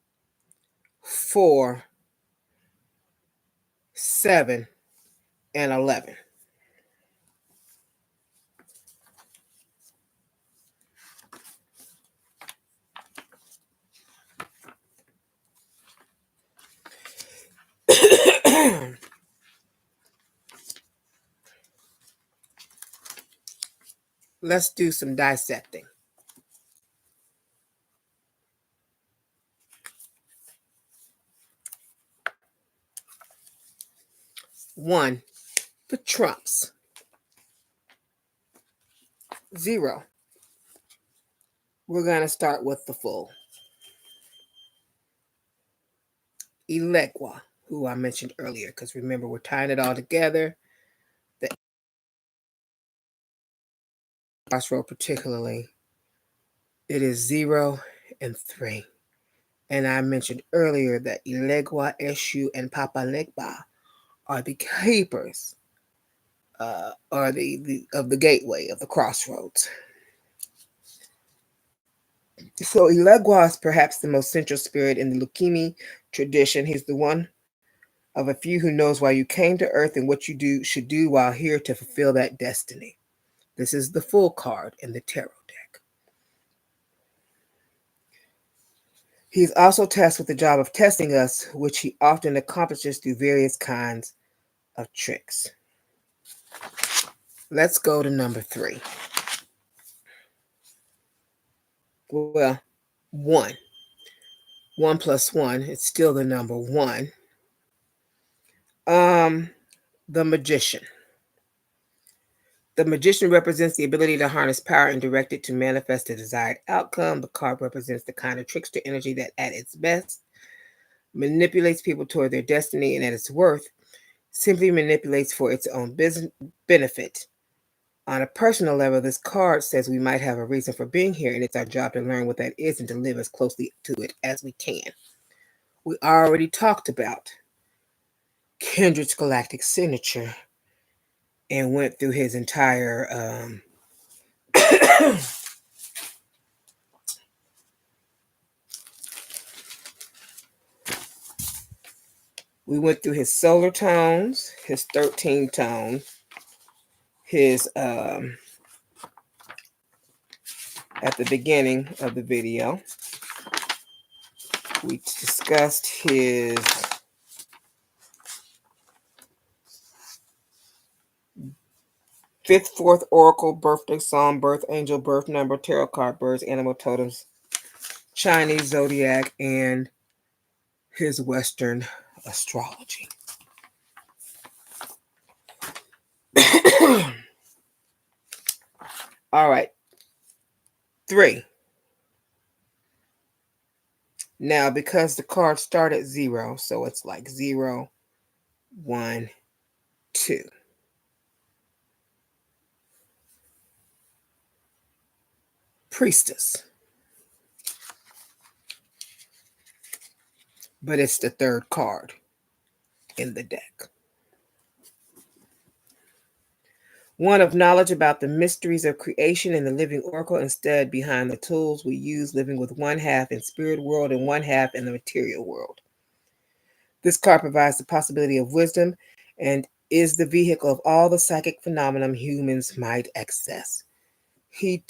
4, 7, and 11. Let's do some dissecting. 1, the trumps. 0, we're going to start with the full. Elegua, who I mentioned earlier, because remember, we're tying it all together. The crossroad particularly, it is 0 and 3. And I mentioned earlier that Elegua, Eshu, and Papa Legba are the keepers, are the of the gateway of the crossroads. So Elegua is perhaps the most central spirit in the Lukimi tradition. He's the one of a few who knows why you came to Earth and what you should do while here to fulfill that destiny. This is the full card in the tarot deck. He's also tasked with the job of testing us, which he often accomplishes through various kinds of tricks. Let's go to number 3. Well, 1. 1 plus 1, it's still the number 1. The magician. The magician represents the ability to harness power and direct it to manifest a desired outcome. The card represents the kind of trickster energy that, at its best, manipulates people toward their destiny, and at its worst, simply manipulates for its own benefit. On a personal level, this card says we might have a reason for being here, and it's our job to learn what that is and to live as closely to it as we can. We already talked about Kendrick's galactic signature and went through his entire we went through his solar tones, his 13 tone, his at the beginning of the video we discussed his fifth, fourth oracle, birthday song, birth angel, birth number, tarot card, birds, animal totems, Chinese zodiac, and his Western astrology. All right. 3. Now, because the card started at 0, so it's like 0, 1, 2. Priestess. But it's the 3rd card in the deck. One of knowledge about the mysteries of creation and the living oracle, instead behind the tools we use, living with one half in spirit world and one half in the material world. This card provides the possibility of wisdom and is the vehicle of all the psychic phenomena humans might access. He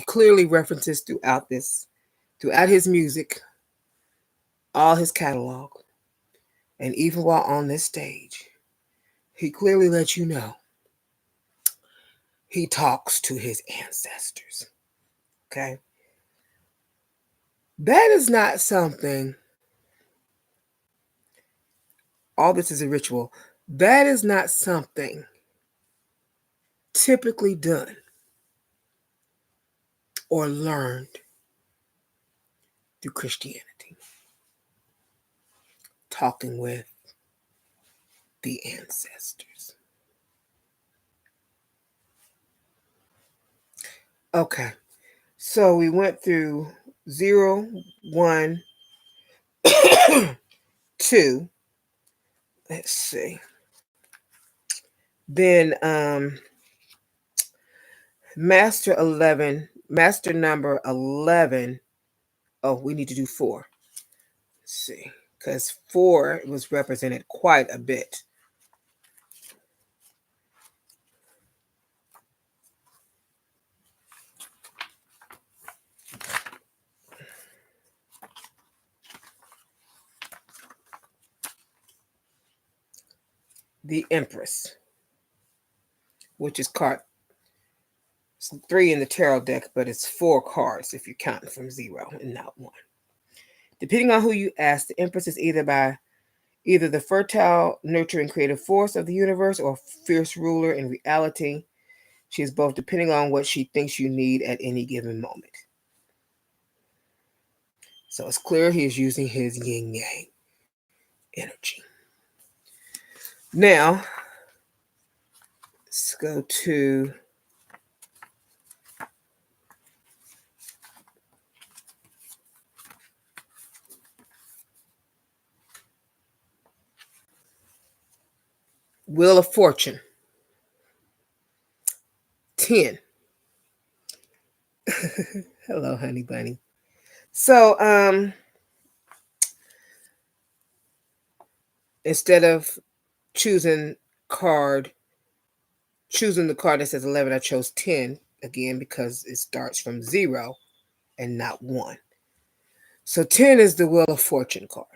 clearly references throughout his music, all his catalog, and even while on this stage, he clearly lets you know he talks to his ancestors. Okay? That is not something, all this is a ritual, that is not something typically done or learned through Christianity. Talking with the ancestors. Okay, so we went through 0, 1, 2. Let's see. Then master number 11. Oh, we need to do 4. Let's see, because 4 was represented quite a bit. The Empress, which is card 3 in the tarot deck, but it's 4 cards if you're counting from 0 and not 1. Depending on who you ask, the Empress is either the fertile, nurturing, creative force of the universe or fierce ruler in reality. She is both depending on what she thinks you need at any given moment. So it's clear he is using his yin-yang energy. Now, let's go to Wheel of Fortune. 10. Hello, honey bunny. So, instead of choosing the card that says 11, I chose 10 again because it starts from 0 and not 1. So 10 is the Wheel of Fortune card.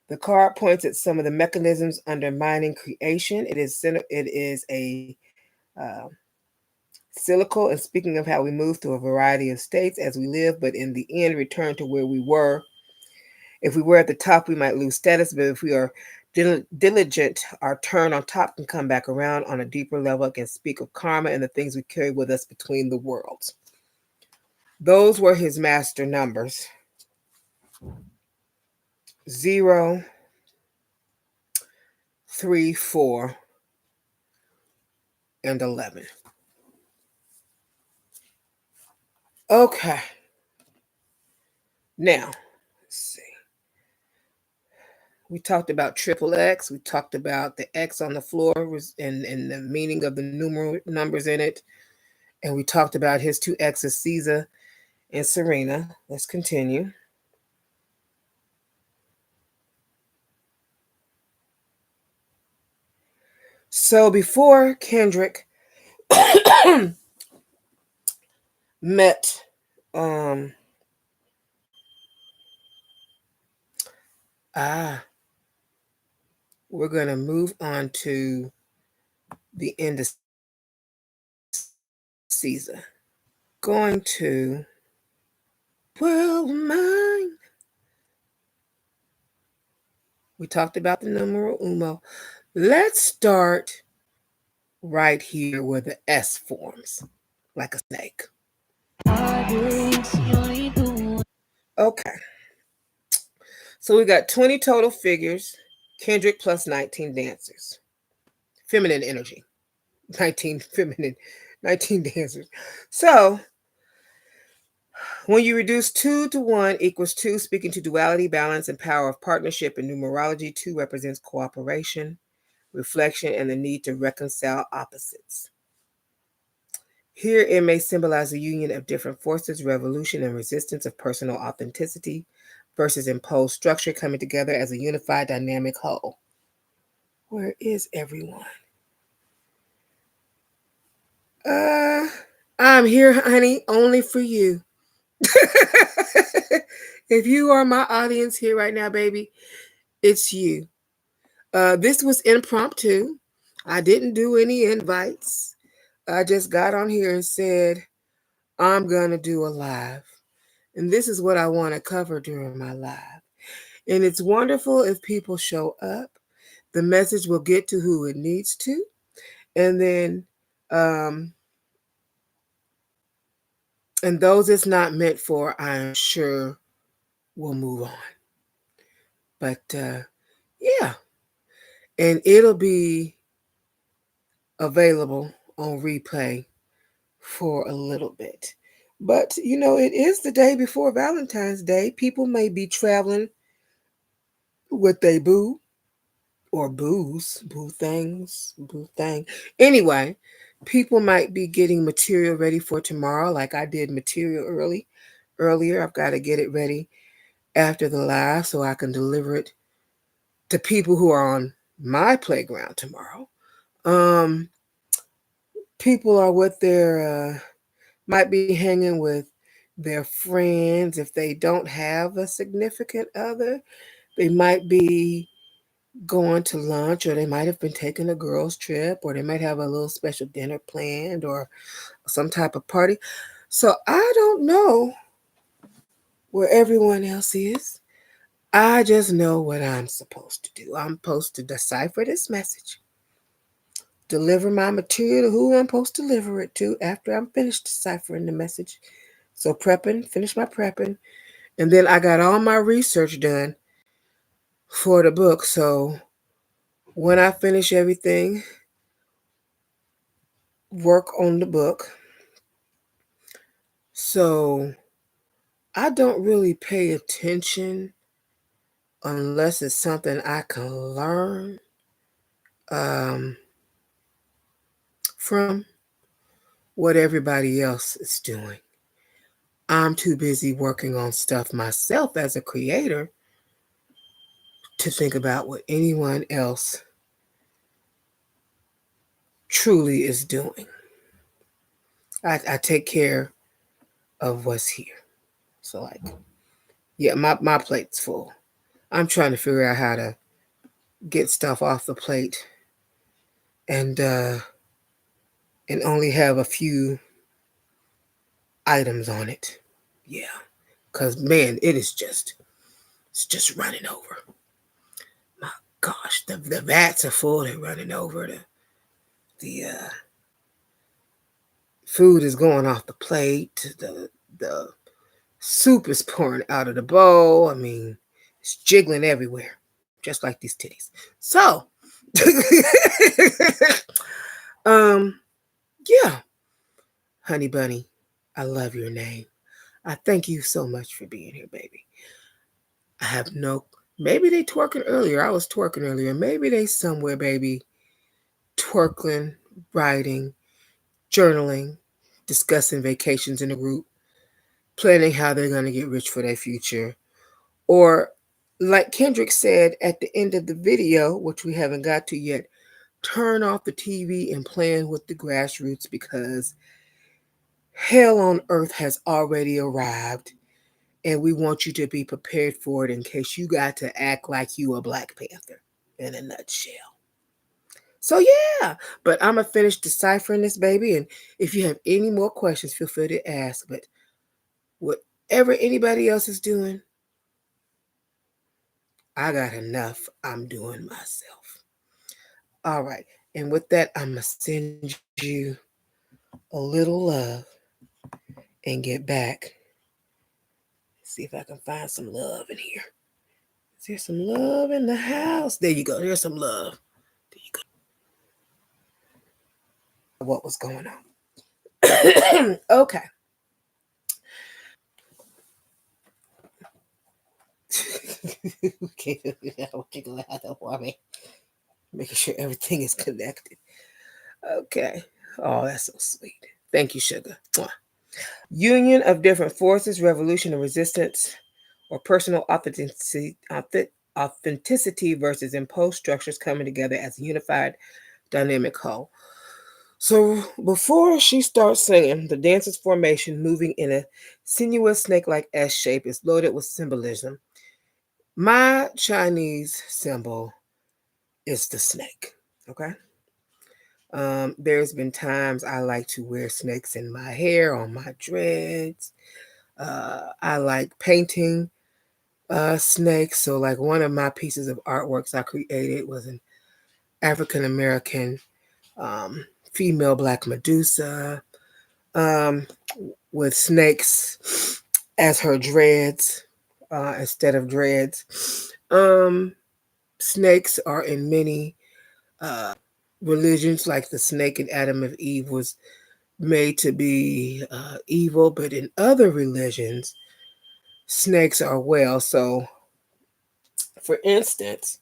The card points at some of the mechanisms undermining creation. It is a cyclical, and speaking of how we move through a variety of states as we live, but in the end return to where we were. If we were at the top, we might lose status, but if we are diligent, our turn on top can come back around on a deeper level. It can speak of karma and the things we carry with us between the worlds. Those were his master numbers. 0, 3, 4, and 11. Okay. Now, let's see. We talked about triple X. We talked about the X on the floor and the meaning of the numeral numbers in it. And we talked about his 2 X's, Caesar and Serena. Let's continue. So before Kendrick met we're going to move on to the end of Caesar. Going to World Mind. We talked about the numeral uno. Let's start right here where the S forms, like a snake. Okay. So we got 20 total figures. Kendrick plus 19 dancers. Feminine energy. 19 dancers. So when you reduce 2 to 1 equals 2, speaking to duality, balance, and power of partnership in numerology. 2 represents cooperation, reflection, and the need to reconcile opposites. Here it may symbolize the union of different forces, revolution and resistance of personal authenticity versus imposed structure coming together as a unified dynamic whole. Where is everyone? I'm here, honey, only for you. If you are my audience here right now, baby, it's you. This was impromptu. I didn't do any invites. I just got on here and said, I'm going to do a live. And this is what I want to cover during my live. And it's wonderful if people show up. The message will get to who it needs to. And then, and those it's not meant for, I'm sure will move on. But yeah. And it'll be available on replay for a little bit. But, you know, it is the day before Valentine's Day. People may be traveling with their boo or booze, boo things, boo thing. Anyway, people might be getting material ready for tomorrow, like I did material earlier. I've got to get it ready after the live so I can deliver it to people who are on my playground tomorrow. People are with their might be hanging with their friends. If they don't have a significant other, they might be going to lunch, or they might have been taking a girls' trip, or they might have a little special dinner planned or some type of party. So I don't know where everyone else is. I just know what I'm supposed to do. I'm supposed to decipher this message, deliver my material to who I'm supposed to deliver it to after I'm finished deciphering the message. So finish my prepping. And then I got all my research done for the book. So when I finish everything, work on the book. So I don't really pay attention unless it's something I can learn from what everybody else is doing. I'm too busy working on stuff myself as a creator to think about what anyone else truly is doing. I take care of what's here. So like, yeah, my plate's full. I'm trying to figure out how to get stuff off the plate and only have a few items on it. Yeah. Cause man, it's just running over. My gosh, the vats are full, they're running over. The food is going off the plate. The soup is pouring out of the bowl. I mean, it's jiggling everywhere, just like these titties. So, yeah, honey bunny, I love your name. I thank you so much for being here, baby. I have maybe they twerking earlier. I was twerking earlier. Maybe they somewhere, baby, twerking, writing, journaling, discussing vacations in a group, planning how they're going to get rich for their future. Or like Kendrick said at the end of the video, which we haven't got to yet, turn off the TV and plan with the grassroots because hell on earth has already arrived and we want you to be prepared for it in case you got to act like you a Black Panther in a nutshell. So yeah, but I'm going to finish deciphering this, baby. And if you have any more questions, feel free to ask. But whatever anybody else is doing, I got enough I'm doing myself. All right. And with that, I'm going to send you a little love and get back. See if I can find some love in here. Is there some love in the house? There you go. There's some love. There you go. What was going on? Okay. Okay, what you gonna have to for me? Making sure everything is connected. Okay. Oh, that's so sweet. Thank you, sugar. Mwah. Union of different forces, revolution and resistance or personal authenticity versus imposed structures coming together as a unified dynamic whole. So before she starts singing, the dancer's formation moving in a sinuous snake-like S shape is loaded with symbolism. My Chinese symbol is the snake. Okay. There's been times I like to wear snakes in my hair, on my dreads. I like painting snakes. So, like, one of my pieces of artworks I created was an African American female black Medusa um, with snakes as her dreads instead of dreads. Snakes are in many religions, like the snake in Adam and Eve was made to be evil, but in other religions, snakes are well. So, for instance,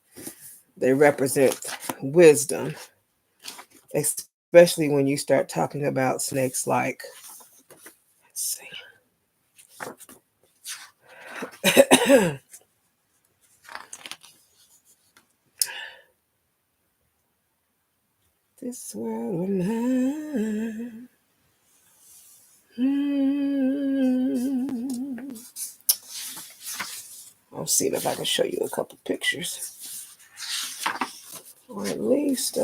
they represent wisdom, especially when you start talking about snakes like, let's see. This world of mine. I'll see if I can show you a couple pictures. Or at least,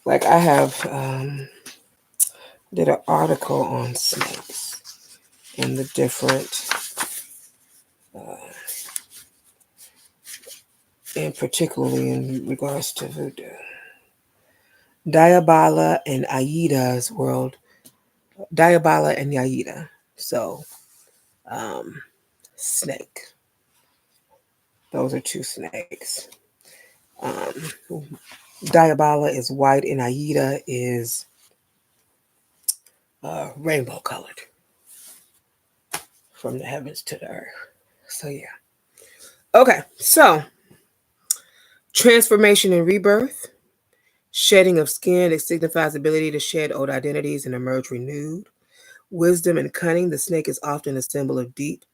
like I have did an article on snakes and the different, and particularly in regards to voodoo. Diabala and Aida's world. Diabala and Aida. So, snake. Those are two snakes. Diabala is white and Aida is rainbow colored from the heavens to the earth. So, yeah. Okay, so transformation and rebirth. Shedding of skin, it signifies ability to shed old identities and emerge renewed. Wisdom and cunning, the snake is often a symbol of deep,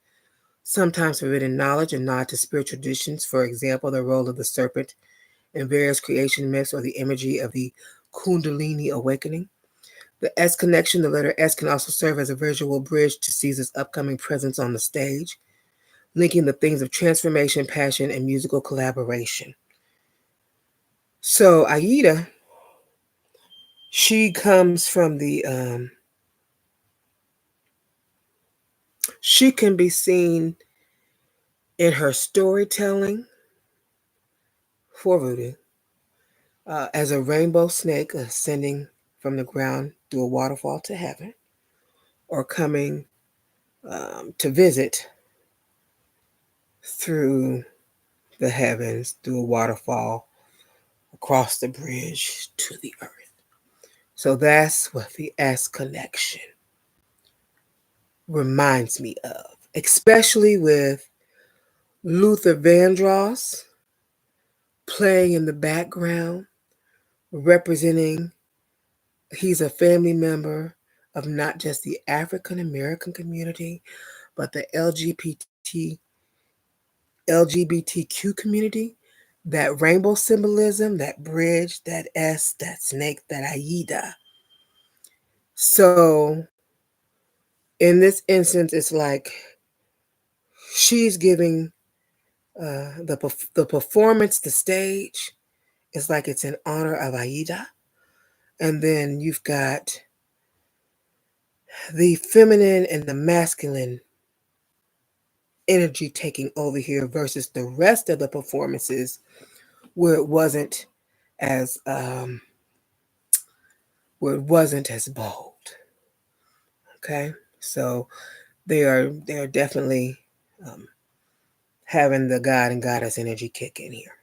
sometimes forbidden knowledge and nod to spiritual traditions. For example, the role of the serpent in various creation myths or the imagery of the Kundalini awakening. The S connection, the letter S can also serve as a visual bridge to Caesar's upcoming presence on the stage, linking the themes of transformation, passion, and musical collaboration. So Aida, she comes from the, she can be seen in her storytelling for voodoo as a rainbow snake ascending from the ground through a waterfall to heaven, or coming to visit through the heavens through a waterfall across the bridge to the earth. So that's what the S connection reminds me of, especially with Luther Vandross playing in the background, representing, he's a family member of not just the African American community, but the LGBTQ community. That rainbow symbolism, that bridge, that S, that snake, that Aida. So in this instance, it's like she's giving the performance, the stage. It's like it's in honor of Aida. And then you've got the feminine and the masculine energy taking over here versus the rest of the performances where it wasn't as bold. Okay, so they are definitely having the God and Goddess energy kick in here.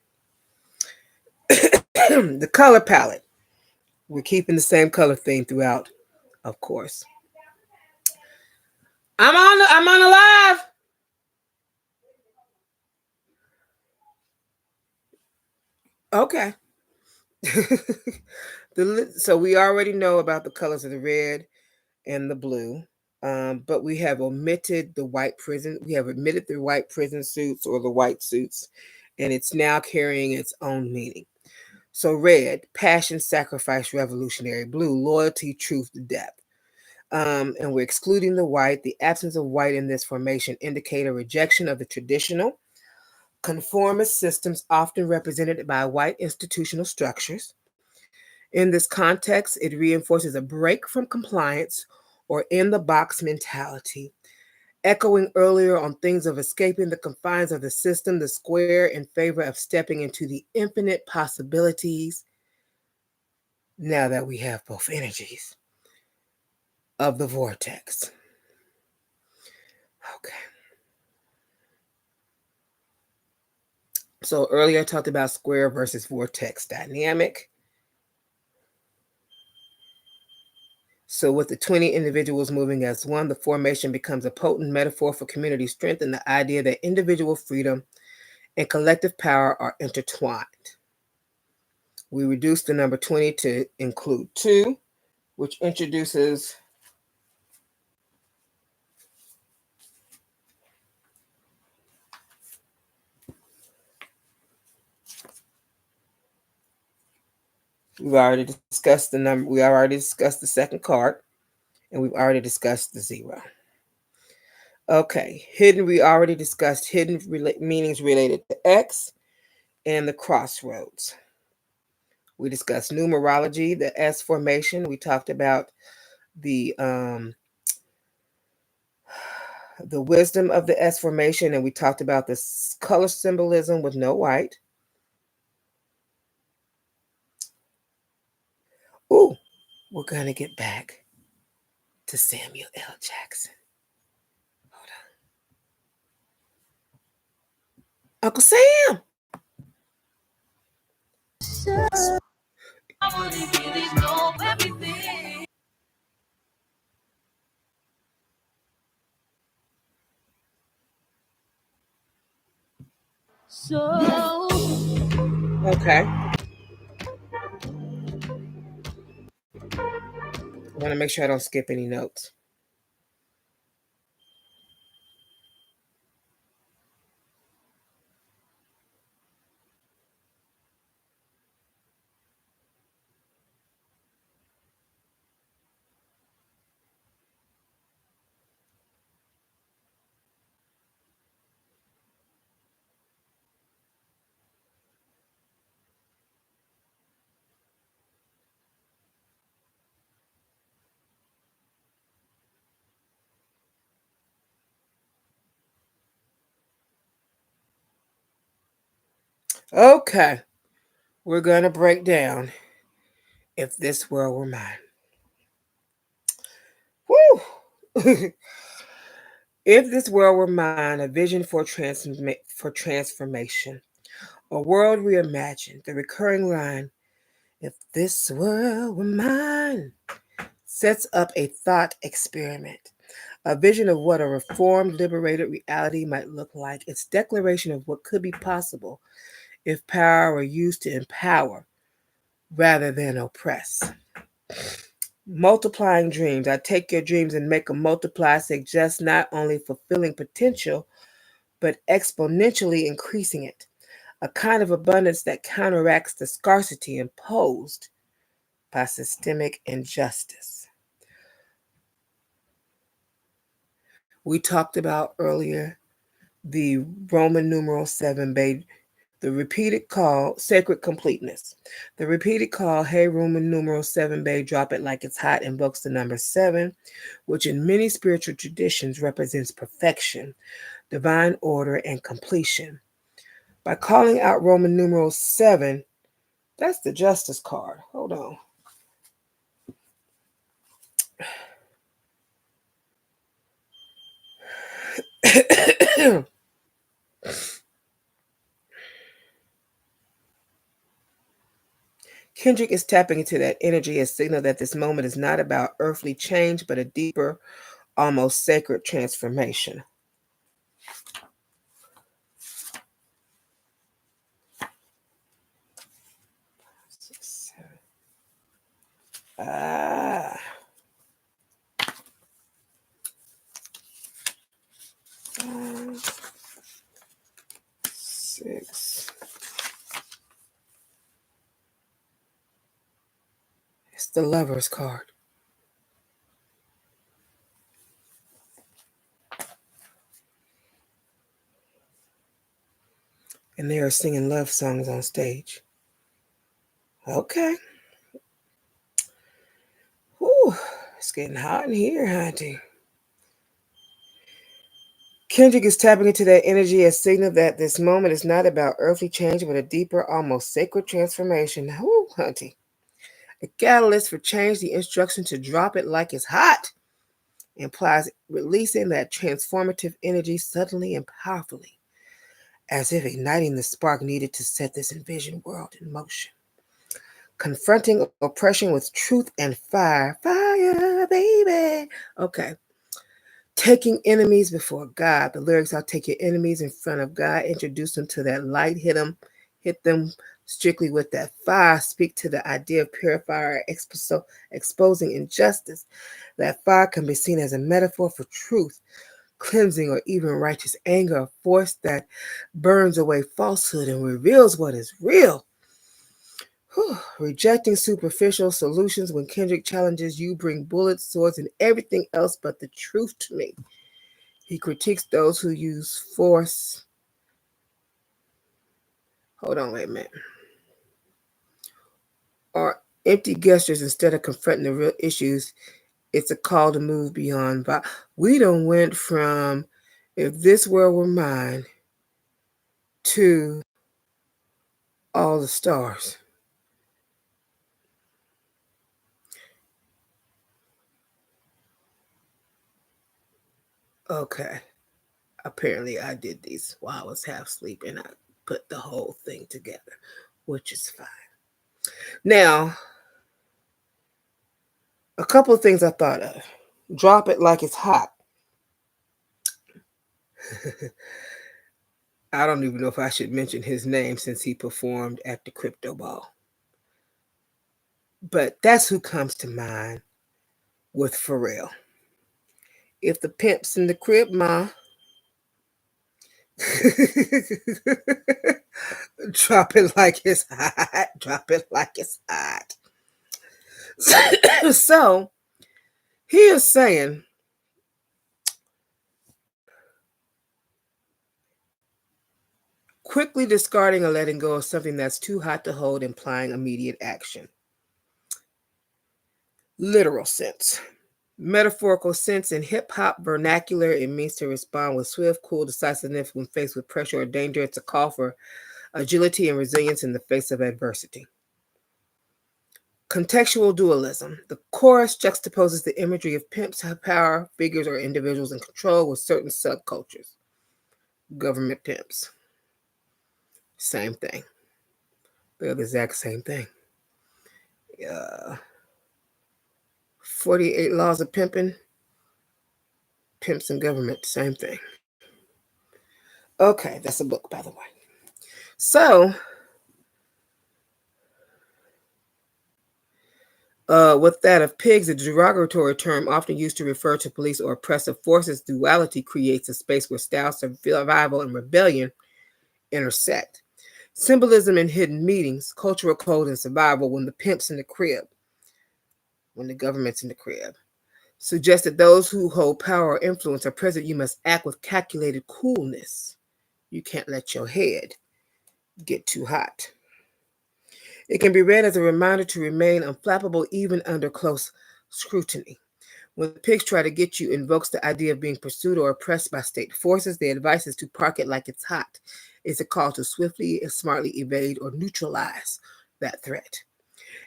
The color palette, we're keeping the same color theme throughout, of course. I'm on a live. Okay. So we already know about the colors of the red and the blue, but we have omitted the white prison. We have omitted the white prison suits or the white suits, and it's now carrying its own meaning. So red, passion, sacrifice, revolutionary. Blue, loyalty, truth, depth. And we're excluding the white. The absence of white in this formation indicate a rejection of the traditional conformist systems often represented by white institutional structures. In this context, it reinforces a break from compliance or in the box mentality. Echoing earlier on things of escaping the confines of the system, the square in favor of stepping into the infinite possibilities, now that we have both energies of the vortex. Okay. So earlier I talked about square versus vortex dynamic. So with the 20 individuals moving as one, the formation becomes a potent metaphor for community strength and the idea that individual freedom and collective power are intertwined. We reduce the number 20 to include 2, which introduces we've already discussed the number, we already discussed the second card, and we've already discussed the 0. Okay, hidden, we already discussed hidden meanings related to X and the crossroads. We discussed numerology, the S formation. We talked about the wisdom of the S formation, and we talked about the color symbolism with no white. Ooh, we're going to get back to Samuel L. Jackson. Hold on. Uncle Sam. So Okay. I want to make sure I don't skip any notes. Okay. We're going to break down If This World Were Mine. Woo! If This World Were Mine, a vision for transformation. A world reimagined. The recurring line, if this world were mine, sets up a thought experiment. A vision of what a reformed, liberated reality might look like. Its declaration of what could be possible if power were used to empower rather than oppress. Multiplying dreams. I take your dreams and make them multiply, suggest not only fulfilling potential, but exponentially increasing it. A kind of abundance that counteracts the scarcity imposed by systemic injustice. We talked about earlier the Roman numeral 7 the repeated call, sacred completeness. The repeated call, hey, Roman numeral 7 bay, drop it like it's hot, invokes the number 7, which in many spiritual traditions represents perfection, divine order, and completion. By calling out Roman numeral 7, that's the justice card. Hold on. Kendrick is tapping into that energy as signal that this moment is not about earthly change, but a deeper, almost sacred transformation. 5, 6. It's the Lover's card. And they are singing love songs on stage. Okay. Whew, it's getting hot in here, hunty. Kendrick is tapping into that energy as signal that this moment is not about earthly change, but a deeper, almost sacred transformation. Whew, hunty. A catalyst for change, the instruction to drop it like it's hot implies releasing that transformative energy suddenly and powerfully, as if igniting the spark needed to set this envisioned world in motion. Confronting oppression with truth and fire. Fire, baby. Okay. Taking enemies before God. The lyrics, I'll take your enemies in front of God, introduce them to that light, hit them strictly with that fire. Speak to the idea of purifier, exposing injustice. That fire can be seen as a metaphor for truth, cleansing, or even righteous anger, a force that burns away falsehood and reveals what is real. Rejecting superficial solutions. When Kendrick challenges you, bring bullets, swords, and everything else but the truth to me. He critiques those who use force. Hold on, wait a minute. Or empty gestures instead of confronting the real issues. It's a call to move beyond. But we done went from if this world were mine to all the stars. Okay. Apparently I did these while I was half asleep and I put the whole thing together, which is fine. Now, a couple of things I thought of. Drop it like it's hot. I don't even know if I should mention his name since he performed at the Crypto Ball. But that's who comes to mind with Pharrell. If the pimp's in the crib, ma, drop it like it's hot. Drop it like it's hot. So, he is saying, quickly discarding or letting go of something that's too hot to hold, implying immediate action. Literal sense. Metaphorical sense. In hip-hop vernacular, it means to respond with swift, cool decisiveness when faced with pressure or danger. It's a call for agility and resilience in the face of adversity. Contextual dualism. The chorus juxtaposes the imagery of pimps, power figures, or individuals in control with certain subcultures. Government pimps. Same thing. They're the exact same thing. 48 Laws of Pimping. Pimps and government, same thing. Okay, that's a book, by the way. So, with that of pigs, a derogatory term often used to refer to police or oppressive forces. Duality creates a space where styles of survival and rebellion intersect. Symbolism in hidden meanings, cultural code and survival. When the pimp's in the crib, when the government's in the crib, suggests that those who hold power or influence are present. You must act with calculated coolness. You can't let your head get too hot. It can be read as a reminder to remain unflappable even under close scrutiny. When pigs try to get you, invokes the idea of being pursued or oppressed by state forces. The advice is to park it like it's hot. It's a call to swiftly and smartly evade or neutralize that threat.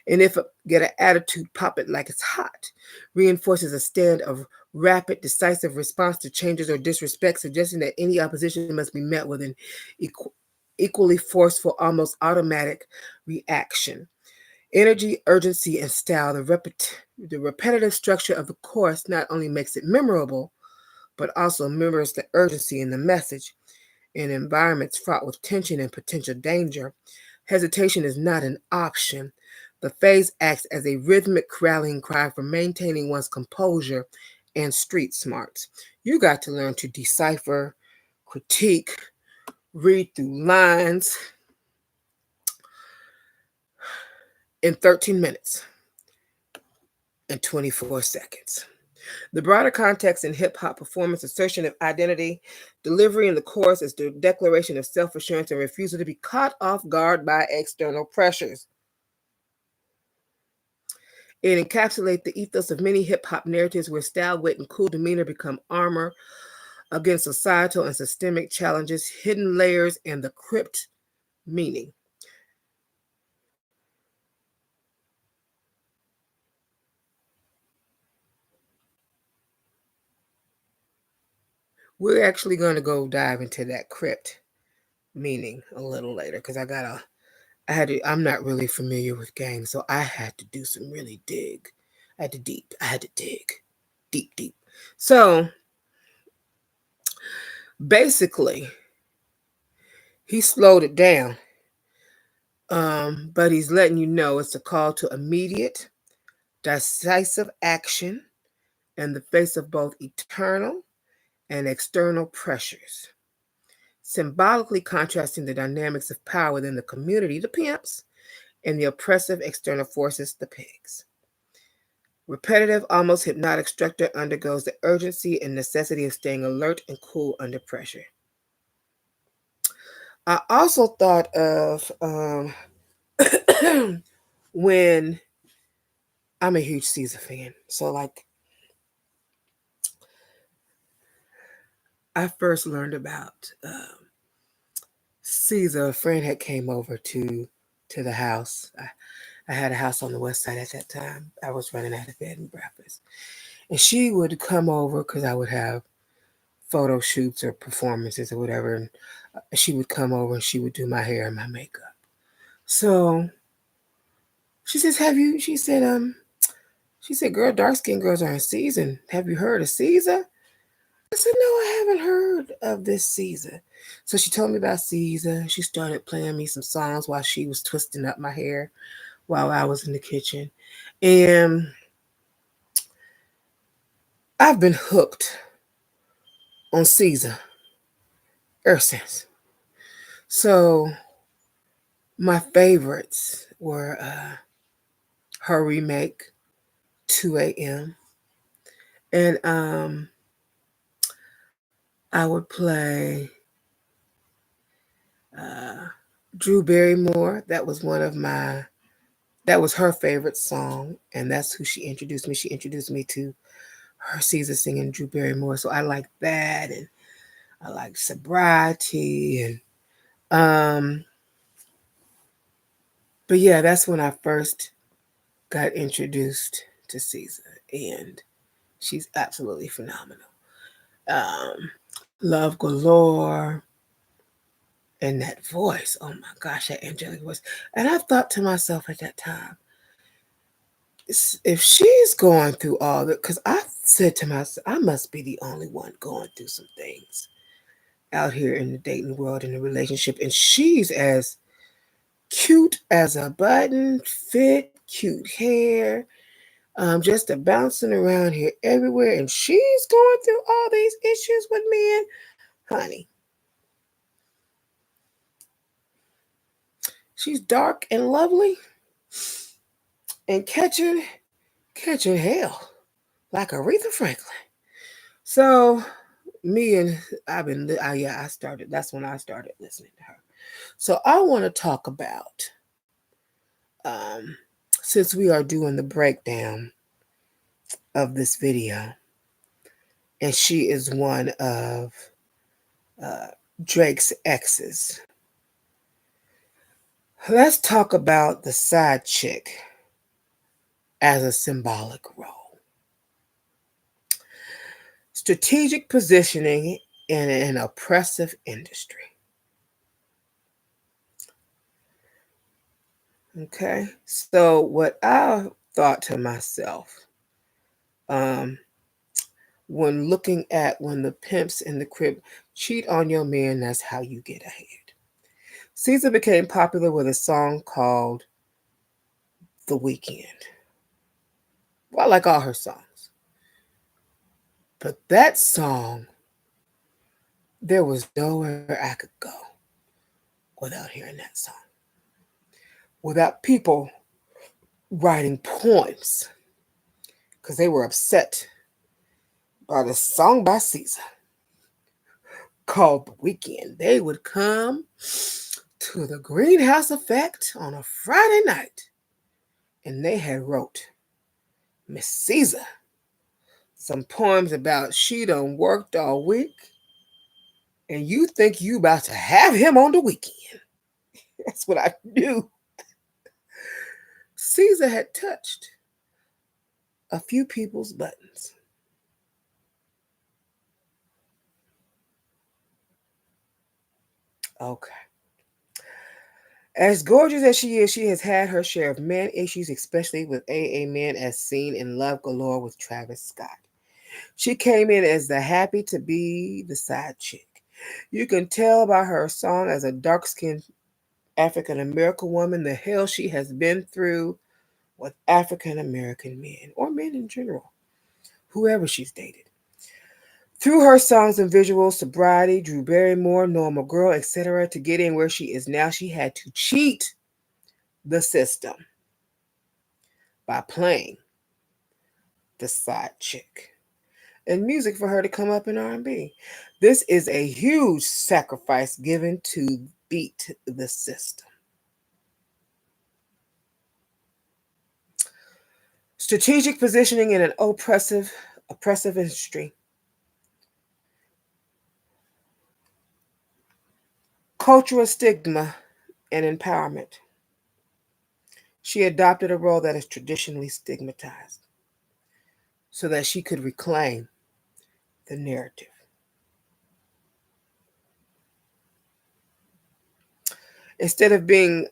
And if get an attitude, pop it like it's hot, reinforces a stand of rapid, decisive response to changes or disrespect, suggesting that any opposition must be met with an equally forceful, almost automatic reaction. Energy, urgency, and style. The repetitive structure of the chorus not only makes it memorable, but also mirrors the urgency in the message. In environments fraught with tension and potential danger, hesitation is not an option. The phrase acts as a rhythmic rallying cry for maintaining one's composure and street smarts. You got to learn to decipher, critique, read through lines in 13 minutes and 24 seconds. The broader context in hip-hop performance, assertion of identity, delivery in the chorus is the declaration of self-assurance and refusal to be caught off guard by external pressures. It encapsulates the ethos of many hip-hop narratives where style, wit, and cool demeanor become armor against societal and systemic challenges, hidden layers, and the crypt meaning. We're actually going to go dive into that crypt meaning a little later because I'm not really familiar with games, so I had to do some really dig. I had to dig deep. So basically, he slowed it down, but he's letting you know it's a call to immediate, decisive action in the face of both eternal and external pressures, symbolically contrasting the dynamics of power within the community, the pimps, and the oppressive external forces, the pigs. Repetitive, almost hypnotic structure undergoes the urgency and necessity of staying alert and cool under pressure. I also thought of when I'm a huge Caesar fan. So, like, I first learned about Caesar. A friend had came over to the house. I had a house on the west side at that time. I was running out of bed and breakfast. And she would come over because I would have photo shoots or performances or whatever. And she would come over and she would do my hair and my makeup. So she says, she said, girl, dark-skinned girls are in season. Have you heard of Caesar? I said, no, I haven't heard of this Caesar. So she told me about Caesar. She started playing me some songs while she was twisting up my hair while I was in the kitchen. And I've been hooked on Caesar ever since. So my favorites were her remake, 2 a.m. And I would play Drew Barrymore. That was her favorite song. And that's who she introduced me. She introduced me to her Caesar singing Drew Barrymore. So I like that. And I like Sobriety. And but yeah, that's when I first got introduced to Caesar. And she's absolutely phenomenal. Love Galore. And that voice, oh my gosh, that angelic voice. And I thought to myself at that time, if she's going through all that, because I said to myself, I must be the only one going through some things out here in the dating world, in the relationship. And she's as cute as a button, fit, cute hair, just a bouncing around here everywhere. And she's going through all these issues with men. Honey, she's dark and lovely and catching hell like Aretha Franklin. So that's when I started listening to her. So I want to talk about, since we are doing the breakdown of this video, and she is one of Drake's exes. Let's talk about the side chick as a symbolic role. Strategic positioning in an oppressive industry. Okay, so what I thought to myself, when looking at when the pimps in the crib cheat on your man, that's how you get ahead. Caesar became popular with a song called The Weeknd. Well, I like all her songs. But that song, there was nowhere I could go without hearing that song. Without people writing poems because they were upset by the song by Caesar called The Weeknd. They would come to the Greenhouse Effect on a Friday night and they had wrote Miss Caesar some poems about she done worked all week and you think you about to have him on the weekend. That's what I knew. Caesar had touched a few people's buttons. Okay. As gorgeous as she is, she has had her share of man issues, especially with AA Men, as seen in Love Galore with Travis Scott. She came in as the happy to be the side chick. You can tell by her song as a dark-skinned African American woman the hell she has been through with African American men, or men in general, whoever she's dated. Through her songs and visuals, Sobriety, Drew Barrymore, Normal Girl, etc., to get in where she is now, she had to cheat the system by playing the side chick. And music for her to come up in R&B. This is a huge sacrifice given to beat the system. Strategic positioning in an oppressive industry. Cultural stigma and empowerment. She adopted a role that is traditionally stigmatized so that she could reclaim the narrative. Instead of being,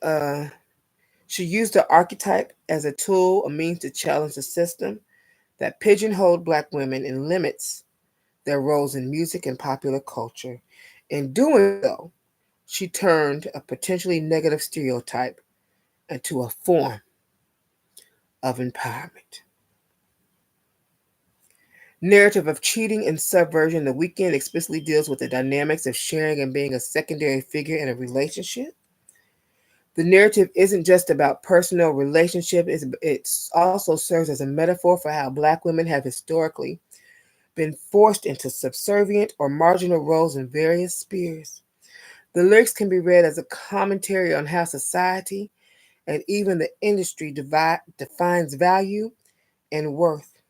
she used the archetype as a tool, a means to challenge the system that pigeonholed Black women and limits their roles in music and popular culture. In doing so, she turned a potentially negative stereotype into a form of empowerment. Narrative of cheating and subversion. The Weeknd explicitly deals with the dynamics of sharing and being a secondary figure in a relationship. The narrative isn't just about personal relationship, it also serves as a metaphor for how Black women have historically been forced into subservient or marginal roles in various spheres. The lyrics can be read as a commentary on how society and even the industry defines value and worth.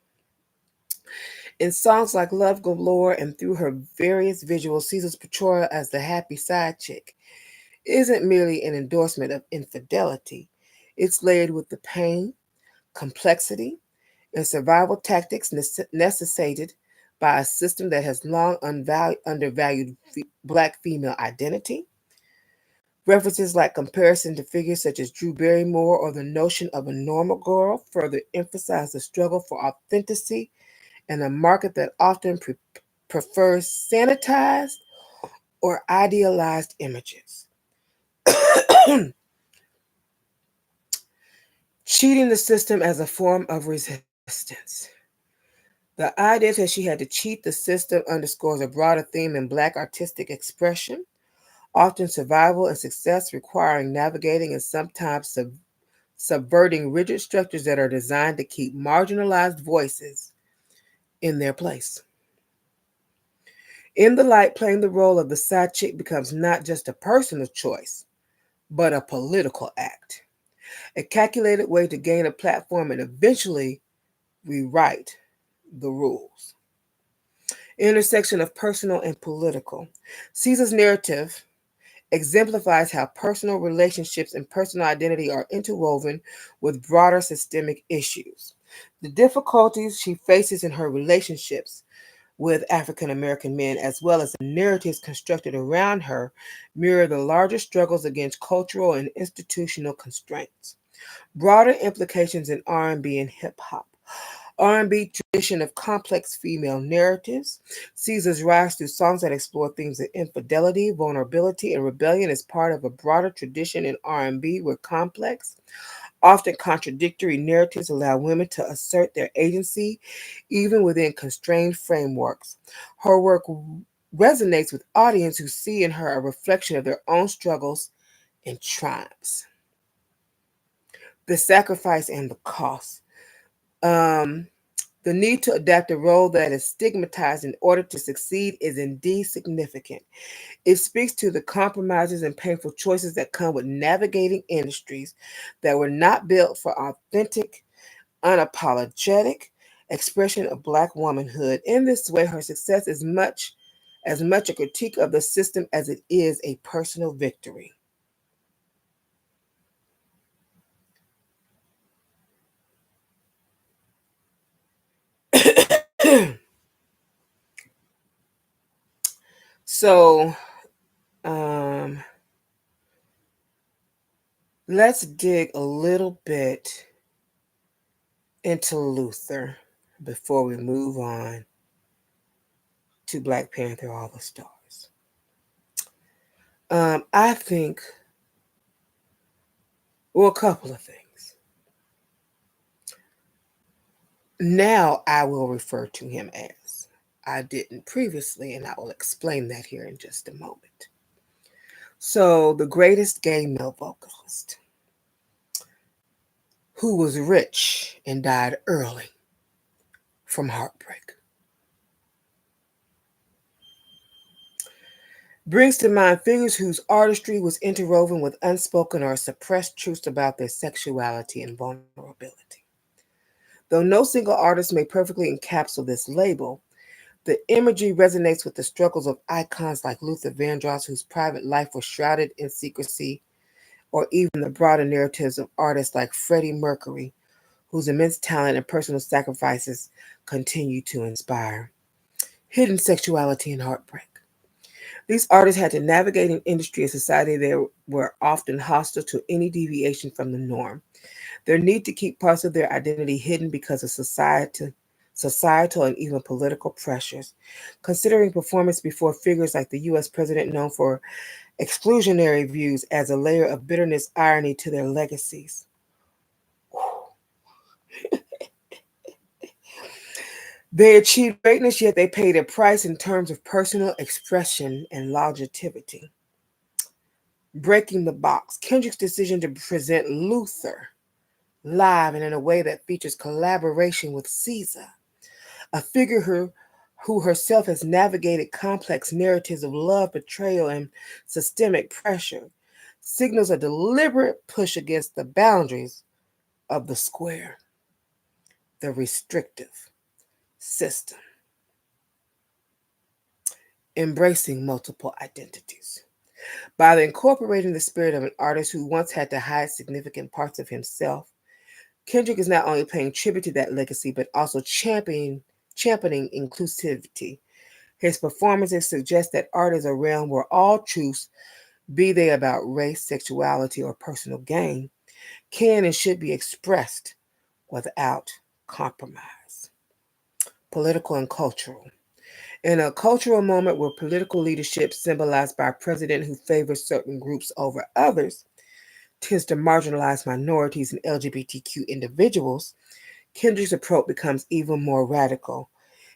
In songs like Love Galore and through her various visuals, Caesar's portrayal as the happy side chick isn't merely an endorsement of infidelity. It's layered with the pain, complexity, and survival tactics necessitated by a system that has long undervalued Black female identity. References like comparison to figures such as Drew Barrymore or the notion of a normal girl further emphasize the struggle for authenticity and a market that often prefers sanitized or idealized images. Cheating the system as a form of resistance. The idea that she had to cheat the system underscores a broader theme in Black artistic expression, often survival and success requiring navigating and sometimes subverting rigid structures that are designed to keep marginalized voices in their place. In the light, playing the role of the side chick becomes not just a personal choice, but a political act. A calculated way to gain a platform and eventually rewrite the rules. Intersection of personal and political. Caesar's narrative exemplifies how personal relationships and personal identity are interwoven with broader systemic issues. The difficulties she faces in her relationships with African American men, as well as the narratives constructed around her, mirror the larger struggles against cultural and institutional constraints. Broader implications in R&B and hip hop. R&B tradition of complex female narratives. Caesar's rise through songs that explore themes of infidelity, vulnerability, and rebellion as part of a broader tradition in R&B where complex, Often contradictory narratives allow women to assert their agency even within constrained frameworks. Her work resonates with audience who see in her a reflection of their own struggles and triumphs. The sacrifice and the cost. Um, the need to adapt a role that is stigmatized in order to succeed is indeed significant. It speaks to the compromises and painful choices that come with navigating industries that were not built for authentic, unapologetic expression of Black womanhood. In this way, her success is as much a critique of the system as it is a personal victory. So, um, let's dig a little bit into Luther before we move on to Black Panther All the Stars. I think, well, a couple of things. Now I will refer to him as. I didn't previously, and I will explain that here in just a moment. So, the greatest gay male vocalist who was rich and died early from heartbreak brings to mind figures whose artistry was interwoven with unspoken or suppressed truths about their sexuality and vulnerability. Though no single artist may perfectly encapsulate this label, the imagery resonates with the struggles of icons like Luther Vandross, whose private life was shrouded in secrecy, or even the broader narratives of artists like Freddie Mercury, whose immense talent and personal sacrifices continue to inspire. Hidden sexuality and heartbreak. These artists had to navigate an industry and society that were often hostile to any deviation from the norm. Their need to keep parts of their identity hidden because of societal and even political pressures. Considering performance before figures like the US president known for exclusionary views as a layer of bitterness irony to their legacies. They achieved greatness, yet they paid a price in terms of personal expression and longevity. Breaking the box. Kendrick's decision to present Luther live and in a way that features collaboration with Caesar, a figure who herself has navigated complex narratives of love, betrayal, and systemic pressure, signals a deliberate push against the boundaries of the square, the restrictive system, embracing multiple identities. By incorporating the spirit of an artist who once had to hide significant parts of himself, Kendrick is not only paying tribute to that legacy, but also championing inclusivity. His performances suggest that art is a realm where all truths, be they about race, sexuality, or personal gain, can and should be expressed without compromise. Political and cultural. In a cultural moment where political leadership, symbolized by a president who favors certain groups over others, tends to marginalize minorities and LGBTQ individuals, Kendrick's approach becomes even more radical.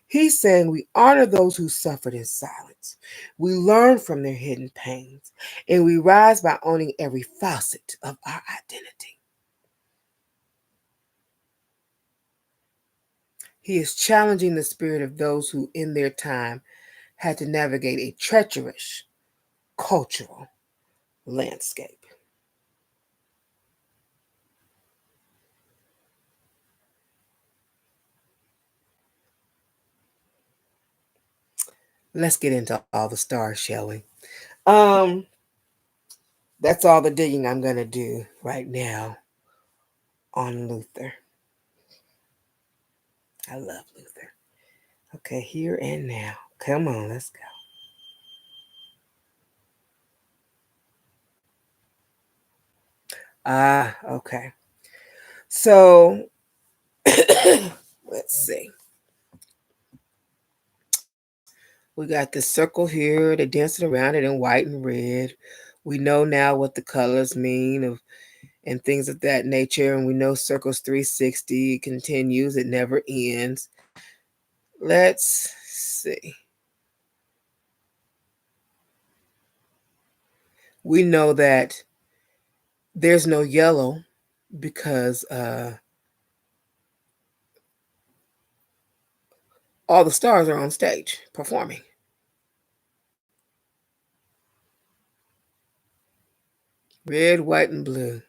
He's saying we honor those who suffered in silence. We learn from their hidden pains, and we rise by owning every facet of our identity. He is challenging the spirit of those who, in their time, had to navigate a treacherous cultural landscape. Let's get into all the stars, shall we? Um, that's all the digging I'm going to do right now on Luther. I love Luther. Okay, here and now. Come on, let's go. Okay. So, let's see. We got the circle here. They're dancing around it in white and red. We know now what the colors mean of and things of that nature. And we know Circles 360 continues, it never ends. Let's see. We know that there's no yellow because all the stars are on stage performing. Red, white, and blue.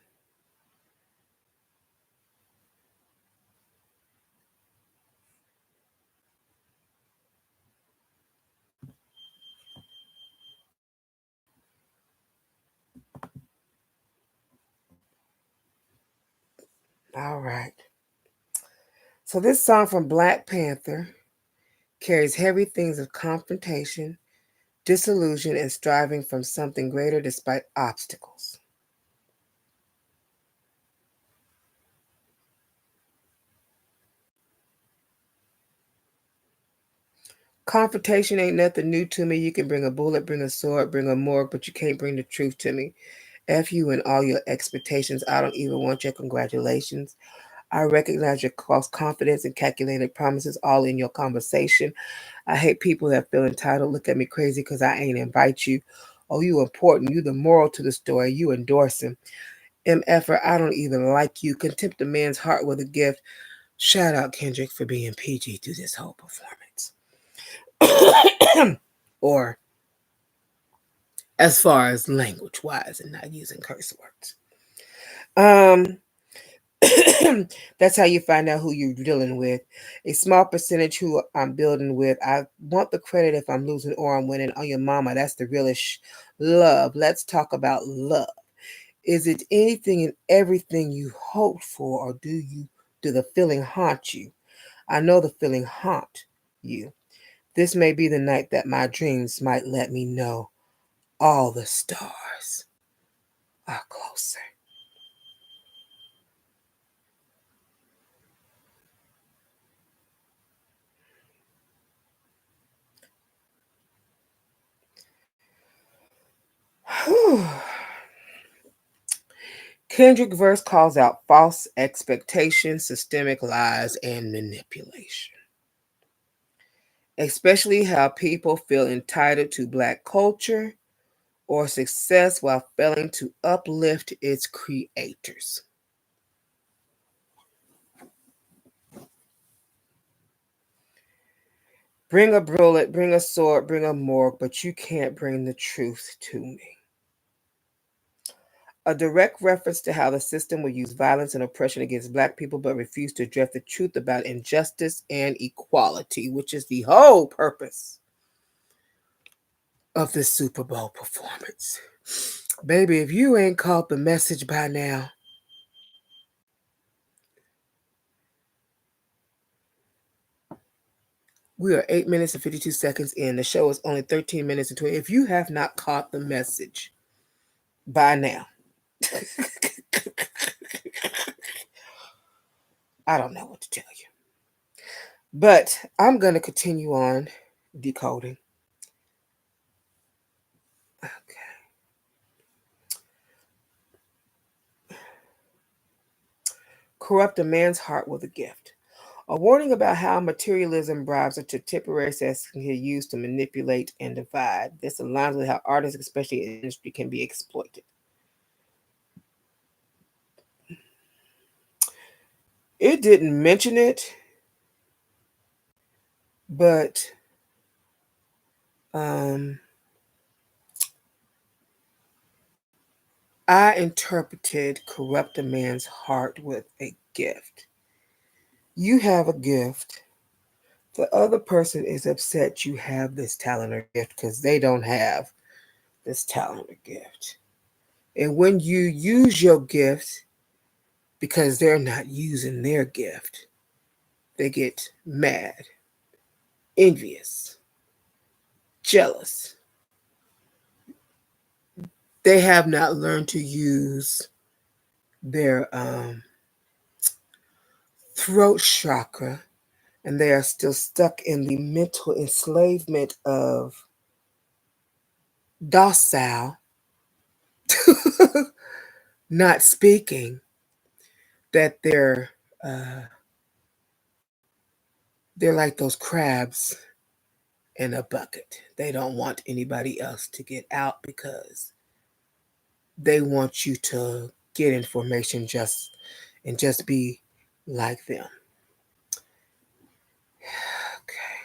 All right. So this song from Black Panther carries heavy themes of confrontation, disillusion, and striving from something greater despite obstacles. Confrontation ain't nothing new to me. You can bring a bullet, bring a sword, bring a morgue, but you can't bring the truth to me. F you and all your expectations. I don't even want your congratulations. I recognize your false confidence and calculated promises all in your conversation. I hate people that feel entitled, look at me crazy because I ain't invite you. Oh, you important. You the moral to the story. You endorse him. MFer, I don't even like you. Contempt a man's heart with a gift. Shout out Kendrick for being PG through this whole performance. Or as far as language wise and not using curse words. Um That's how you find out who you're dealing with. A small percentage who I'm building with. I want the credit if I'm losing or I'm winning. On your mama, that's the realest love. Let's talk about love. Is it anything and everything you hoped for, or do the feeling haunt you? I know the feeling haunt you. This may be the night that my dreams might let me know all the stars are closer. Whew. Kendrick verse calls out false expectations, systemic lies, and manipulation. Especially how people feel entitled to Black culture or success while failing to uplift its creators. Bring a bullet, bring a sword, bring a morgue, but you can't bring the truth to me. A direct reference to how the system will use violence and oppression against Black people but refuse to address the truth about injustice and equality, which is the whole purpose of this Super Bowl performance. Baby, if you ain't caught the message by now, we are 8 minutes and 52 seconds in. The show is only 13 minutes and 20. If you have not caught the message by now, I don't know what to tell you. But I'm going to continue on decoding. Okay. Corrupt a man's heart with a gift. A warning about how materialism, bribes, or temporary success can be used to manipulate and divide. This aligns with how artists, especially in the industry, can be exploited. It didn't mention it, but I interpreted corrupt a man's heart with a gift. You have a gift. The other person is upset you have this talent or gift because they don't have this talent or gift. And when you use your gift because they're not using their gift, they get mad, envious, jealous. They have not learned to use their throat chakra, and they are still stuck in the mental enslavement of docile, not speaking that they're like those crabs in a bucket. They don't want anybody else to get out because they want you to get information just be like them. Okay.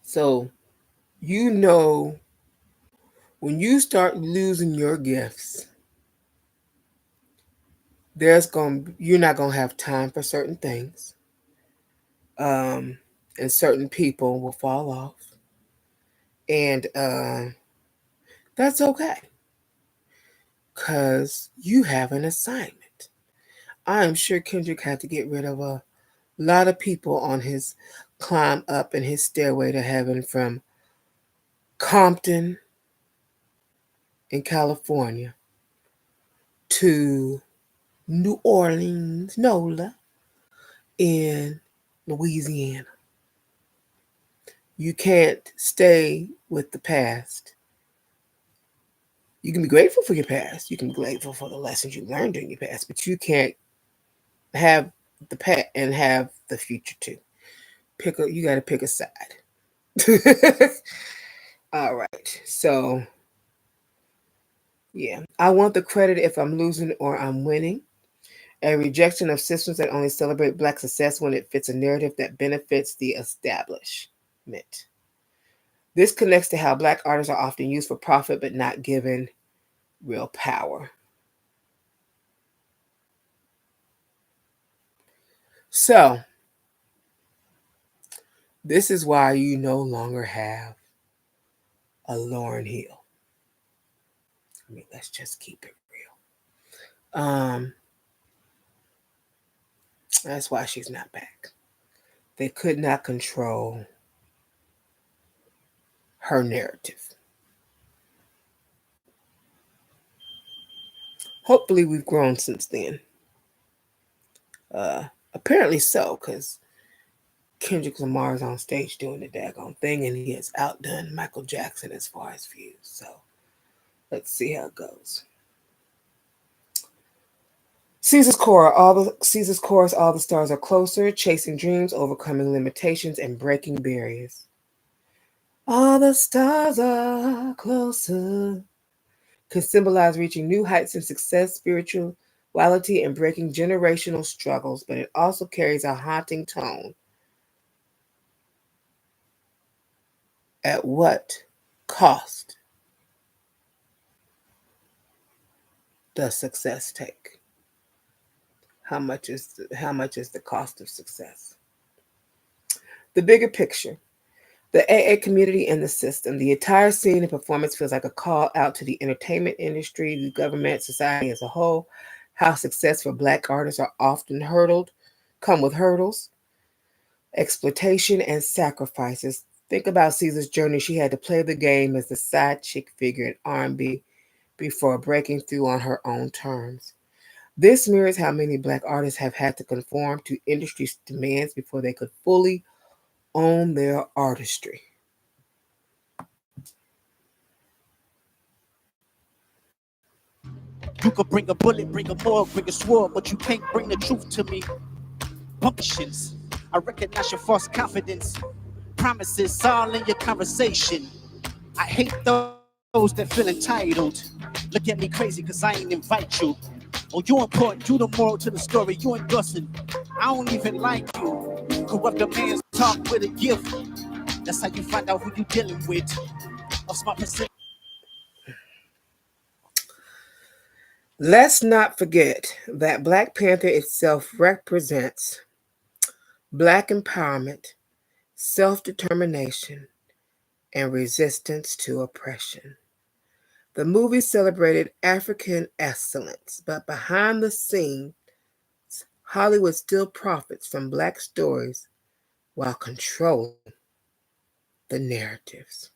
So, you know, when you start losing your gifts, you're not going to have time for certain things. Um and certain people will fall off. And that's okay cuz you have an assignment. I am sure Kendrick had to get rid of a lot of people on his climb up in his stairway to heaven from Compton in California to New Orleans, NOLA, in Louisiana. You can't stay with the past. You can be grateful for your past. You can be grateful for the lessons you learned during your past, but you can't have the past and have the future too. You got to pick a side. All right. So, yeah, I want the credit if I'm losing or I'm winning. A rejection of systems that only celebrate Black success when it fits a narrative that benefits the establishment. This connects to how Black artists are often used for profit but not given real power. So, this is why you no longer have a Lauryn Hill. I mean, let's just keep it real. That's why she's not back. They could not control her narrative. Hopefully, we've grown since then. Uh, Apparently so, because Kendrick Lamar is on stage doing the daggone thing, and he has outdone Michael Jackson as far as views. So let's see how it goes. Caesar's chorus, all the stars are closer, chasing dreams, overcoming limitations, and breaking barriers. All the stars are closer. Can symbolize reaching new heights in success, spirituality, and breaking generational struggles, but it also carries a haunting tone. At what cost does success take? How much is the cost of success? The bigger picture. The AA community and the system. The entire scene and performance feels like a call out to the entertainment industry, the government, society as a whole. How success for Black artists are often come with hurdles, exploitation, and sacrifices. Think about Caesar's journey. She had to play the game as the side chick figure in R&B before breaking through on her own terms. This mirrors how many Black artists have had to conform to industry's demands before they could fully own their artistry. You could bring a bullet, bring a morgue, bring a sword, but you can't bring the truth to me. Punctions. I recognize your false confidence. Promises all in your conversation. I hate those that feel entitled. Look at me crazy cause I ain't invite you. Oh, you important, you the moral to the story, you endorsing. I don't even like you. Corrupt a man's talk with a gift. That's how you find out who you dealing with. Of smart percent. Let's not forget that Black Panther itself represents Black empowerment, self-determination, and resistance to oppression. The movie celebrated African excellence, but behind the scenes, Hollywood still profits from Black stories while controlling the narratives.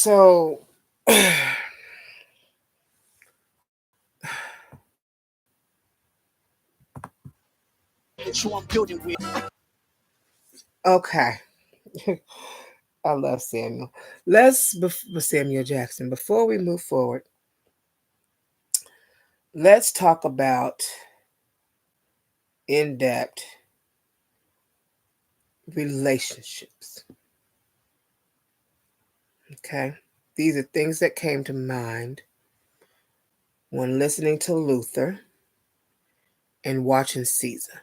So, It's who I'm building with. okay. I love Samuel. Samuel Jackson. Before we move forward, let's talk about in depth relationships. Okay. These are things that came to mind when listening to Luther and watching Caesar.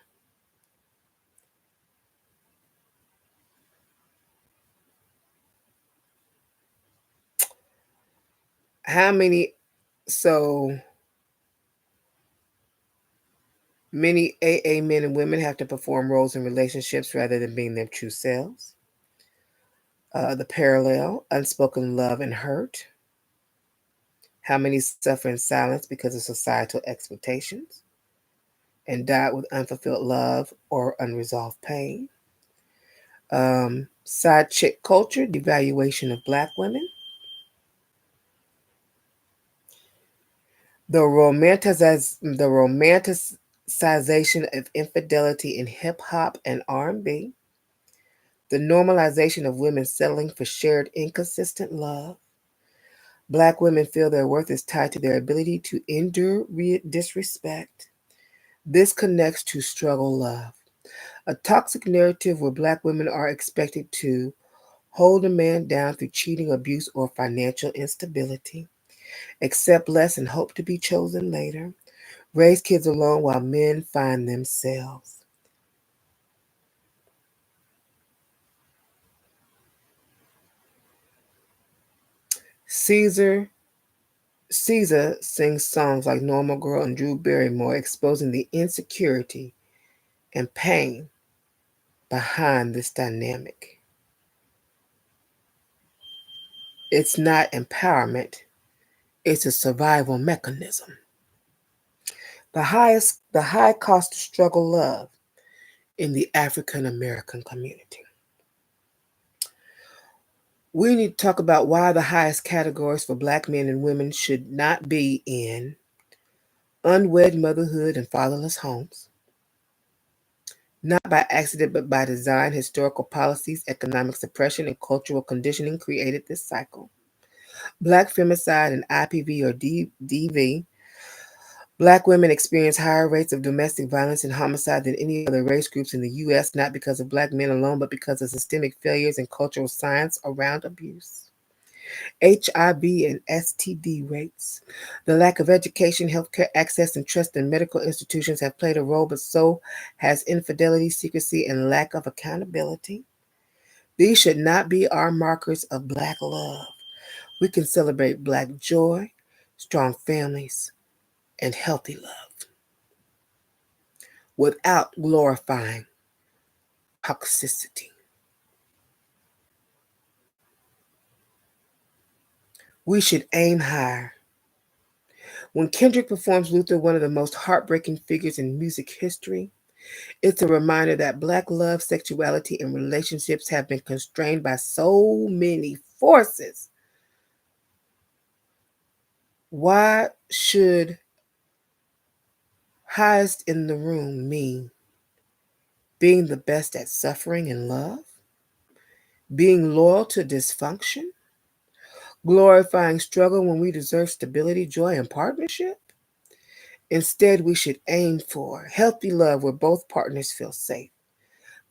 How many, so many AA men and women have to perform roles in relationships rather than being their true selves. The parallel, unspoken love and hurt. How many suffer in silence because of societal expectations and die with unfulfilled love or unresolved pain. Side chick culture, devaluation of black women. The romanticization of infidelity in hip hop and R&B. The normalization of women settling for shared inconsistent love. Black women feel their worth is tied to their ability to endure disrespect. This connects to struggle love, a toxic narrative where black women are expected to hold a man down through cheating, abuse, or financial instability, accept less and hope to be chosen later, raise kids alone while men find themselves. Caesar Caesar sings songs like Normal Girl and Drew Barrymore, exposing the insecurity and pain behind this dynamic. It's not empowerment, it's a survival mechanism. The high cost of struggle love in the African American community. We need to talk about why the highest categories for black men and women should not be in unwed motherhood and fatherless homes, not by accident but by design. Historical policies, economic suppression, and cultural conditioning created this cycle. Black femicide and IPV or DV. Black women experience higher rates of domestic violence and homicide than any other race groups in the U.S., not because of black men alone, but because of systemic failures and cultural science around abuse. HIV and STD rates. The lack of education, healthcare access, and trust in medical institutions have played a role, but so has infidelity, secrecy, and lack of accountability. These should not be our markers of black love. We can celebrate black joy, strong families, and healthy love without glorifying toxicity. We should aim higher. When Kendrick performs Luther, one of the most heartbreaking figures in music history, it's a reminder that black love, sexuality, and relationships have been constrained by so many forces. Why should highest in the room mean being the best at suffering and love? Being loyal to dysfunction? Glorifying struggle when we deserve stability, joy, and partnership? Instead, we should aim for healthy love where both partners feel safe,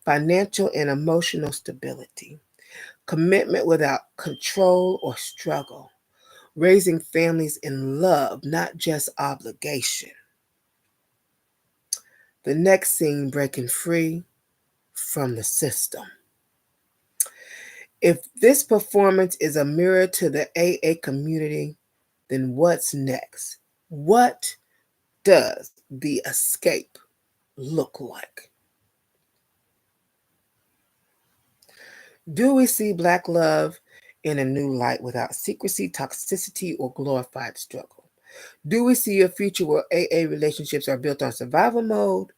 financial and emotional stability, commitment without control or struggle, raising families in love, not just obligation. The next scene, breaking free from the system. If this performance is a mirror to the AA community, then what's next? What does the escape look like? Do we see black love in a new light without secrecy, toxicity, or glorified struggle? Do we see a future where AA relationships are built on survival mode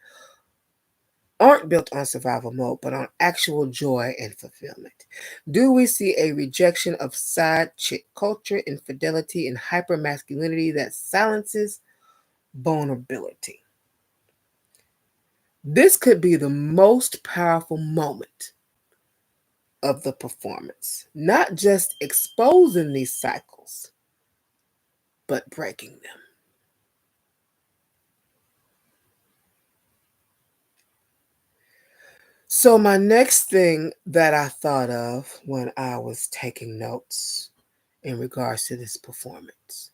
aren't built on survival mode, but on actual joy and fulfillment? Do we see a rejection of side chick culture, infidelity, and hypermasculinity that silences vulnerability? This could be the most powerful moment of the performance, not just exposing these cycles, but breaking them. So my next thing that I thought of when I was taking notes in regards to this performance,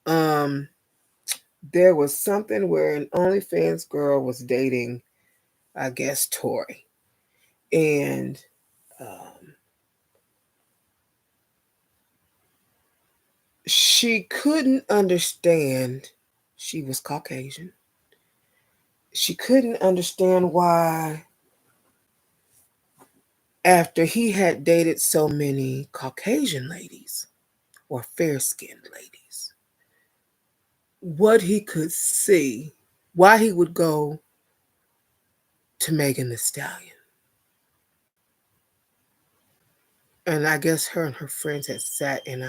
there was something where an OnlyFans girl was dating, I guess, Tori, and she couldn't understand. She was Caucasian. She couldn't understand why, after he had dated so many Caucasian ladies or fair-skinned ladies, what he could see, why he would go to Megan Thee Stallion. And I guess her and her friends had sat and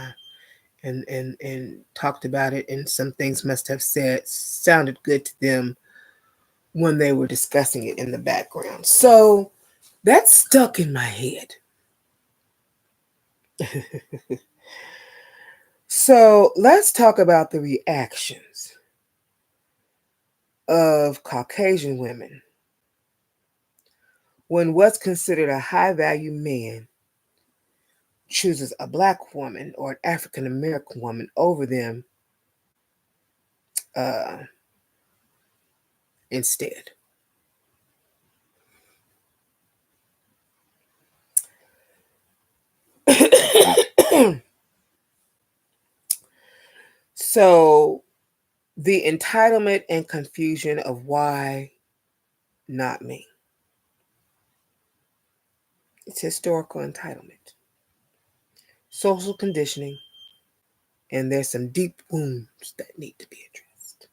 talked about it, and some things must have sounded good to them when they were discussing it in the background. So that stuck in my head. So let's talk about the reactions of Caucasian women when what's considered a high-value man chooses a Black woman or an African American woman over them instead. So the entitlement and confusion of why not me. It's historical entitlement, social conditioning, and there's some deep wounds that need to be addressed.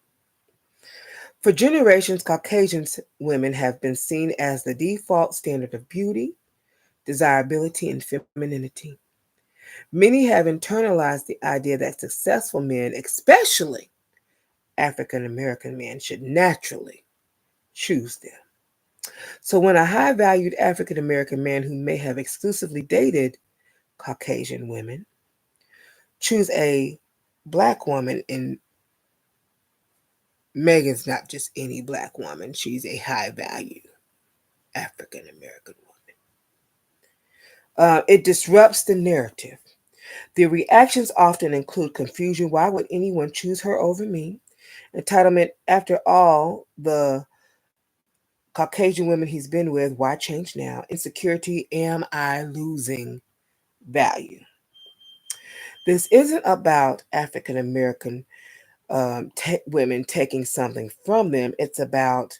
For generations, Caucasian women have been seen as the default standard of beauty, desirability, and femininity. Many have internalized the idea that successful men, especially African American men, should naturally choose them. So when a high-valued African American man who may have exclusively dated Caucasian women choose a Black woman, and Megan's not just any Black woman, she's a high-value African American woman. It disrupts the narrative. The reactions often include confusion. Why would anyone choose her over me? Entitlement. After all the Caucasian women he's been with, why change now? Insecurity. Am I losing value? This isn't about African American women taking something from them. It's about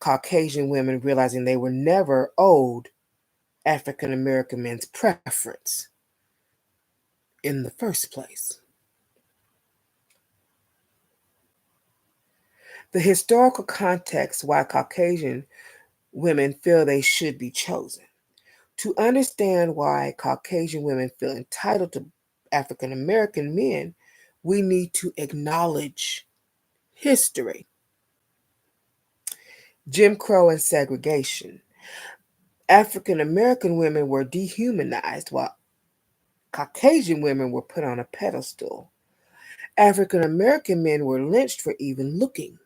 Caucasian women realizing they were never owed African American men's preference in the first place. The historical context why Caucasian women feel they should be chosen. To understand why Caucasian women feel entitled to African American men, we need to acknowledge history. Jim Crow and segregation. African American women were dehumanized while Caucasian women were put on a pedestal. African American men were lynched for even looking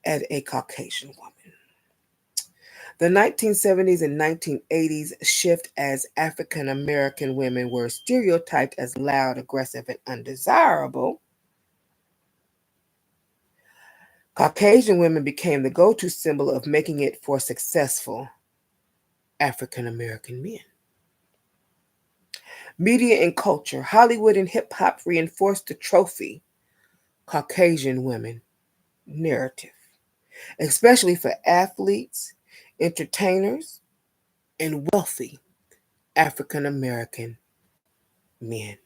at a Caucasian woman. The 1970s and 1980s shift as African American women were stereotyped as loud, aggressive, and undesirable. Caucasian women became the go-to symbol of making it for successful African American men. Media and culture. Hollywood and hip-hop reinforced the trophy Caucasian women narrative, especially for athletes, entertainers, and wealthy African American men.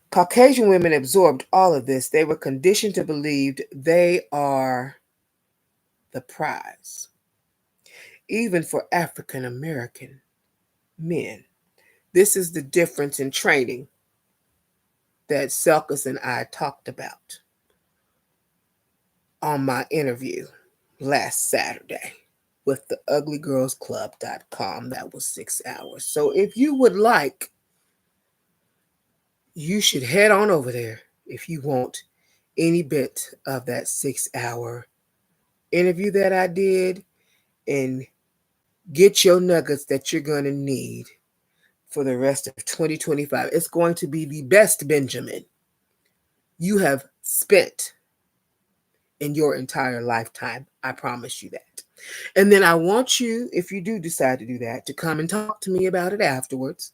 Caucasian women absorbed all of this. They were conditioned to believe they are the prize, even for African American men. This is the difference in training that Selkis and I talked about on my interview last Saturday with the uglygirlsclub.com. That was 6 hours. So if you would like, you should head on over there if you want any bit of that 6-hour interview that I did, and get your nuggets that you're going to need for the rest of 2025. It's going to be the best Benjamin you have spent in your entire lifetime. I promise you that. And then I want you, if you do decide to do that, to come and talk to me about it afterwards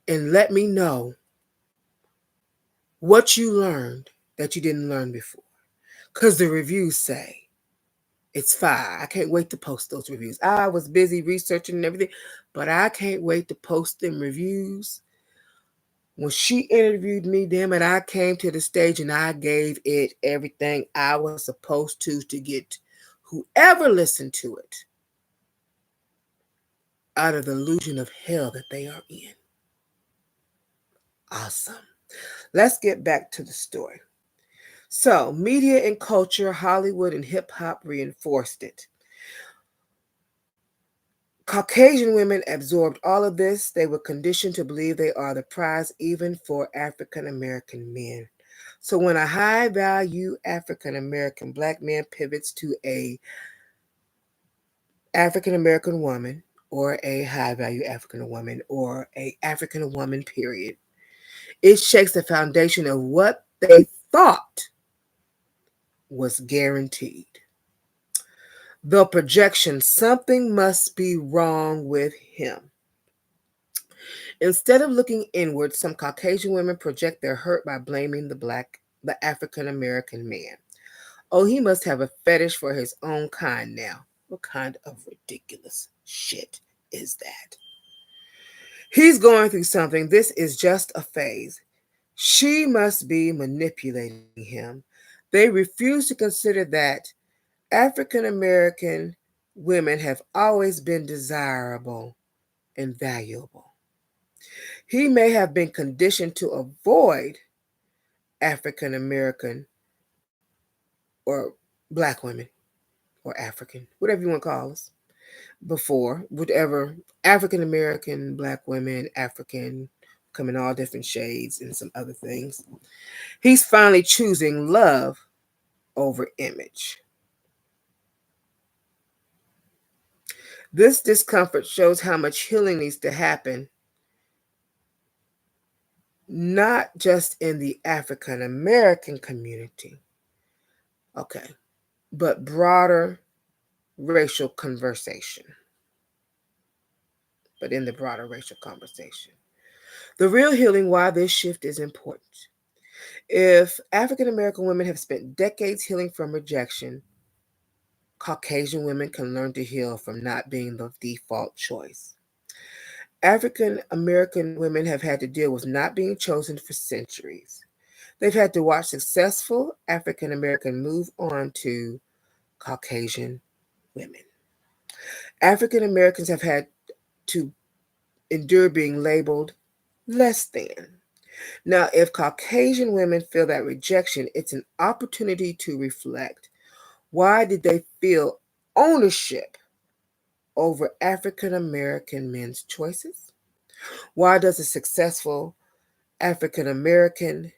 and let me know what you learned that you didn't learn before. Because the reviews say it's fire. I can't wait to post those reviews. I was busy researching and everything, but I can't wait to post them reviews. When she interviewed me, damn it, I came to the stage and I gave it everything I was supposed to get whoever listened to it out of the illusion of hell that they are in. Awesome. Let's get back to the story. So, media and culture, Hollywood and hip hop reinforced it. Caucasian women absorbed all of this. They were conditioned to believe they are the prize, even for African American men. So when a high value African American black man pivots to a African American woman, or a high value African woman, or a African woman, period, it shakes the foundation of what they thought was guaranteed. The projection, something must be wrong with him. Instead of looking inward, some Caucasian women project their hurt by blaming the African American man. Oh, he must have a fetish for his own kind now. What kind of ridiculous shit is that? He's going through something. This is just a phase. She must be manipulating him. They refuse to consider that African American women have always been desirable and valuable. He may have been conditioned to avoid African American or black women or African, whatever you want to call us, before, whatever, African American, black women, African, come in all different shades and some other things. He's finally choosing love over image. This discomfort shows how much healing needs to happen, not just in the African American community, okay, but broader racial conversation. But in the broader racial conversation. The real healing, why this shift is important. If African American women have spent decades healing from rejection, Caucasian women can learn to heal from not being the default choice. African American women have had to deal with not being chosen for centuries. They've had to watch successful African American move on to Caucasian women. African Americans have had to endure being labeled less than. Now, if Caucasian women feel that rejection, it's an opportunity to reflect. Why did they feel ownership over African American men's choices? Why does a successful African American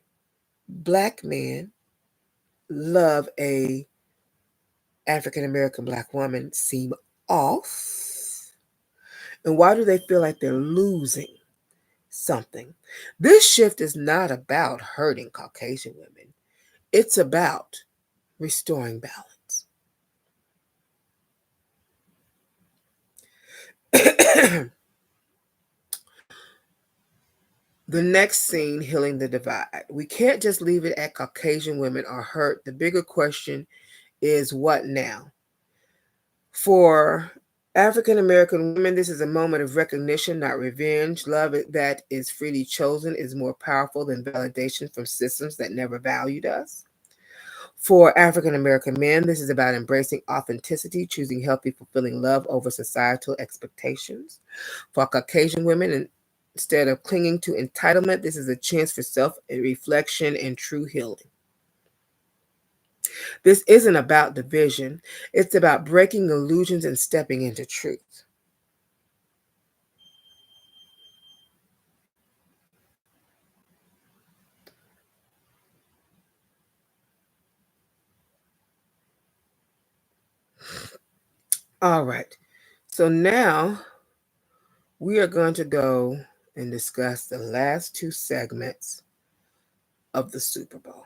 black man love a African American black woman seem off? And why do they feel like they're losing something? This shift is not about hurting Caucasian women. It's about restoring balance. The next scene, healing the divide. We can't just leave it at Caucasian women are hurt. The bigger question is what now? For African American women, this is a moment of recognition, not revenge. Love that is freely chosen is more powerful than validation from systems that never valued us. For African American men, this is about embracing authenticity, choosing healthy, fulfilling love over societal expectations. For Caucasian women, instead of clinging to entitlement, this is a chance for self-reflection and true healing. This isn't about division. It's about breaking illusions and stepping into truth. All right. So now we are going to go and discuss the last two segments of the Super Bowl.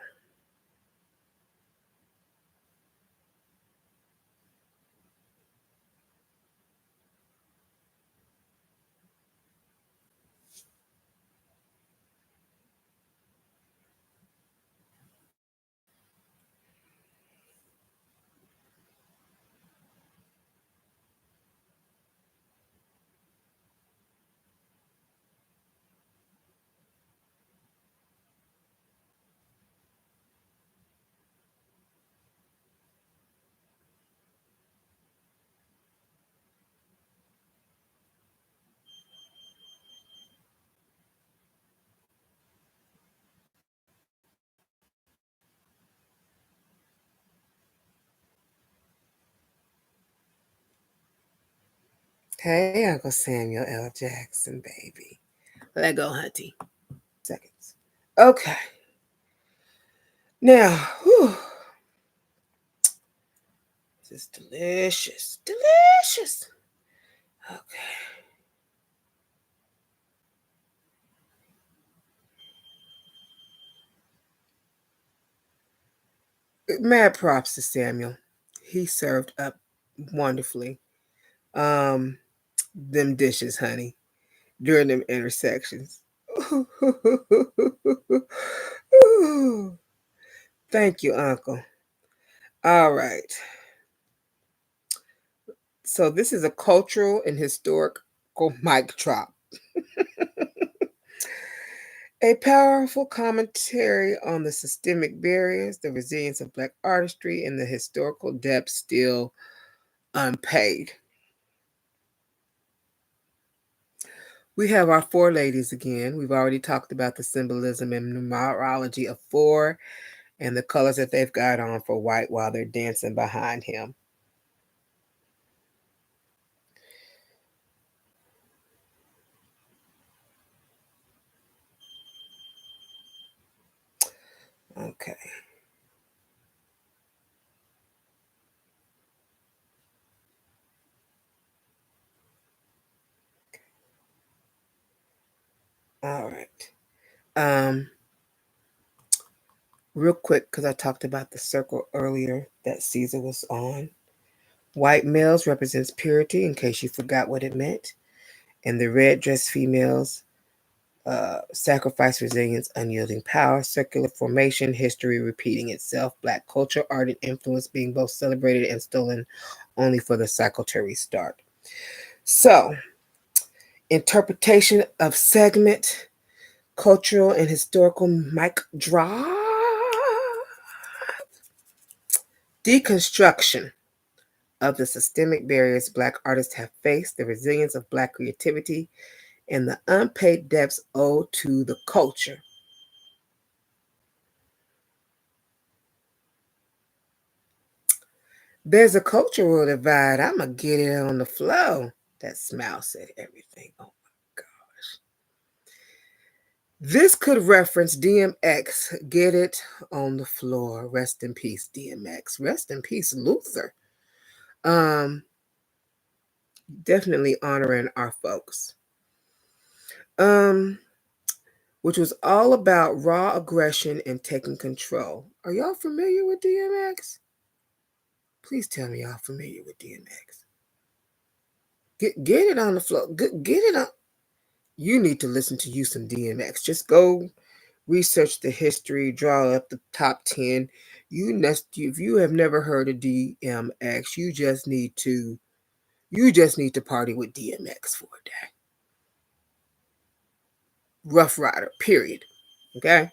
Hey, Uncle Samuel L. Jackson, baby. Let go, hunty. Seconds. Okay. Now, whew, this is delicious. Delicious. Okay. Mad props to Samuel. He served up wonderfully. Them dishes, honey, during them intersections. Thank you, Uncle. All right. So this is a cultural and historical mic drop. A powerful commentary on the systemic barriers, the resilience of Black artistry, and the historical depth still unpaid. We have our four ladies again. We've already talked about the symbolism and numerology of four and the colors that they've got on for white while they're dancing behind him. Okay. All right. Real quick, because I talked about the circle earlier that Caesar was on. White males represents purity, in case you forgot what it meant. And the red dress females sacrifice, resilience, unyielding power, circular formation, history repeating itself, Black culture, art, and influence being both celebrated and stolen only for the cycle to restart. So, interpretation of segment, cultural and historical mic drop, deconstruction of the systemic barriers Black artists have faced, the resilience of Black creativity, and the unpaid debts owed to the culture. There's a cultural divide. I'm going to get it on the flow. That smile said everything. Oh my gosh. This could reference DMX. Get it on the floor. Rest in peace, DMX. Rest in peace, Luther. Definitely honoring our folks. Which was all about raw aggression and taking control. Are y'all familiar with DMX? Please tell me y'all familiar with DMX. Get it on the floor. Get it on. You need to listen to you some DMX. Just go research the history, draw up the top 10. If you have never heard of DMX, you just need to party with DMX for a day. Rough Rider, period. Okay?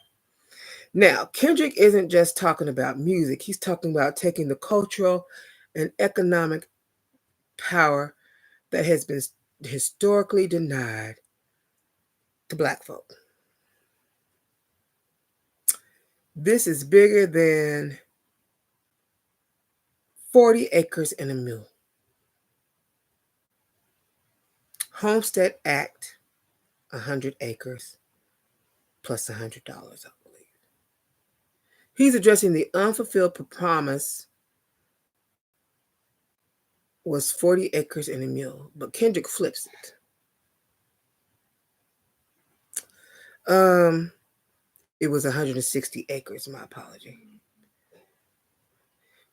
Now, Kendrick isn't just talking about music, he's talking about taking the cultural and economic power that has been historically denied to Black folk. This is bigger than 40 acres and a mule. Homestead Act, 100 acres plus $100, I believe. He's addressing the unfulfilled promise was 40 acres and a mule, but Kendrick flips it. It was 160 acres, my apology.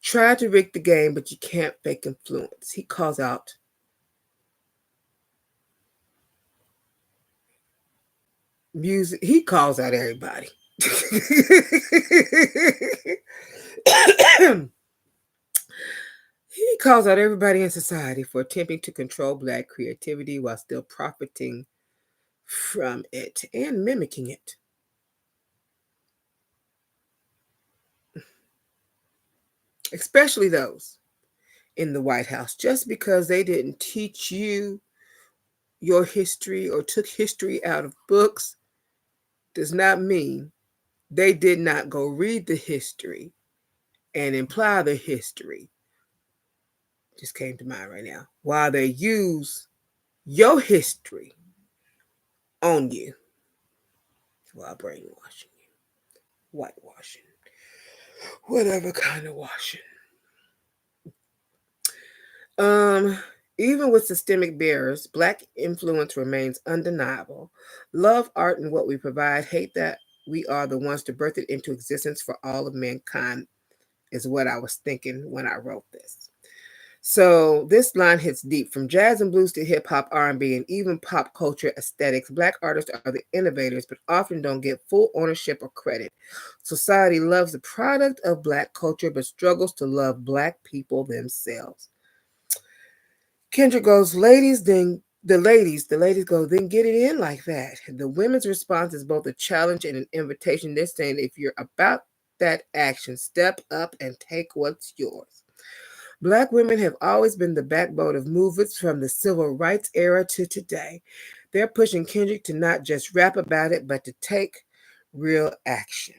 Try to rig the game, but you can't fake influence. He calls out music. He calls out everybody. He calls out everybody in society for attempting to control Black creativity while still profiting from it and mimicking it. Especially those in the White House. Just because they didn't teach you your history or took history out of books does not mean they did not go read the history and imply the history. Just came to mind right now. While they use your history on you while brainwashing you, whitewashing, whatever kind of washing. Even with systemic barriers, Black influence remains undeniable. Love art and what we provide, hate that we are the ones to birth it into existence for all of mankind, is what I was thinking when I wrote this. So this line hits deep. From jazz and blues to hip hop, R&B, and even pop culture aesthetics, Black artists are the innovators, but often don't get full ownership or credit. Society loves the product of Black culture, but struggles to love Black people themselves. Kendrick goes, ladies, then the ladies go, then get it in like that. The women's response is both a challenge and an invitation. They're saying, if you're about that action, step up and take what's yours. Black women have always been the backbone of movements from the civil rights era to today. They're pushing Kendrick to not just rap about it, but to take real action.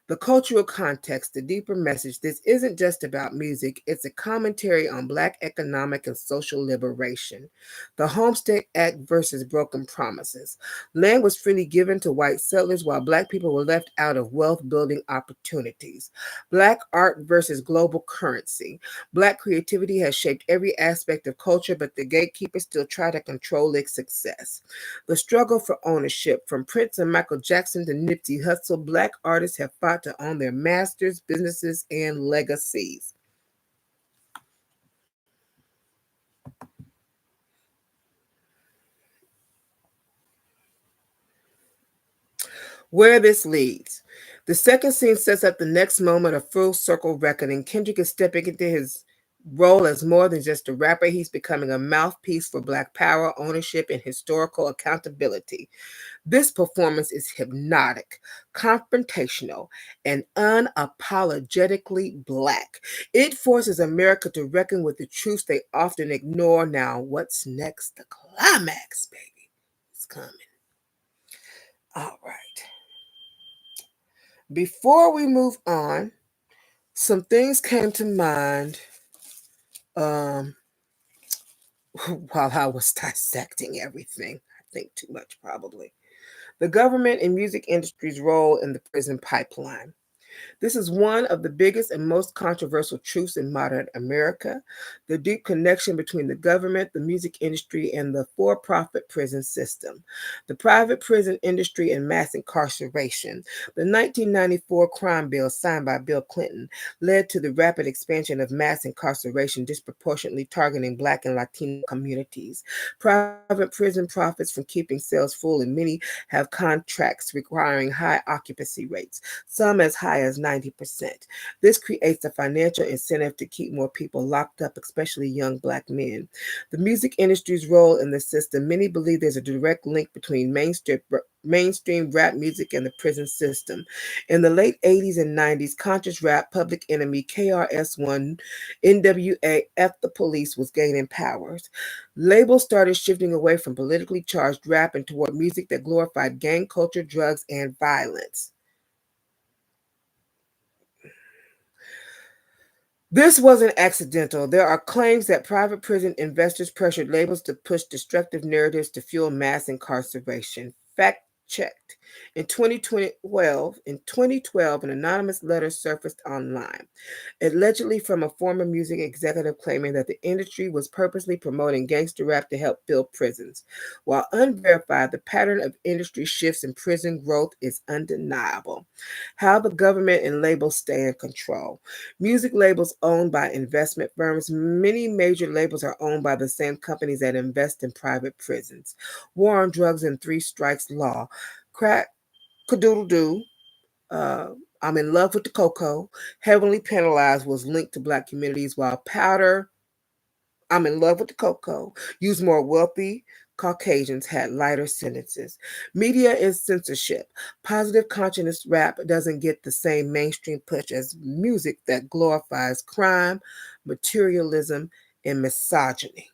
The cultural context, the deeper message, this isn't just about music, it's a commentary on Black economic and social liberation. The Homestead Act versus broken promises. Land was freely given to white settlers while Black people were left out of wealth-building opportunities. Black art versus global currency. Black creativity has shaped every aspect of culture, but the gatekeepers still try to control its success. The struggle for ownership. From Prince and Michael Jackson to Nipsey Hussle, Black artists have fought to own their masters, businesses, and legacies. Where this leads. The second scene sets up the next moment of full circle reckoning. Kendrick is stepping into his role as more than just a rapper. He's becoming a mouthpiece for Black power, ownership, and historical accountability. This performance is hypnotic, confrontational, and unapologetically Black. It forces America to reckon with the truths they often ignore. Now, what's next? The climax, baby. It's coming. All right. Before we move on, some things came to mind while I was dissecting everything. I think too much, probably. The government and music industry's role in the prison pipeline. This is one of the biggest and most controversial truths in modern America, the deep connection between the government, the music industry, and the for-profit prison system, the private prison industry and mass incarceration. The 1994 crime bill signed by Bill Clinton led to the rapid expansion of mass incarceration, disproportionately targeting Black and Latino communities. Private prison profits from keeping cells full, and many have contracts requiring high occupancy rates, some as high as 90%. This creates a financial incentive to keep more people locked up, especially young black men. The music industry's role in the system, many believe there's a direct link between mainstream rap music and the prison system. In the late 80s and 90s, conscious rap, Public Enemy, KRS-One, NWA, F the Police was gaining powers. Labels started shifting away from politically charged rap and toward music that glorified gang culture, drugs, and violence. This wasn't accidental. There are claims that private prison investors pressured labels to push destructive narratives to fuel mass incarceration. Fact checked. In 2012, an anonymous letter surfaced online, allegedly from a former music executive claiming that the industry was purposely promoting gangster rap to help fill prisons. While unverified, the pattern of industry shifts in prison growth is undeniable. How the government and labels stay in control. Music labels owned by investment firms. Many major labels are owned by the same companies that invest in private prisons. War on drugs and three strikes law. Crack Cadoodle Doo. I'm in love with the cocoa. Heavily penalized was linked to black communities, while powder, I'm in love with the cocoa, used more wealthy Caucasians had lighter sentences. Media is censorship. Positive conscious rap doesn't get the same mainstream push as music that glorifies crime, materialism, and misogyny.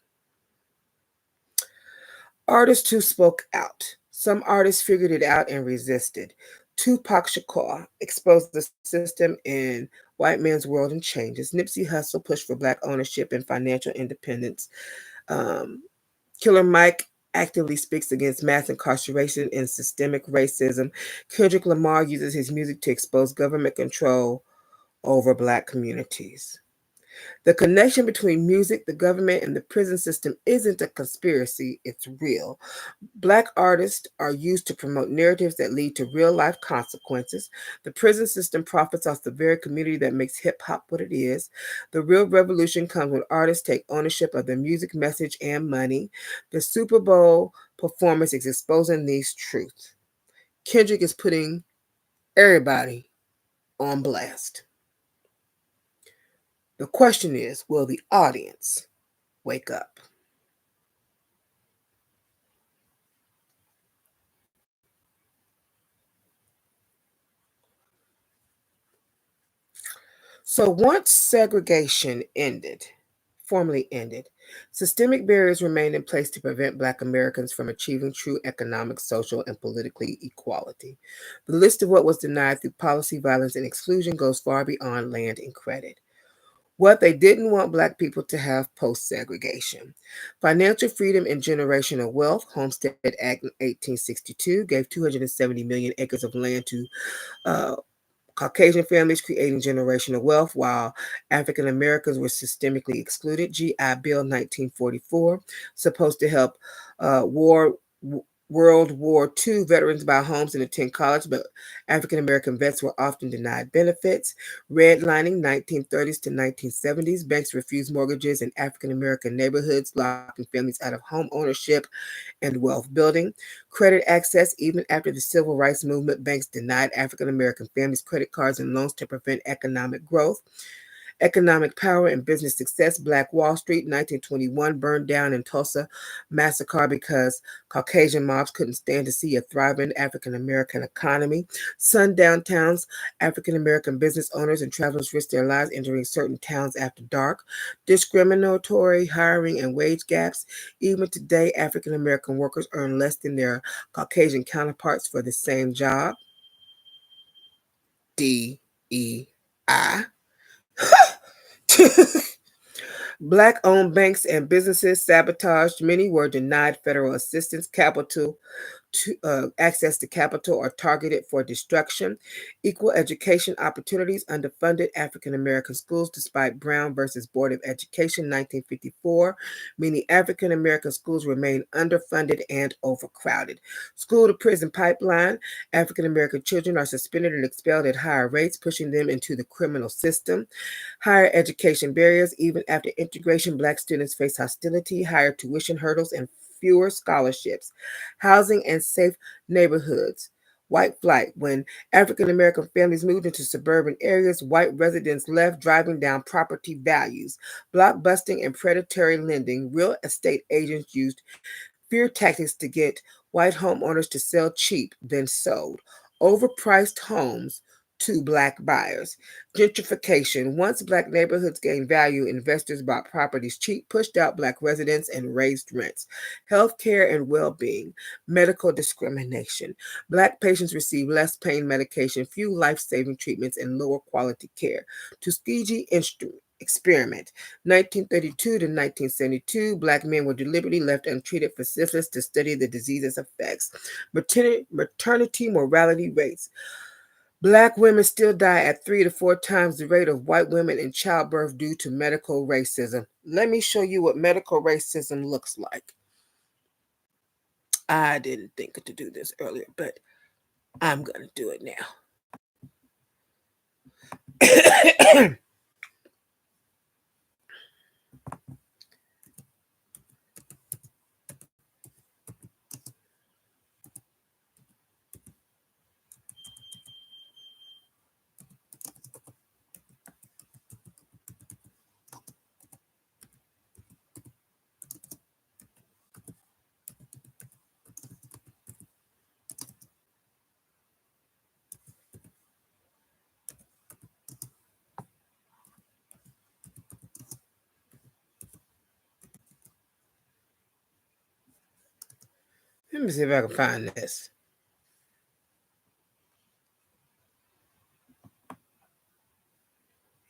Artists who spoke out. Some artists figured it out and resisted. Tupac Shakur exposed the system in White Man's World and Changes. Nipsey Hussle pushed for black ownership and financial independence. Um, Killer Mike actively speaks against mass incarceration and systemic racism. Kendrick Lamar uses his music to expose government control over black communities. The connection between music, the government, and the prison system isn't a conspiracy, it's real. Black artists are used to promote narratives that lead to real life consequences. The prison system profits off the very community that makes hip hop what it is. The real revolution comes when artists take ownership of their music message and money. The Super Bowl performance is exposing these truths. Kendrick is putting everybody on blast. The question is, will the audience wake up? So once segregation formally ended, systemic barriers remained in place to prevent Black Americans from achieving true economic, social, and political equality. The list of what was denied through policy, violence, and exclusion goes far beyond land and credit. What they didn't want Black people to have post-segregation. Financial freedom and generational wealth. Homestead Act in 1862 gave 270 million acres of land to uh, Caucasian families, creating generational wealth, while African Americans were systemically excluded. GI Bill 1944, supposed to help uh, war World War II veterans buy homes and attend college, but African American vets were often denied benefits. Redlining 1930s to 1970s, banks refused mortgages in African American neighborhoods, locking families out of home ownership and wealth building. Credit access, even after the civil rights movement, banks denied African American families credit cards and loans to prevent economic growth. Economic power and business success. Black Wall Street, 1921, burned down in Tulsa massacre because Caucasian mobs couldn't stand to see a thriving African American economy. Sundown towns, African American business owners and travelers risked their lives entering certain towns after dark. Discriminatory hiring and wage gaps. Even today, African American workers earn less than their Caucasian counterparts for the same job. DEI. Black owned banks and businesses sabotaged. Many were denied federal assistance, access to capital, or targeted for destruction. Equal education opportunities. Underfunded African American schools despite Brown versus Board of Education 1954. Many African American schools remain underfunded and overcrowded. School to prison pipeline. African American children are suspended and expelled at higher rates, pushing them into the criminal system. Higher education barriers. Even after integration, Black students face hostility, higher tuition hurdles, and fewer scholarships. Housing and safe neighborhoods. White flight. When African American families moved into suburban areas, white residents left, driving down property values. Block busting and predatory lending. Real estate agents used fear tactics to get white homeowners to sell cheap, then sold overpriced homes to black buyers. Gentrification. Once black neighborhoods gained value, investors bought properties cheap, pushed out black residents, and raised rents. Healthcare and well being. Medical discrimination. Black patients receive less pain medication, few life saving treatments, and lower quality care. Tuskegee experiment. 1932 to 1972, black men were deliberately left untreated for syphilis to study the disease's effects. Maternity mortality rates. Black women still die at 3 to 4 times the rate of white women in childbirth due to medical racism. Let me show you what medical racism looks like. I didn't think to do this earlier, but I'm going to do it now. Let me see if I can find this.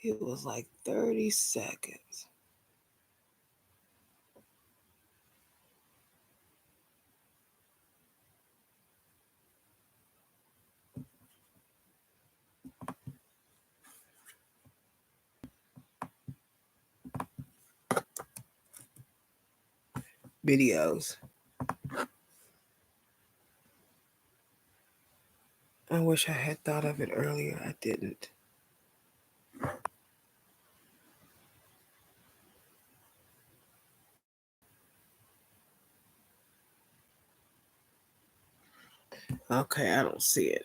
It was like 30 seconds. Videos. I wish I had thought of it earlier. I didn't. Okay, I don't see it.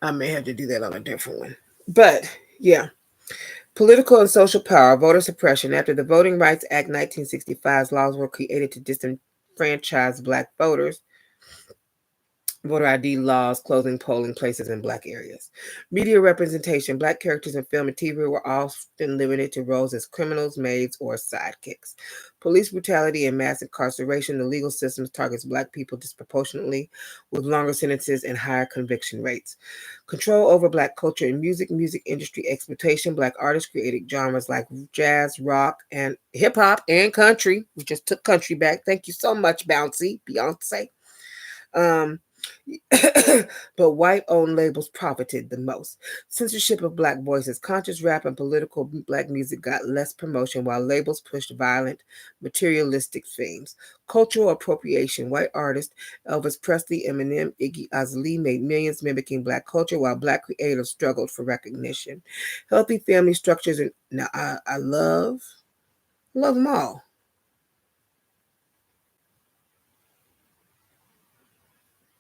I may have to do that on a different one. But yeah, political and social power, voter suppression. After the Voting Rights Act 1965's laws were created to disenfranchise black voters, voter ID laws closing polling places in black areas. Media representation. Black characters in film and TV were often limited to roles as criminals, maids, or sidekicks. Police brutality and mass incarceration. The legal system targets black people disproportionately with longer sentences and higher conviction rates. Control over black culture and music industry exploitation. Black artists created genres like jazz, rock, and hip-hop and country. We just took country back. Thank you so much, Bouncy, Beyonce. But white-owned labels profited the most. Censorship of black voices. Conscious rap and political black music got less promotion while labels pushed violent, materialistic themes. Cultural appropriation. White artists Elvis Presley, Eminem, Iggy Azalea made millions mimicking black culture while black creators struggled for recognition. Healthy family structures. And now I love them all.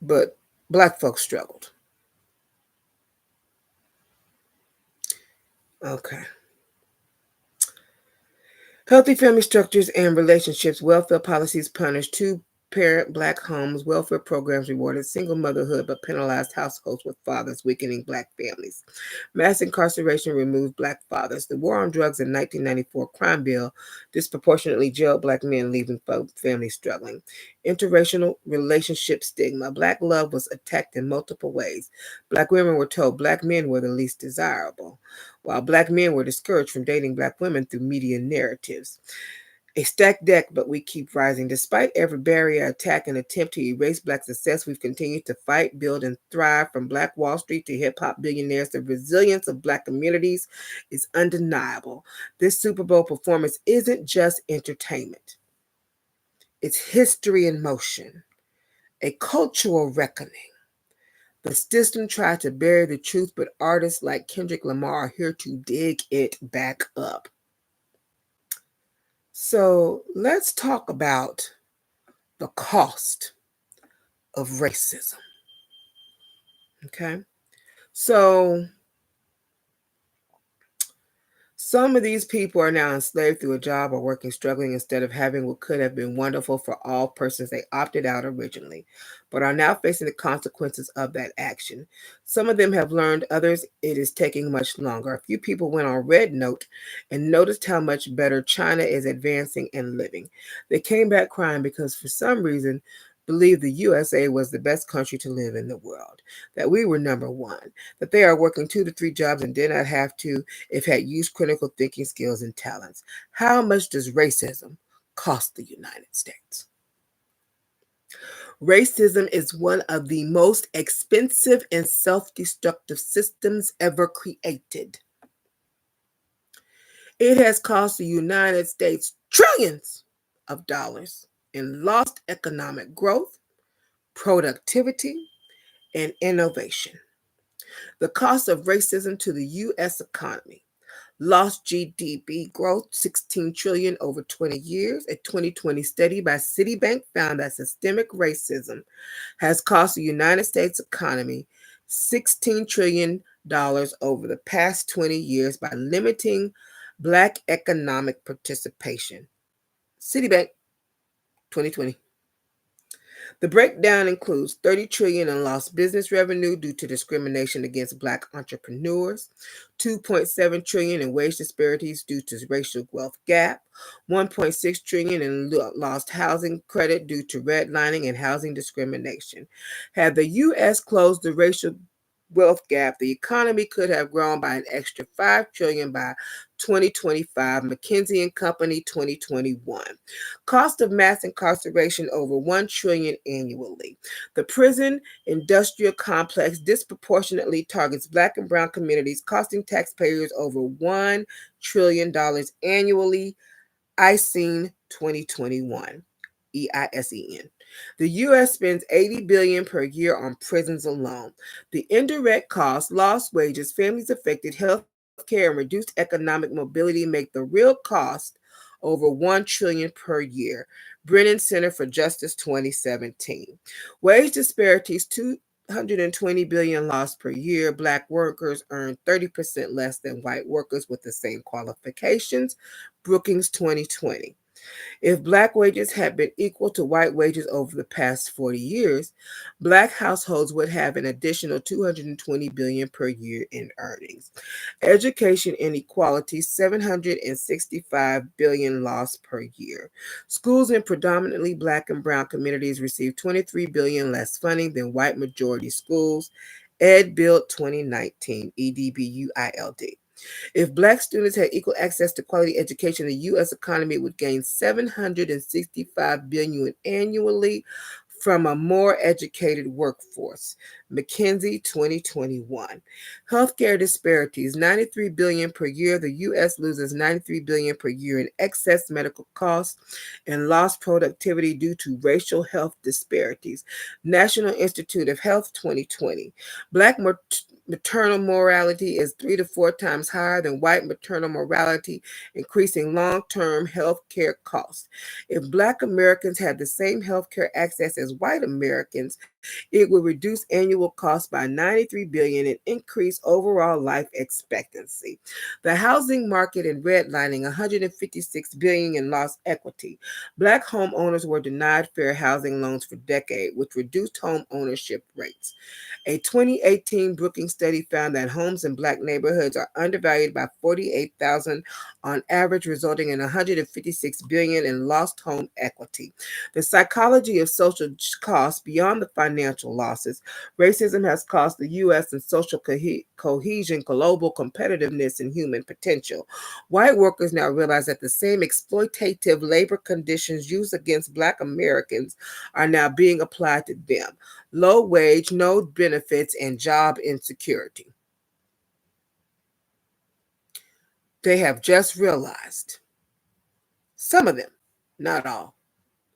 But black folks struggled. Okay. Healthy family structures and relationships. Welfare policies punish two-parent black homes. Welfare programs rewarded single motherhood but penalized households with fathers, weakening black families. Mass incarceration removed black fathers. The war on drugs in 1994 crime bill disproportionately jailed black men, leaving families struggling. Interracial relationship stigma. Black love was attacked in multiple ways. Black women were told black men were the least desirable, while black men were discouraged from dating black women through media narratives. A stacked deck, but we keep rising. Despite every barrier, attack, and attempt to erase black success, we've continued to fight, build, and thrive. From Black Wall Street to hip-hop billionaires, the resilience of black communities is undeniable. This Super Bowl performance isn't just entertainment. It's history in motion, a cultural reckoning. The system tried to bury the truth, but artists like Kendrick Lamar are here to dig it back up. So let's talk about the cost of racism. Okay. So some of these people are now enslaved through a job or working struggling instead of having what could have been wonderful for all persons they opted out originally, but are now facing the consequences of that action. Some of them have learned, others it is taking much longer. A few people went on Red Note and noticed how much better China is advancing and living. They came back crying because for some reason believed the USA was the best country to live in the world, that we were number one, that they are working 2 to 3 jobs and did not have to if had used critical thinking skills and talents. How much does racism cost the United States? Racism is one of the most expensive and self-destructive systems ever created. It has cost the United States trillions of dollars in lost economic growth, productivity, and innovation. The cost of racism to the U.S. economy: lost GDP growth, 16 trillion over 20 years. A 2020 study by Citibank found that systemic racism has cost the United States economy $16 trillion over the past 20 years by limiting Black economic participation. Citibank 2020. The breakdown includes 30 trillion in lost business revenue due to discrimination against Black entrepreneurs, 2.7 trillion in wage disparities due to racial wealth gap, 1.6 trillion in lost housing credit due to redlining and housing discrimination. Had the US closed the racial wealth gap, the economy could have grown by an extra 5 trillion by 2025. McKinsey and Company 2021. Cost of mass incarceration over 1 trillion annually. The prison industrial complex disproportionately targets Black and brown communities, costing taxpayers over $1 trillion annually. ISEN 2021. EISEN. The U.S. spends $80 billion per year on prisons alone. The indirect costs, lost wages, families affected, health care, and reduced economic mobility make the real cost over $1 trillion per year. Brennan Center for Justice 2017. Wage disparities, $220 billion lost per year. Black workers earn 30% less than white workers with the same qualifications. Brookings 2020. If Black wages had been equal to white wages over the past 40 years, Black households would have an additional $220 billion per year in earnings. Education inequality, $765 billion lost per year. Schools in predominantly Black and brown communities receive $23 billion less funding than white majority schools. Ed Build 2019, EDBUILD. If Black students had equal access to quality education, the U.S. economy would gain $765 billion annually from a more educated workforce. McKinsey 2021. Healthcare disparities, $93 billion per year. The U.S. loses $93 billion per year in excess medical costs and lost productivity due to racial health disparities. National Institute of Health 2020. Black maternal mortality is 3 to 4 times higher than white maternal mortality, increasing long-term health care costs. If Black Americans had the same health care access as white Americans, it would reduce annual costs by $93 billion and increase overall life expectancy. The housing market and redlining, $156 billion in lost equity. Black homeowners were denied fair housing loans for decades, which reduced home ownership rates. A 2018 Brookings study found that homes in Black neighborhoods are undervalued by $48,000 on average, resulting in $156 billion in lost home equity. The psychology of social costs beyond the financial losses. Racism has cost the U.S. in social cohesion, global competitiveness, and human potential. White workers now realize that the same exploitative labor conditions used against Black Americans are now being applied to them. Low wage, no benefits, and job insecurity. They have just realized, some of them, not all,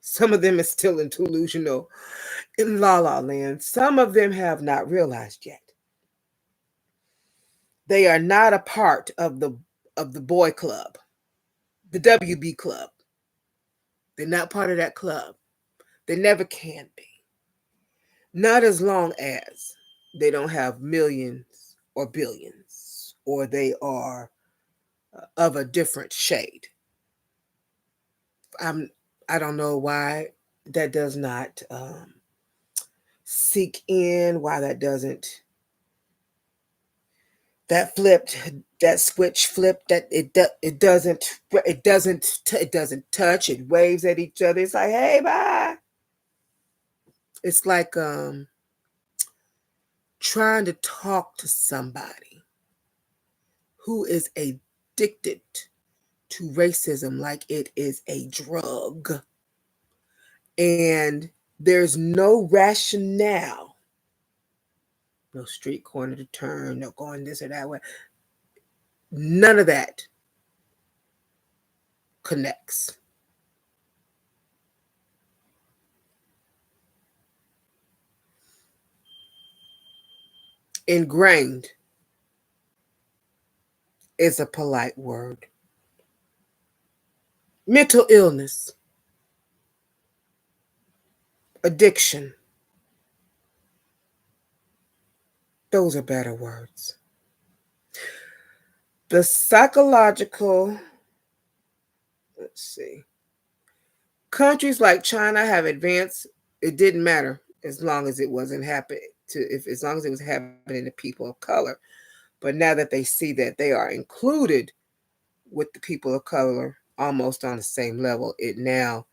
some of them is still in delusional, in la la land. Some of them have not realized yet. They are not a part of the boy club, the WB club. They're not part of that club. They never can be. Not as long as they don't have millions or billions, or they are of a different shade. I don't know why that does not seek in, why that doesn't, that switch flipped, that it doesn't touch, it waves at each other. It's like, hey, bye. It's like trying to talk to somebody who is addicted to racism like it is a drug. And there's no rationale, no street corner to turn, no going this or that way. None of that connects. Ingrained is a polite word. Mental illness, addiction, those are better words. The psychological, let's see, countries like China have advanced. It didn't matter as long as it wasn't happening as long as it was happening to people of color. But now that they see that they are included with the people of color almost on the same level, it now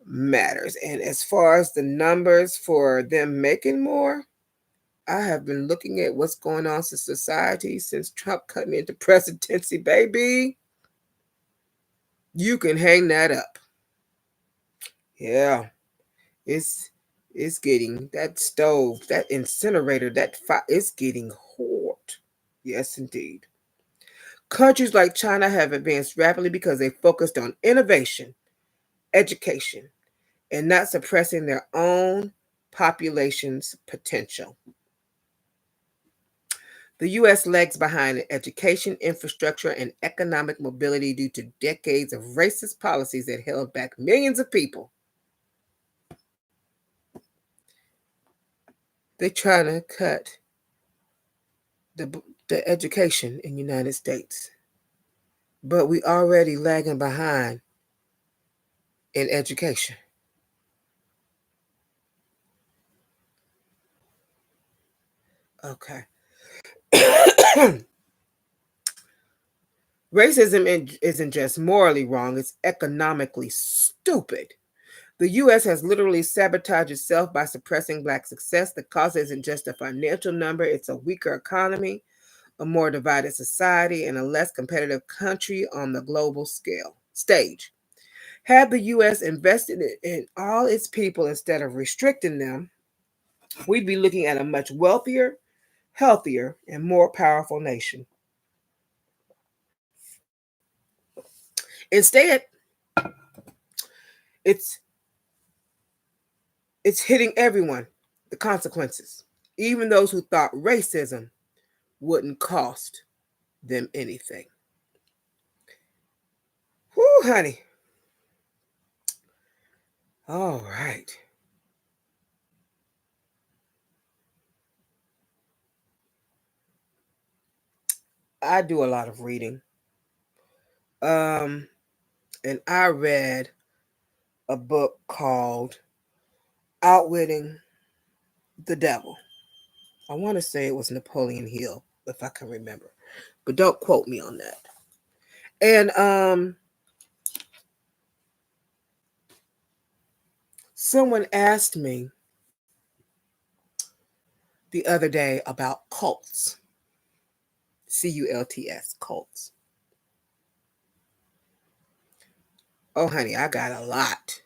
matters. And as far as the numbers for them making more, I have been looking at what's going on in society since Trump cutting into presidency, baby. You can hang that up. Yeah, it's getting, that stove, that incinerator, that fire, it's getting hot. Yes, indeed. Countries like China have advanced rapidly because they focused on innovation, education, and not suppressing their own population's potential. The U.S. lags behind in education, infrastructure, and economic mobility due to decades of racist policies that held back millions of people. They're trying to cut the education in the United States, but we already lagging behind in education. Okay. Racism isn't just morally wrong, it's economically stupid. The U.S. has literally sabotaged itself by suppressing Black success. The cause isn't just a financial number, it's a weaker economy, a more divided society, and a less competitive country on the global stage. Had the U.S. invested in all its people instead of restricting them, we'd be looking at a much wealthier, healthier, and more powerful nation. Instead, it's hitting everyone, the consequences, even those who thought racism wouldn't cost them anything. Whoo, honey. All right. I do a lot of reading. And I read a book called Outwitting the Devil. I want to say it was Napoleon Hill, if I can remember, but don't quote me on that. And someone asked me the other day about cults. CULTS, cults. Oh, honey, I got a lot.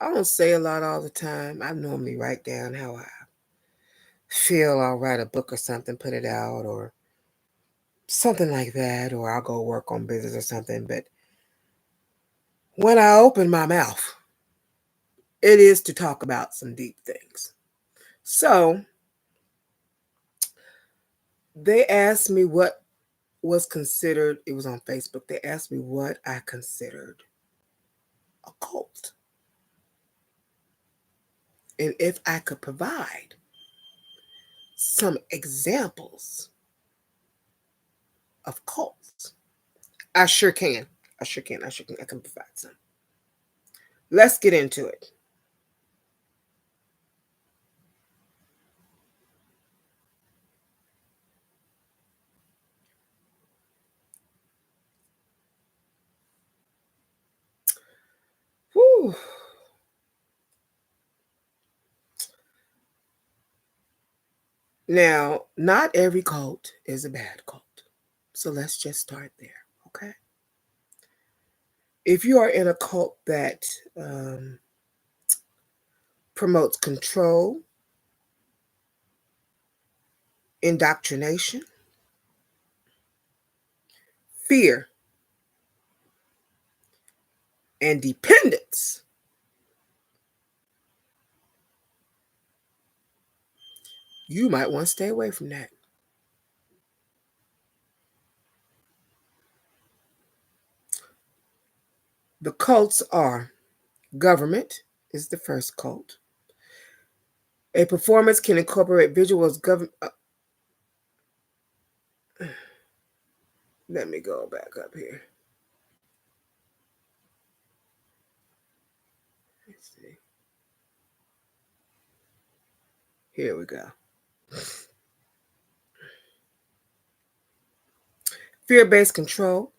I don't say a lot all the time. I normally write down how I feel. I'll write a book or something, put it out, or something like that, or I'll go work on business or something. But when I open my mouth, it is to talk about some deep things. So they asked me what was considered, it was on Facebook, they asked me what I considered a cult. And if I could provide some examples of cults. I sure can. I can provide some. Let's get into it. Whew. Now, not every cult is a bad cult. So let's just start there, okay? If you are in a cult that promotes control, indoctrination, fear, and dependence, you might want to stay away from that. The cults are government is the first cult. A performance can incorporate visuals. Let me go back up here. Let's see. Here we go. Fear-based control.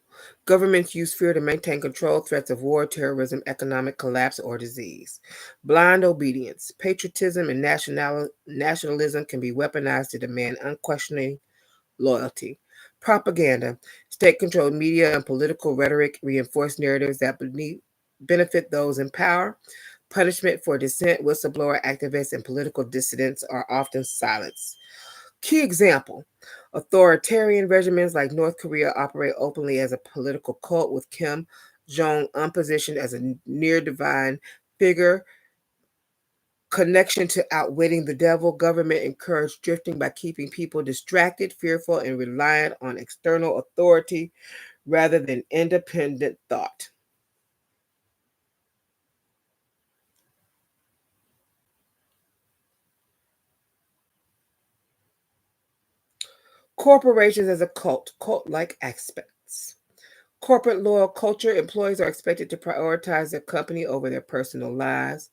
Governments use fear to maintain control, threats of war, terrorism, economic collapse, or disease. Blind obedience. Patriotism and nationalism can be weaponized to demand unquestioning loyalty. Propaganda. State-controlled media and political rhetoric reinforce narratives that benefit those in power. Punishment for dissent, whistleblower activists, and political dissidents are often silenced. Key example. Authoritarian regimens like North Korea operate openly as a political cult, with Kim Jong-un positioned as a near-divine figure. Connection to outwitting the devil. Government encouraged drifting by keeping people distracted, fearful, and reliant on external authority rather than independent thought. Corporations as a cult-like aspects. Corporate loyal culture. Employees are expected to prioritize their company over their personal lives.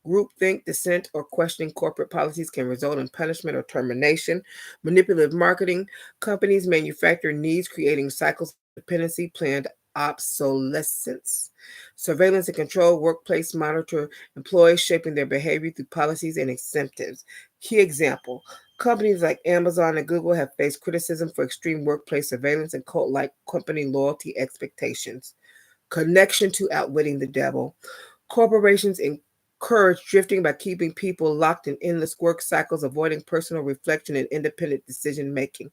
Groupthink, dissent, or questioning corporate policies can result in punishment or termination. Manipulative marketing. Companies manufacture needs, creating cycles of dependency, planned obsolescence. Surveillance and control. Workplace monitor employees, shaping their behavior through policies and incentives. Key example. Companies like Amazon and Google have faced criticism for extreme workplace surveillance and cult-like company loyalty expectations. Connection to outwitting the devil. Corporations encourage drifting by keeping people locked in endless work cycles, avoiding personal reflection and independent decision making.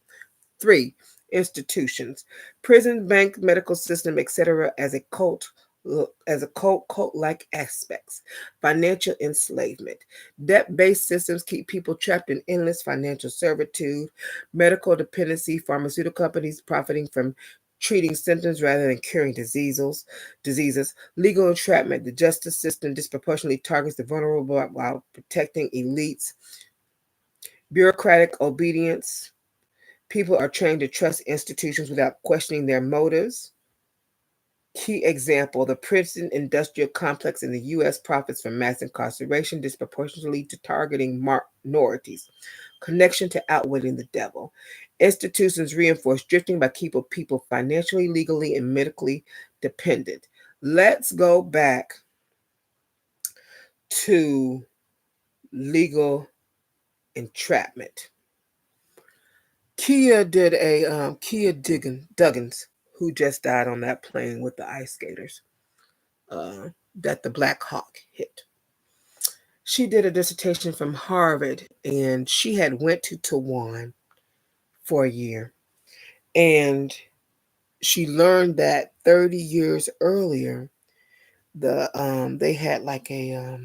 3. Institutions. Prison, bank, medical system, etc. as a cult-like aspects. Financial enslavement. Debt-based systems keep people trapped in endless financial servitude. Medical dependency. Pharmaceutical companies profiting from treating symptoms rather than curing diseases. Legal entrapment. The justice system disproportionately targets the vulnerable while protecting elites. Bureaucratic obedience. People are trained to trust institutions without questioning their motives. Key example, the prison industrial complex in the U.S. profits from mass incarceration disproportionately to targeting minorities. Connection to outwitting the devil. Institutions reinforce drifting by keeping people financially, legally, and medically dependent. Let's go back to legal entrapment. Kia Duggins, who just died on that plane with the ice skaters that the Black Hawk hit. She did a dissertation from Harvard, and she had went to Taiwan for a year, and she learned that 30 years earlier, they had like a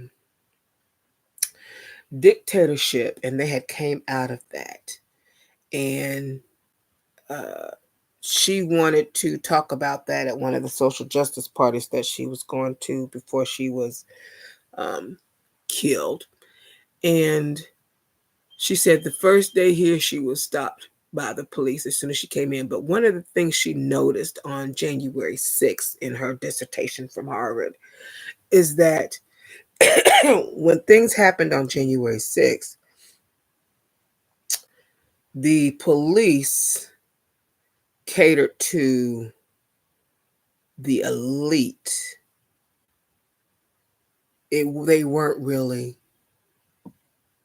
dictatorship, and they had came out of that, and she wanted to talk about that at one of the social justice parties that she was going to before she was killed. And She said the first day here, she was stopped by the police as soon as she came in. But one of the things she noticed on January 6th in her dissertation from Harvard is that when things happened on January 6th, the police catered to the elite. They weren't really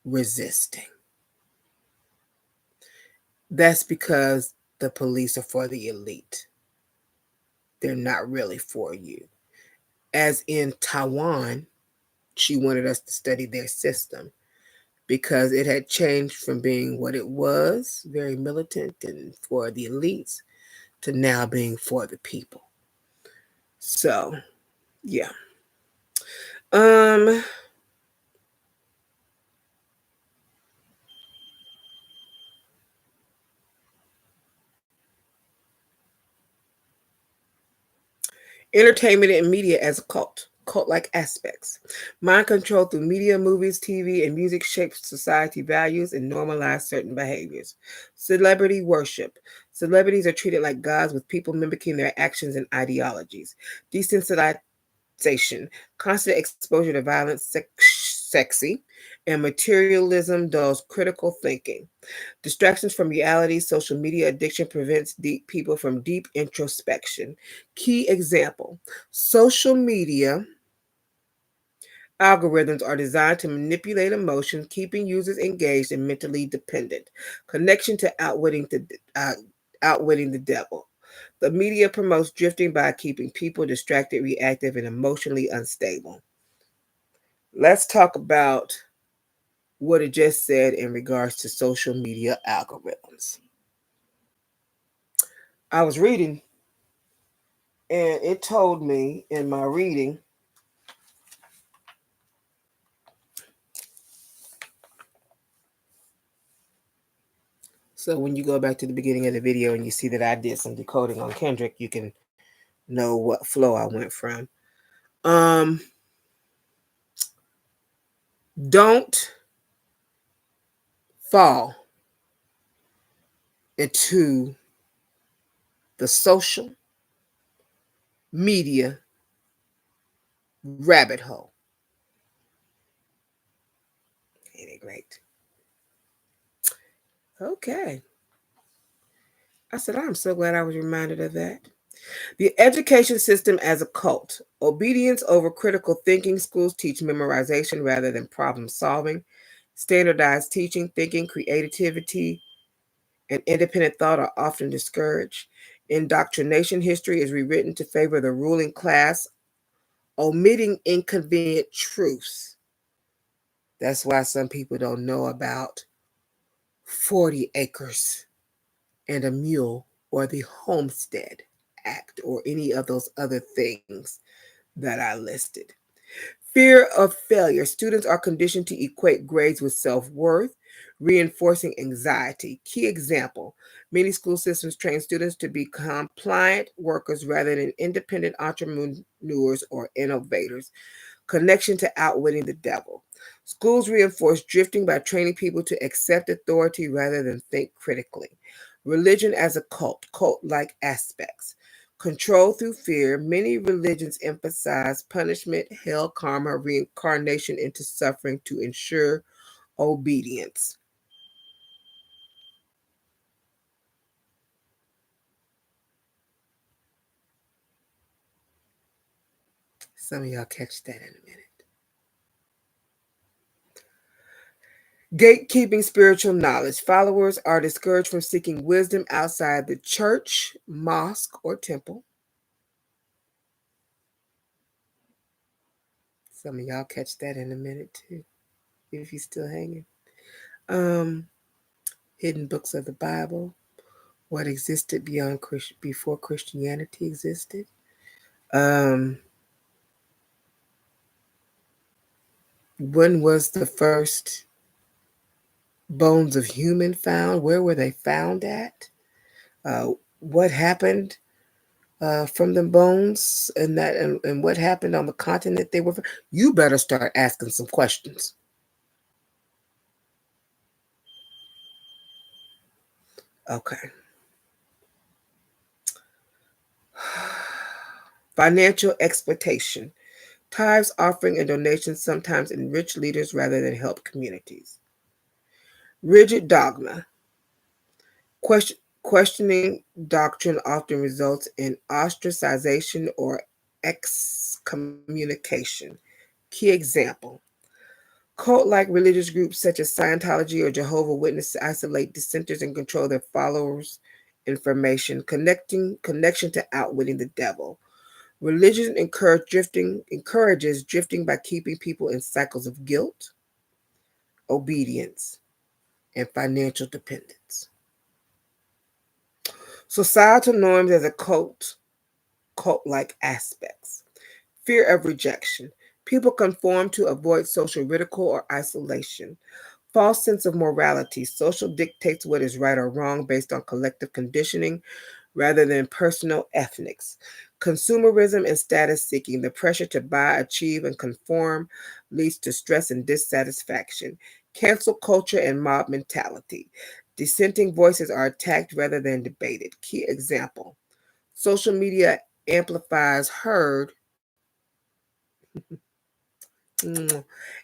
resisting. That's because the police are for the elite. They're not really for you. As in Taiwan, she wanted us to study their system because it had changed from being what it was, very militant and for the elites, to now being for the people. So, yeah. Entertainment and media as a cult-like aspects. Mind control through media, movies, TV, and music shapes society values and normalize certain behaviors. Celebrity worship. Celebrities are treated like gods with people mimicking their actions and ideologies. Desensitization. Constant exposure to violence, sexy, and materialism dulls critical thinking. Distractions from reality, social media addiction prevents people from deep introspection. Key example: social media algorithms are designed to manipulate emotions, keeping users engaged and mentally dependent. Connection to outwitting the devil. The media promotes drifting by keeping people distracted, reactive, and emotionally unstable. Let's talk about what it just said in regards to social media algorithms. I was reading, and it told me in my reading so when you go back to the beginning of the video and you see that I did some decoding on Kendrick, you can know what flow I went from. Don't fall into the social media rabbit hole. Ain't it great? Okay. I said, I'm so glad I was reminded of that. The education system as a cult. Obedience over critical thinking. Schools teach memorization rather than problem solving. Standardized teaching, thinking, creativity, and independent thought are often discouraged. Indoctrination history is rewritten to favor the ruling class, omitting inconvenient truths. That's why some people don't know about 40 acres and a mule or the Homestead Act or any of those other things that I listed. Fear of failure. Students are conditioned to equate grades with self-worth, reinforcing anxiety. Key example: many school systems train students to be compliant workers rather than independent entrepreneurs or innovators. Connection to outwitting the devil. Schools reinforce drifting by training people to accept authority rather than think critically. Religion as a cult-like aspects. Control through fear. Many religions emphasize punishment, hell, karma, reincarnation into suffering to ensure obedience. Some of y'all catch that in a minute. Gatekeeping spiritual knowledge. Followers are discouraged from seeking wisdom outside the church, mosque, or temple. Some of y'all catch that in a minute too, if you're still hanging. Hidden books of the Bible. What existed before Christianity existed. When was the first bones of human found? Where were they found at? What happened from the bones and what happened on the continent they were from? You better start asking some questions. Okay. Financial exploitation. Tithes, offering, and donations sometimes enrich leaders rather than help communities. Rigid dogma. Questioning doctrine often results in ostracization or excommunication. Key example: cult like religious groups such as Scientology or Jehovah's Witnesses isolate dissenters and control their followers' information, connection to outwitting the devil. Religion encourages drifting by keeping people in cycles of guilt, obedience, and financial dependence. Societal norms as a cult-like aspects. Fear of rejection. People conform to avoid social ridicule or isolation. False sense of morality. Social dictates what is right or wrong based on collective conditioning rather than personal ethics. Consumerism and status seeking. The pressure to buy, achieve, and conform leads to stress and dissatisfaction. Cancel culture and mob mentality. Dissenting voices are attacked rather than debated. Key example: social media amplifies heard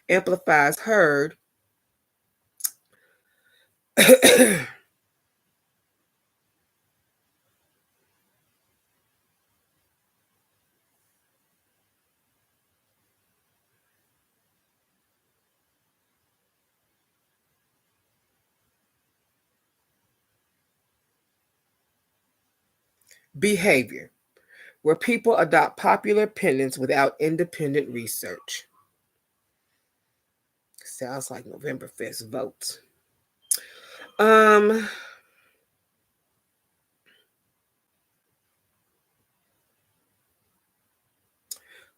amplifies heard behavior, where people adopt popular opinions without independent research. Sounds like November 5th votes. Um,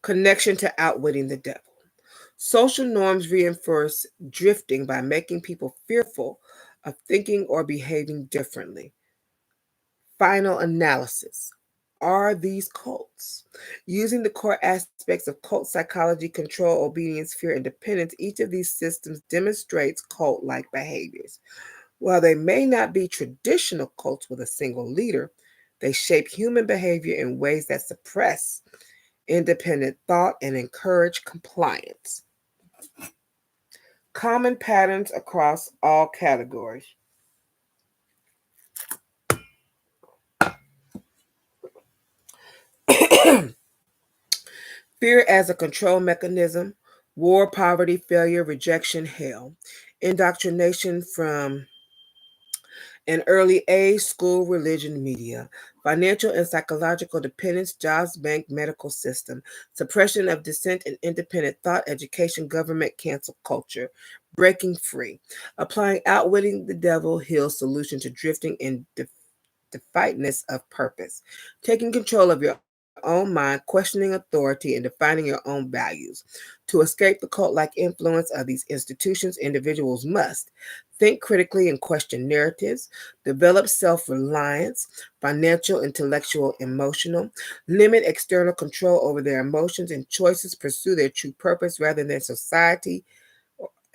Connection to outwitting the devil. Social norms reinforce drifting by making people fearful of thinking or behaving differently. Final analysis. Are these cults? Using the core aspects of cult psychology, control, obedience, fear, and dependence, each of these systems demonstrates cult like behaviors. While they may not be traditional cults with a single leader, they shape human behavior in ways that suppress independent thought and encourage compliance. Common patterns across all categories. Fear as a control mechanism, war, poverty, failure, rejection, hell. Indoctrination from an early age, school, religion, media. Financial and psychological dependence, jobs, bank, medical system. Suppression of dissent and independent thought, education, government, cancel culture. Breaking free. Applying outwitting the devil, heals solution to drifting and definiteness of purpose. Taking control of your own mind, questioning authority, and defining your own values. To escape the cult like influence of these institutions, individuals must think critically and question narratives, develop self reliance, financial, intellectual, emotional, limit external control over their emotions and choices, pursue their true purpose rather than society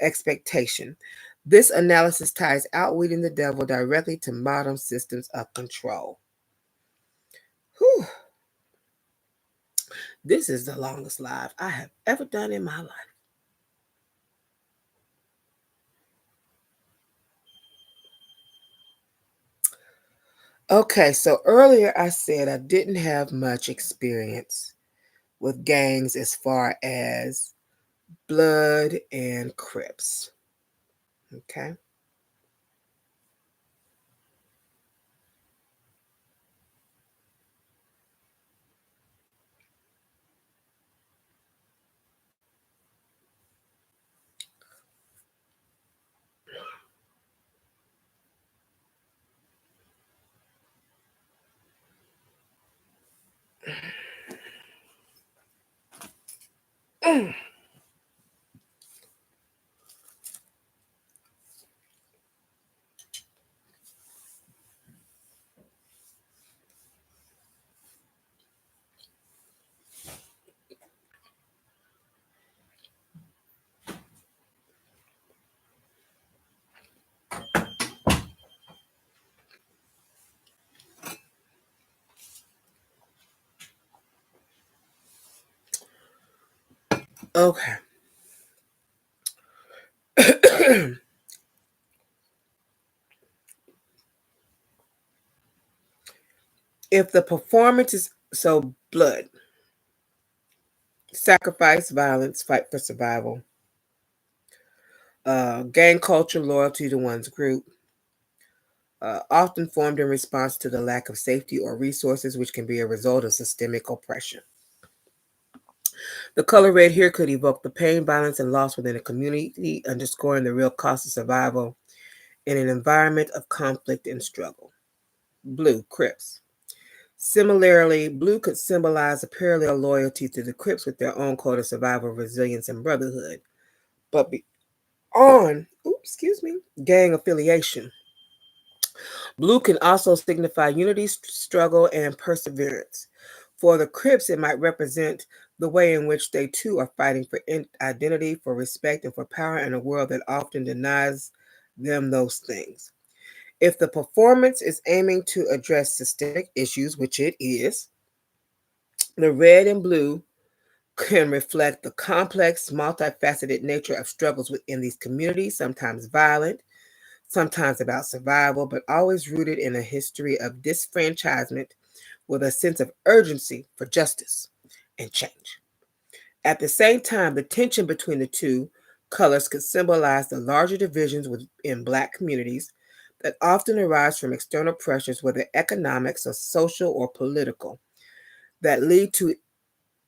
expectation. This analysis ties outwitting the devil directly to modern systems of control. Whew. This is the longest live I have ever done in my life. Okay, so earlier I said I didn't have much experience with gangs as far as Blood and Crips. Okay. Okay. If the performance is so blood, sacrifice, violence, fight for survival, gang culture, loyalty to one's group, often formed in response to the lack of safety or resources, which can be a result of systemic oppression. The color red here could evoke the pain, violence, and loss within a community, underscoring the real cost of survival in an environment of conflict and struggle. Blue, Crips. Similarly, blue could symbolize a parallel loyalty to the Crips with their own code of survival, resilience, and brotherhood. But beyond, gang affiliation, blue can also signify unity, struggle, and perseverance. For the Crips, it might represent the way in which they too are fighting for identity, for respect, and for power in a world that often denies them those things. If the performance is aiming to address systemic issues, which it is, the red and blue can reflect the complex, multifaceted nature of struggles within these communities, sometimes violent, sometimes about survival, but always rooted in a history of disfranchisement with a sense of urgency for justice and change. At the same time, the tension between the two colors could symbolize the larger divisions within Black communities that often arise from external pressures, whether economics or social or political, that lead to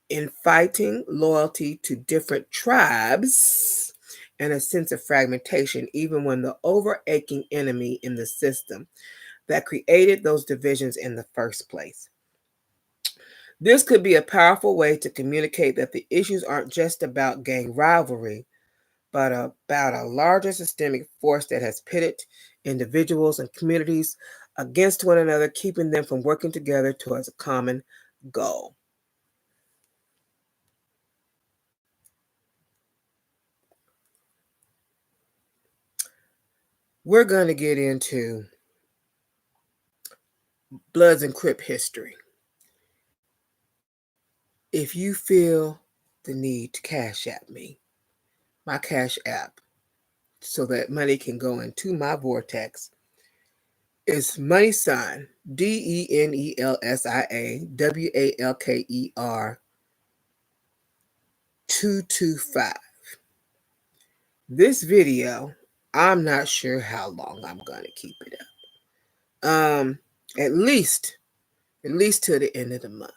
infighting, loyalty to different tribes, and a sense of fragmentation, even when the overarching enemy in the system that created those divisions in the first place. This could be a powerful way to communicate that the issues aren't just about gang rivalry, but about a larger systemic force that has pitted individuals and communities against one another, keeping them from working together towards a common goal. We're going to get into Bloods and Crip history. If you feel the need to cash app me, my cash app, so that money can go into my vortex, is money sign DenelsiaWalker225. This video, I'm not sure how long I'm going to keep it up. At least till the end of the month.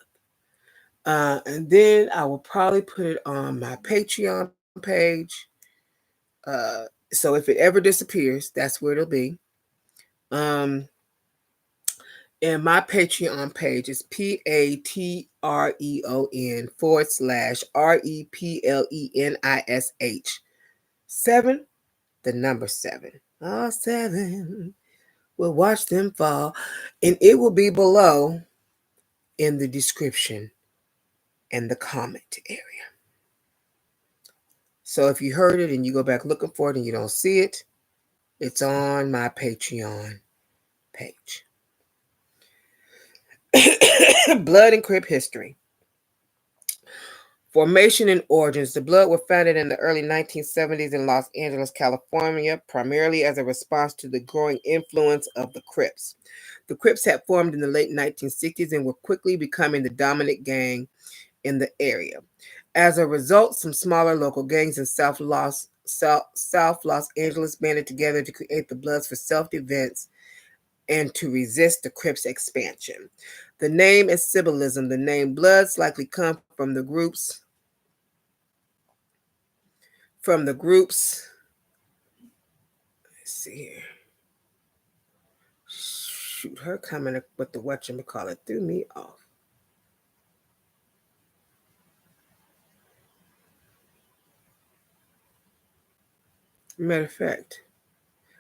And then I will probably put it on my Patreon page. So if it ever disappears, that's where it'll be. And my Patreon page is patreon.com/REPLENISH 7, the number 7. Oh, 7. We'll watch them fall. And it will be below in the description and the comment area. So if you heard it and you go back looking for it and you don't see it, it's on my Patreon page. Blood and Crip history. Formation and origins. The Blood were founded in the early 1970s in Los Angeles, California, primarily as a response to the growing influence of the Crips. The Crips had formed in the late 1960s and were quickly becoming the dominant gang in the area. As a result, some smaller local gangs in South Los Angeles banded together to create the Bloods for self-defense and to resist the Crips' expansion. The name is symbolism. The name Bloods likely come from the groups. Let's see here. Shoot, her coming with the whatchamacallit threw me off. Matter of fact,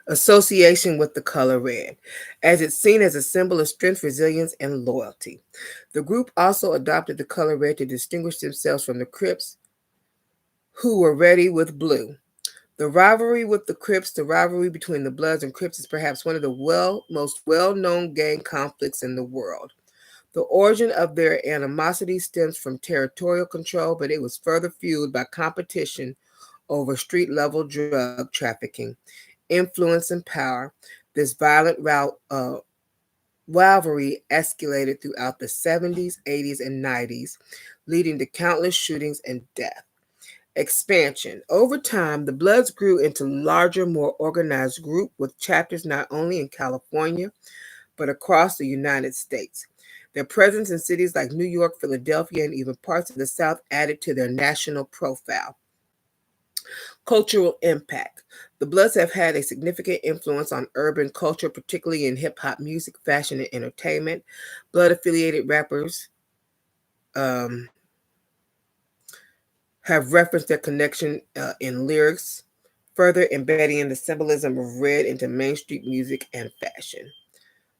association with the color red, as it's seen as a symbol of strength, resilience, and loyalty. The group also adopted the color red to distinguish themselves from the Crips, who were ready with blue. The rivalry with the Crips, the rivalry between the Bloods and Crips, is perhaps one of the most well-known gang conflicts in the world. The origin of their animosity stems from territorial control, but it was further fueled by competition over street-level drug trafficking, influence, and power. This violent rivalry escalated throughout the 70s, 80s, and 90s, leading to countless shootings and death. Expansion. Over time, the Bloods grew into larger, more organized group with chapters not only in California, but across the United States. Their presence in cities like New York, Philadelphia, and even parts of the South added to their national profile. Cultural impact. The Bloods have had a significant influence on urban culture, particularly in hip-hop music, fashion, and entertainment. Blood-affiliated rappers have referenced their connection in lyrics, further embedding the symbolism of red into mainstream music and fashion.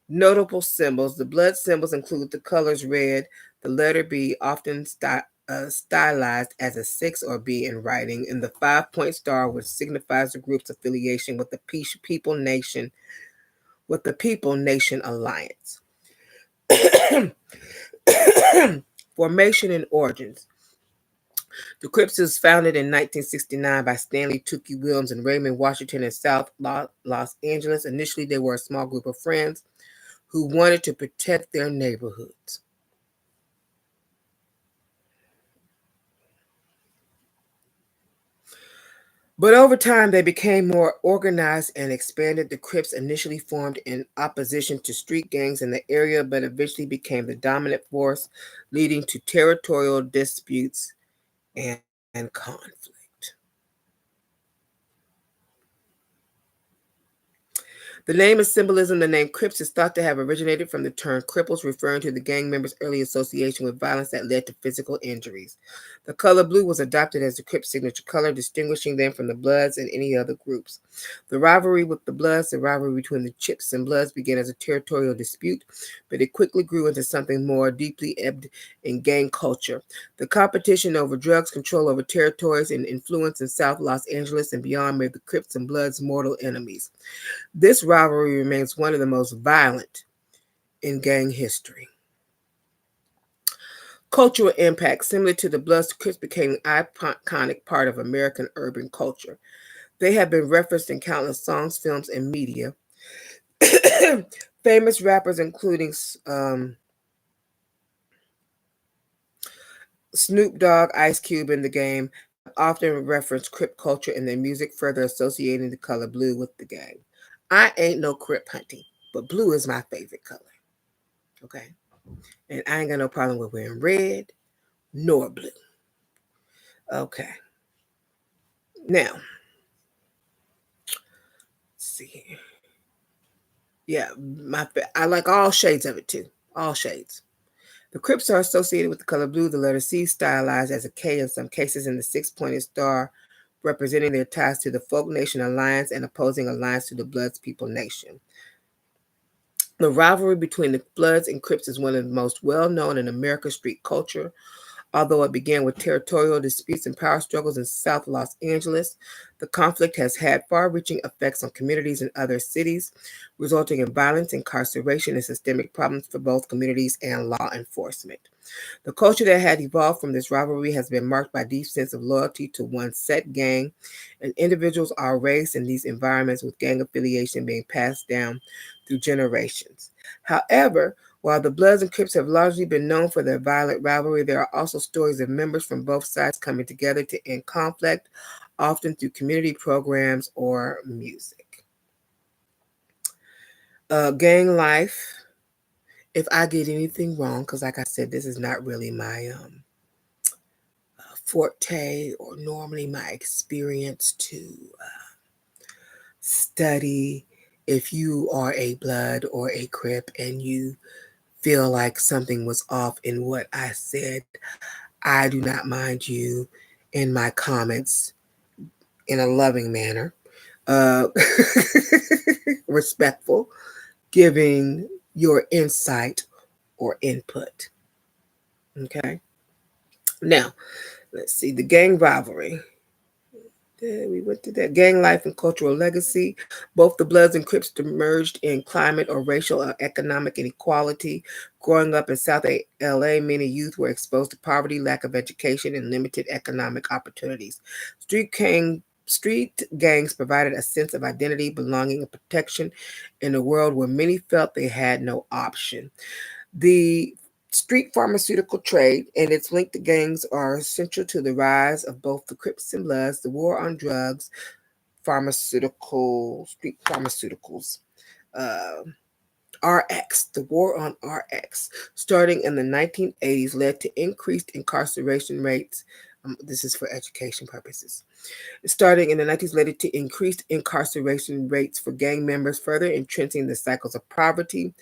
Notable symbols. The blood symbols include the colors red, the letter B, often stylized as a 6 or B in writing, and the 5-point star, which signifies the group's affiliation with the People Nation, Alliance. Formation and origins. The Crips was founded in 1969 by Stanley Tookie Williams and Raymond Washington in South Los Angeles. Initially, they were a small group of friends who wanted to protect their neighborhoods. But over time, they became more organized and expanded. The Crips initially formed in opposition to street gangs in the area, but eventually became the dominant force, leading to territorial disputes and conflict. The name is symbolism. The name Crips is thought to have originated from the term cripples, referring to the gang members' early association with violence that led to physical injuries. The color blue was adopted as the Crips' signature color, distinguishing them from the Bloods and any other groups. The rivalry with the Bloods, the rivalry between the Chips and Bloods, began as a territorial dispute, but it quickly grew into something more deeply embedded in gang culture. The competition over drugs, control over territories, and influence in South Los Angeles and beyond made the Crips and Bloods mortal enemies. This rivalry remains one of the most violent in gang history. Cultural impact. Similar to the Bloods, the Crips became an iconic part of American urban culture. They have been referenced in countless songs, films, and media. Famous rappers including Snoop Dogg, Ice Cube, and The Game have often referenced Crip culture in their music, further associating the color blue with the gang. I ain't no Crip hunting, but blue is my favorite color. Okay? And I ain't got no problem with wearing red nor blue. Okay. Now, let's see here. Yeah, I like all shades of it too. All shades. The Crips are associated with the color blue, the letter C stylized as a K in some cases, and the 6-pointed star representing their ties to the Folk Nation Alliance and opposing alliance to the Bloods People Nation. The rivalry between the Bloods and Crips is one of the most well-known in American street culture. Although it began with territorial disputes and power struggles in South Los Angeles, the conflict has had far-reaching effects on communities in other cities, resulting in violence, incarceration, and systemic problems for both communities and law enforcement. The culture that had evolved from this rivalry has been marked by a deep sense of loyalty to one set gang, and individuals are raised in these environments with gang affiliation being passed down through generations. However, while the Bloods and Crips have largely been known for their violent rivalry, there are also stories of members from both sides coming together to end conflict, often through community programs or music. Gang life. If I get anything wrong, because like I said, this is not really my forte or normally my experience to study. If you are a Blood or a Crip and you feel like something was off in what I said, I do not mind you in my comments in a loving manner, respectful, giving your insight or input. Okay. Now, let's see the gang rivalry. We went to that. Gang life and cultural legacy. Both the Bloods and Crips emerged in climate or racial or economic inequality. Growing up in South LA, many youth were exposed to poverty, lack of education, and limited economic opportunities. Street gangs provided a sense of identity, belonging, and protection in a world where many felt they had no option. The street pharmaceutical trade and its link to gangs are essential to the rise of both the Crips and Bloods, the war on drugs, street pharmaceuticals. Uh, RX, the war on RX, starting in the 1980s, led to increased incarceration rates. This is for education purposes. Starting in the 90s, led to increased incarceration rates for gang members, further entrenching the cycles of poverty,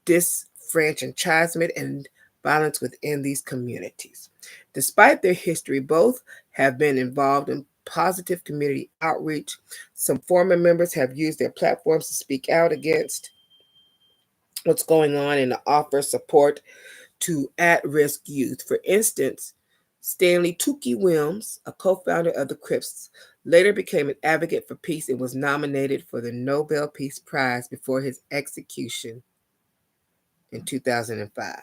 disfranchisement, and violence within these communities. Despite their history, both have been involved in positive community outreach. Some former members have used their platforms to speak out against what's going on and to offer support to at risk youth. For instance, Stanley Tookie Williams, a co founder of the Crips, later became an advocate for peace and was nominated for the Nobel Peace Prize before his execution in 2005.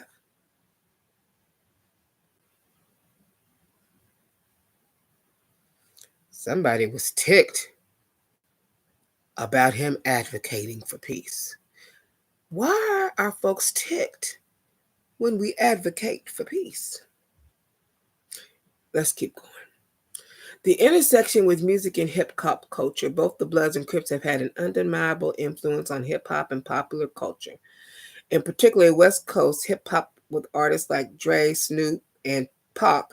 Somebody was ticked about him advocating for peace. Why are folks ticked when we advocate for peace? Let's keep going. The intersection with music and hip hop culture, both the Bloods and Crips have had an undeniable influence on hip hop and popular culture. In particular, West Coast hip hop with artists like Dre, Snoop, and Pac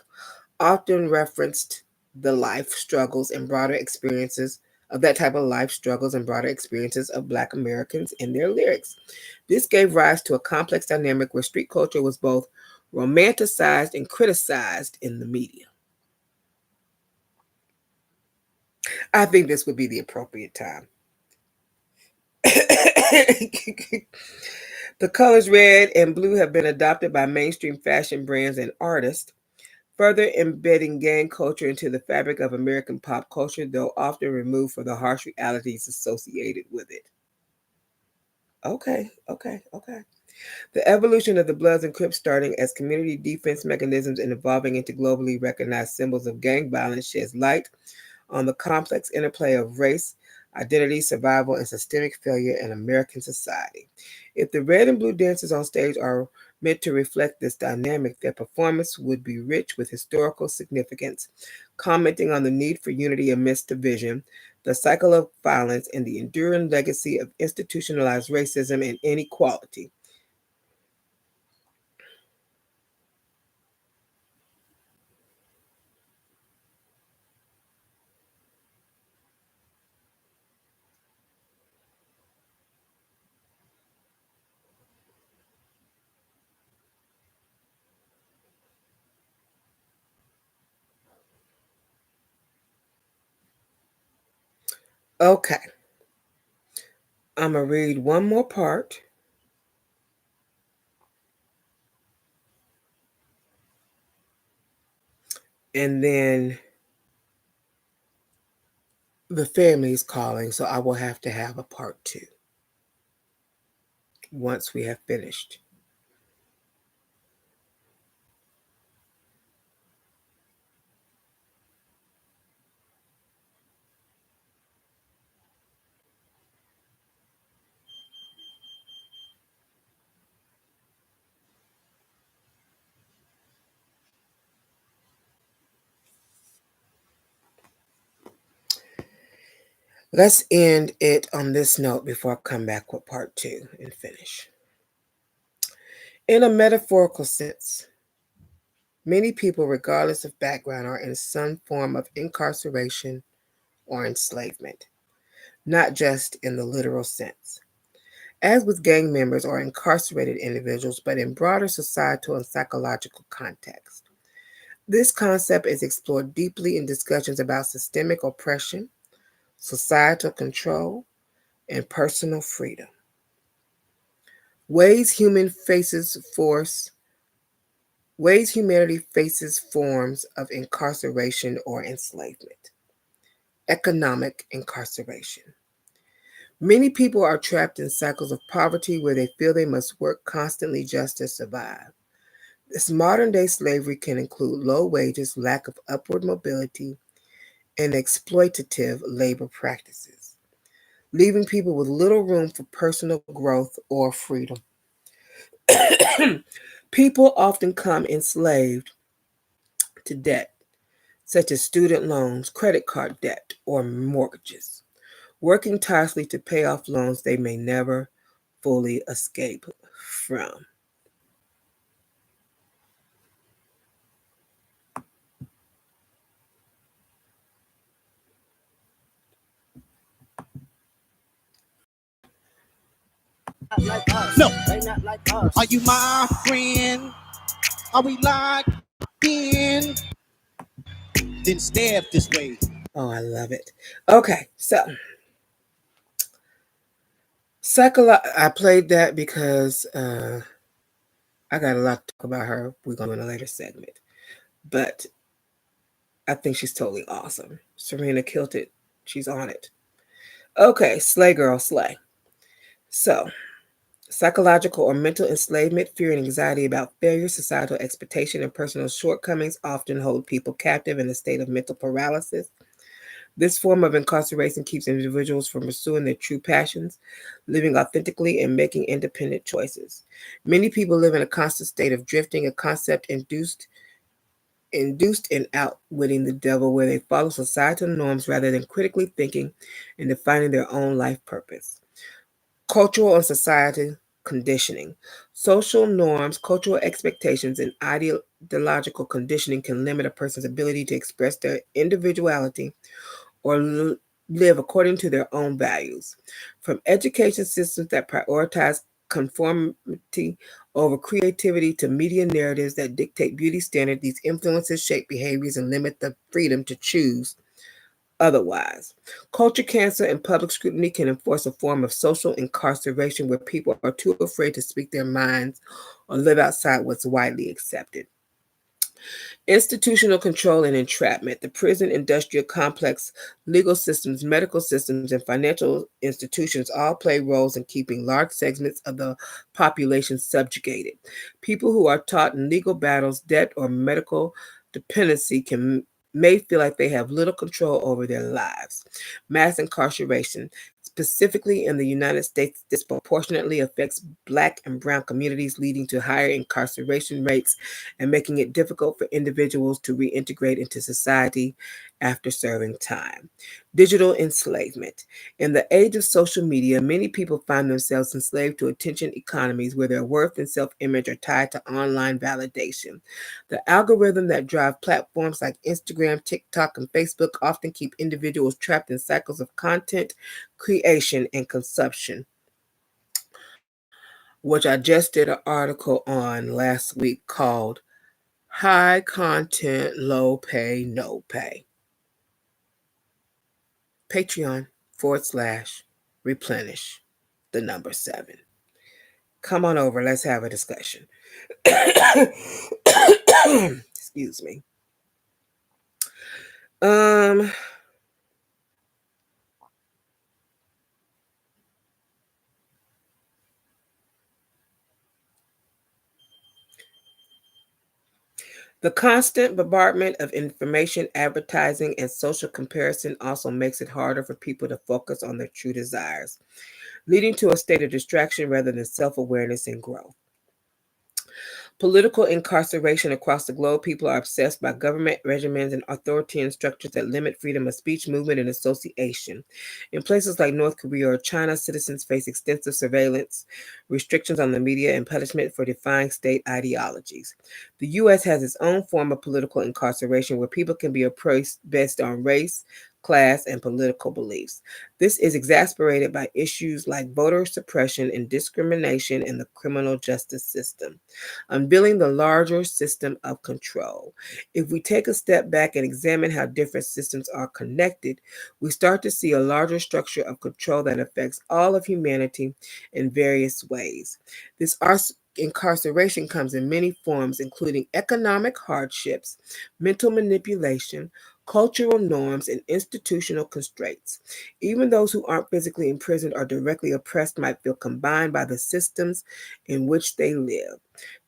often referenced the life struggles and broader experiences of that type of life struggles and broader experiences of Black Americans in their lyrics. This gave rise to a complex dynamic where street culture was both romanticized and criticized in the media. I think this would be the appropriate time. The colors red and blue have been adopted by mainstream fashion brands and artists, further embedding gang culture into the fabric of American pop culture, though often removed from the harsh realities associated with it. Okay. The evolution of the Bloods and Crips, starting as community defense mechanisms and evolving into globally recognized symbols of gang violence, sheds light on the complex interplay of race, identity, survival, and systemic failure in American society. If the red and blue dancers on stage are meant to reflect this dynamic, their performance would be rich with historical significance, commenting on the need for unity amidst division, the cycle of violence, and the enduring legacy of institutionalized racism and inequality. Okay, I'm going to read one more part. And then the family is calling, so I will have to have a part two once we have finished. Let's end it on this note before I come back with part two and finish. In a metaphorical sense, many people, regardless of background, are in some form of incarceration or enslavement, not just in the literal sense. As with gang members or incarcerated individuals, but in broader societal and psychological context. This concept is explored deeply in discussions about systemic oppression, societal control, and personal freedom. Ways humanity faces forms of incarceration or enslavement. economic incarceration. Many people are trapped in cycles of poverty where they feel they must work constantly just to survive. This modern day slavery can include low wages, lack of upward mobility, and exploitative labor practices, leaving people with little room for personal growth or freedom. People often come enslaved to debt, such as student loans, credit card debt, or mortgages, working tirelessly to pay off loans they may never fully escape from. No. Are you my friend? Are we locked in? Then stab this way. Oh, I love it. Okay, so I played that because I got a lot to talk about her. We're going to do in a later segment. But I think she's totally awesome. Serena killed it. She's on it. Okay, slay girl, slay. So, psychological or mental enslavement, fear and anxiety about failure, societal expectation, and personal shortcomings often hold people captive in a state of mental paralysis. This form of incarceration keeps individuals from pursuing their true passions, living authentically, and making independent choices. Many people live in a constant state of drifting, a concept induced in outwitting the devil, where they follow societal norms rather than critically thinking and defining their own life purpose. Cultural and societal conditioning. Social norms, cultural expectations, and ideological conditioning can limit a person's ability to express their individuality or live according to their own values. From education systems that prioritize conformity over creativity to media narratives that dictate beauty standards, these influences shape behaviors and limit the freedom to choose otherwise. Culture cancer and public scrutiny can enforce a form of social incarceration where people are too afraid to speak their minds or live outside what's widely accepted. Institutional control and entrapment. The prison industrial complex, legal systems, medical systems, and financial institutions all play roles in keeping large segments of the population subjugated. People who are taught in legal battles, debt, or medical dependency may feel like they have little control over their lives. Mass incarceration, specifically in the United States, disproportionately affects Black and Brown communities, leading to higher incarceration rates and making it difficult for individuals to reintegrate into society after serving time. Digital enslavement. In the age of social media, many people find themselves enslaved to attention economies where their worth and self-image are tied to online validation. The algorithm that drive platforms like Instagram, TikTok, and Facebook often keep individuals trapped in cycles of content creation and consumption, which I just did an article on last week called High Content, Low Pay, No Pay. Patreon/replenish the number 7. Come on over, let's have a discussion. Excuse me. The constant bombardment of information, advertising, and social comparison also makes it harder for people to focus on their true desires, leading to a state of distraction rather than self-awareness and growth. Political incarceration across the globe. People are obsessed by government regimens and authoritarian structures that limit freedom of speech, movement, and association. In places like North Korea or China, citizens face extensive surveillance, restrictions on the media, and punishment for defying state ideologies. The U.S. has its own form of political incarceration where people can be oppressed based on race, class, and political beliefs. This is exacerbated by issues like voter suppression and discrimination in the criminal justice system, unveiling the larger system of control. If we take a step back and examine how different systems are connected, we start to see a larger structure of control that affects all of humanity in various ways. This incarceration comes in many forms, including economic hardships, mental manipulation, cultural norms, and institutional constraints. Even those who aren't physically imprisoned or directly oppressed might feel combined by the systems in which they live.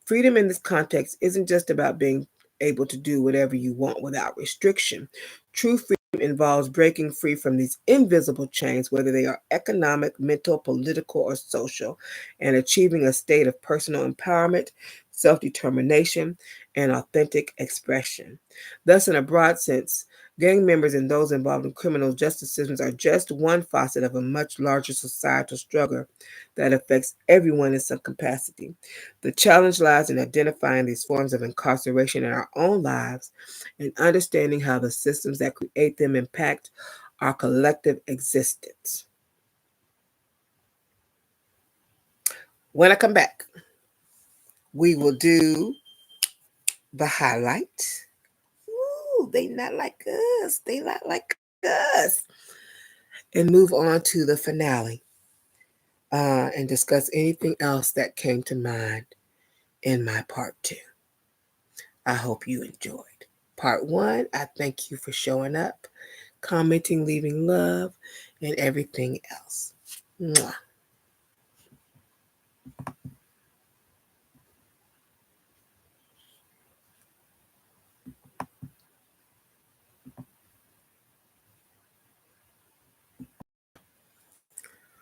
Freedom in this context isn't just about being able to do whatever you want without restriction. True freedom involves breaking free from these invisible chains, whether they are economic, mental, political, or social, and achieving a state of personal empowerment, self determination, and authentic expression. Thus, in a broad sense, gang members and those involved in criminal justice systems are just one facet of a much larger societal struggle that affects everyone in some capacity. The challenge lies in identifying these forms of incarceration in our own lives and understanding how the systems that create them impact our collective existence. When I come back, we will do the highlight. Ooh, they not like us. They not like us. And move on to the finale and discuss anything else that came to mind in my part two. I hope you enjoyed. Part one, I thank you for showing up, commenting, leaving love, and everything else. Mwah.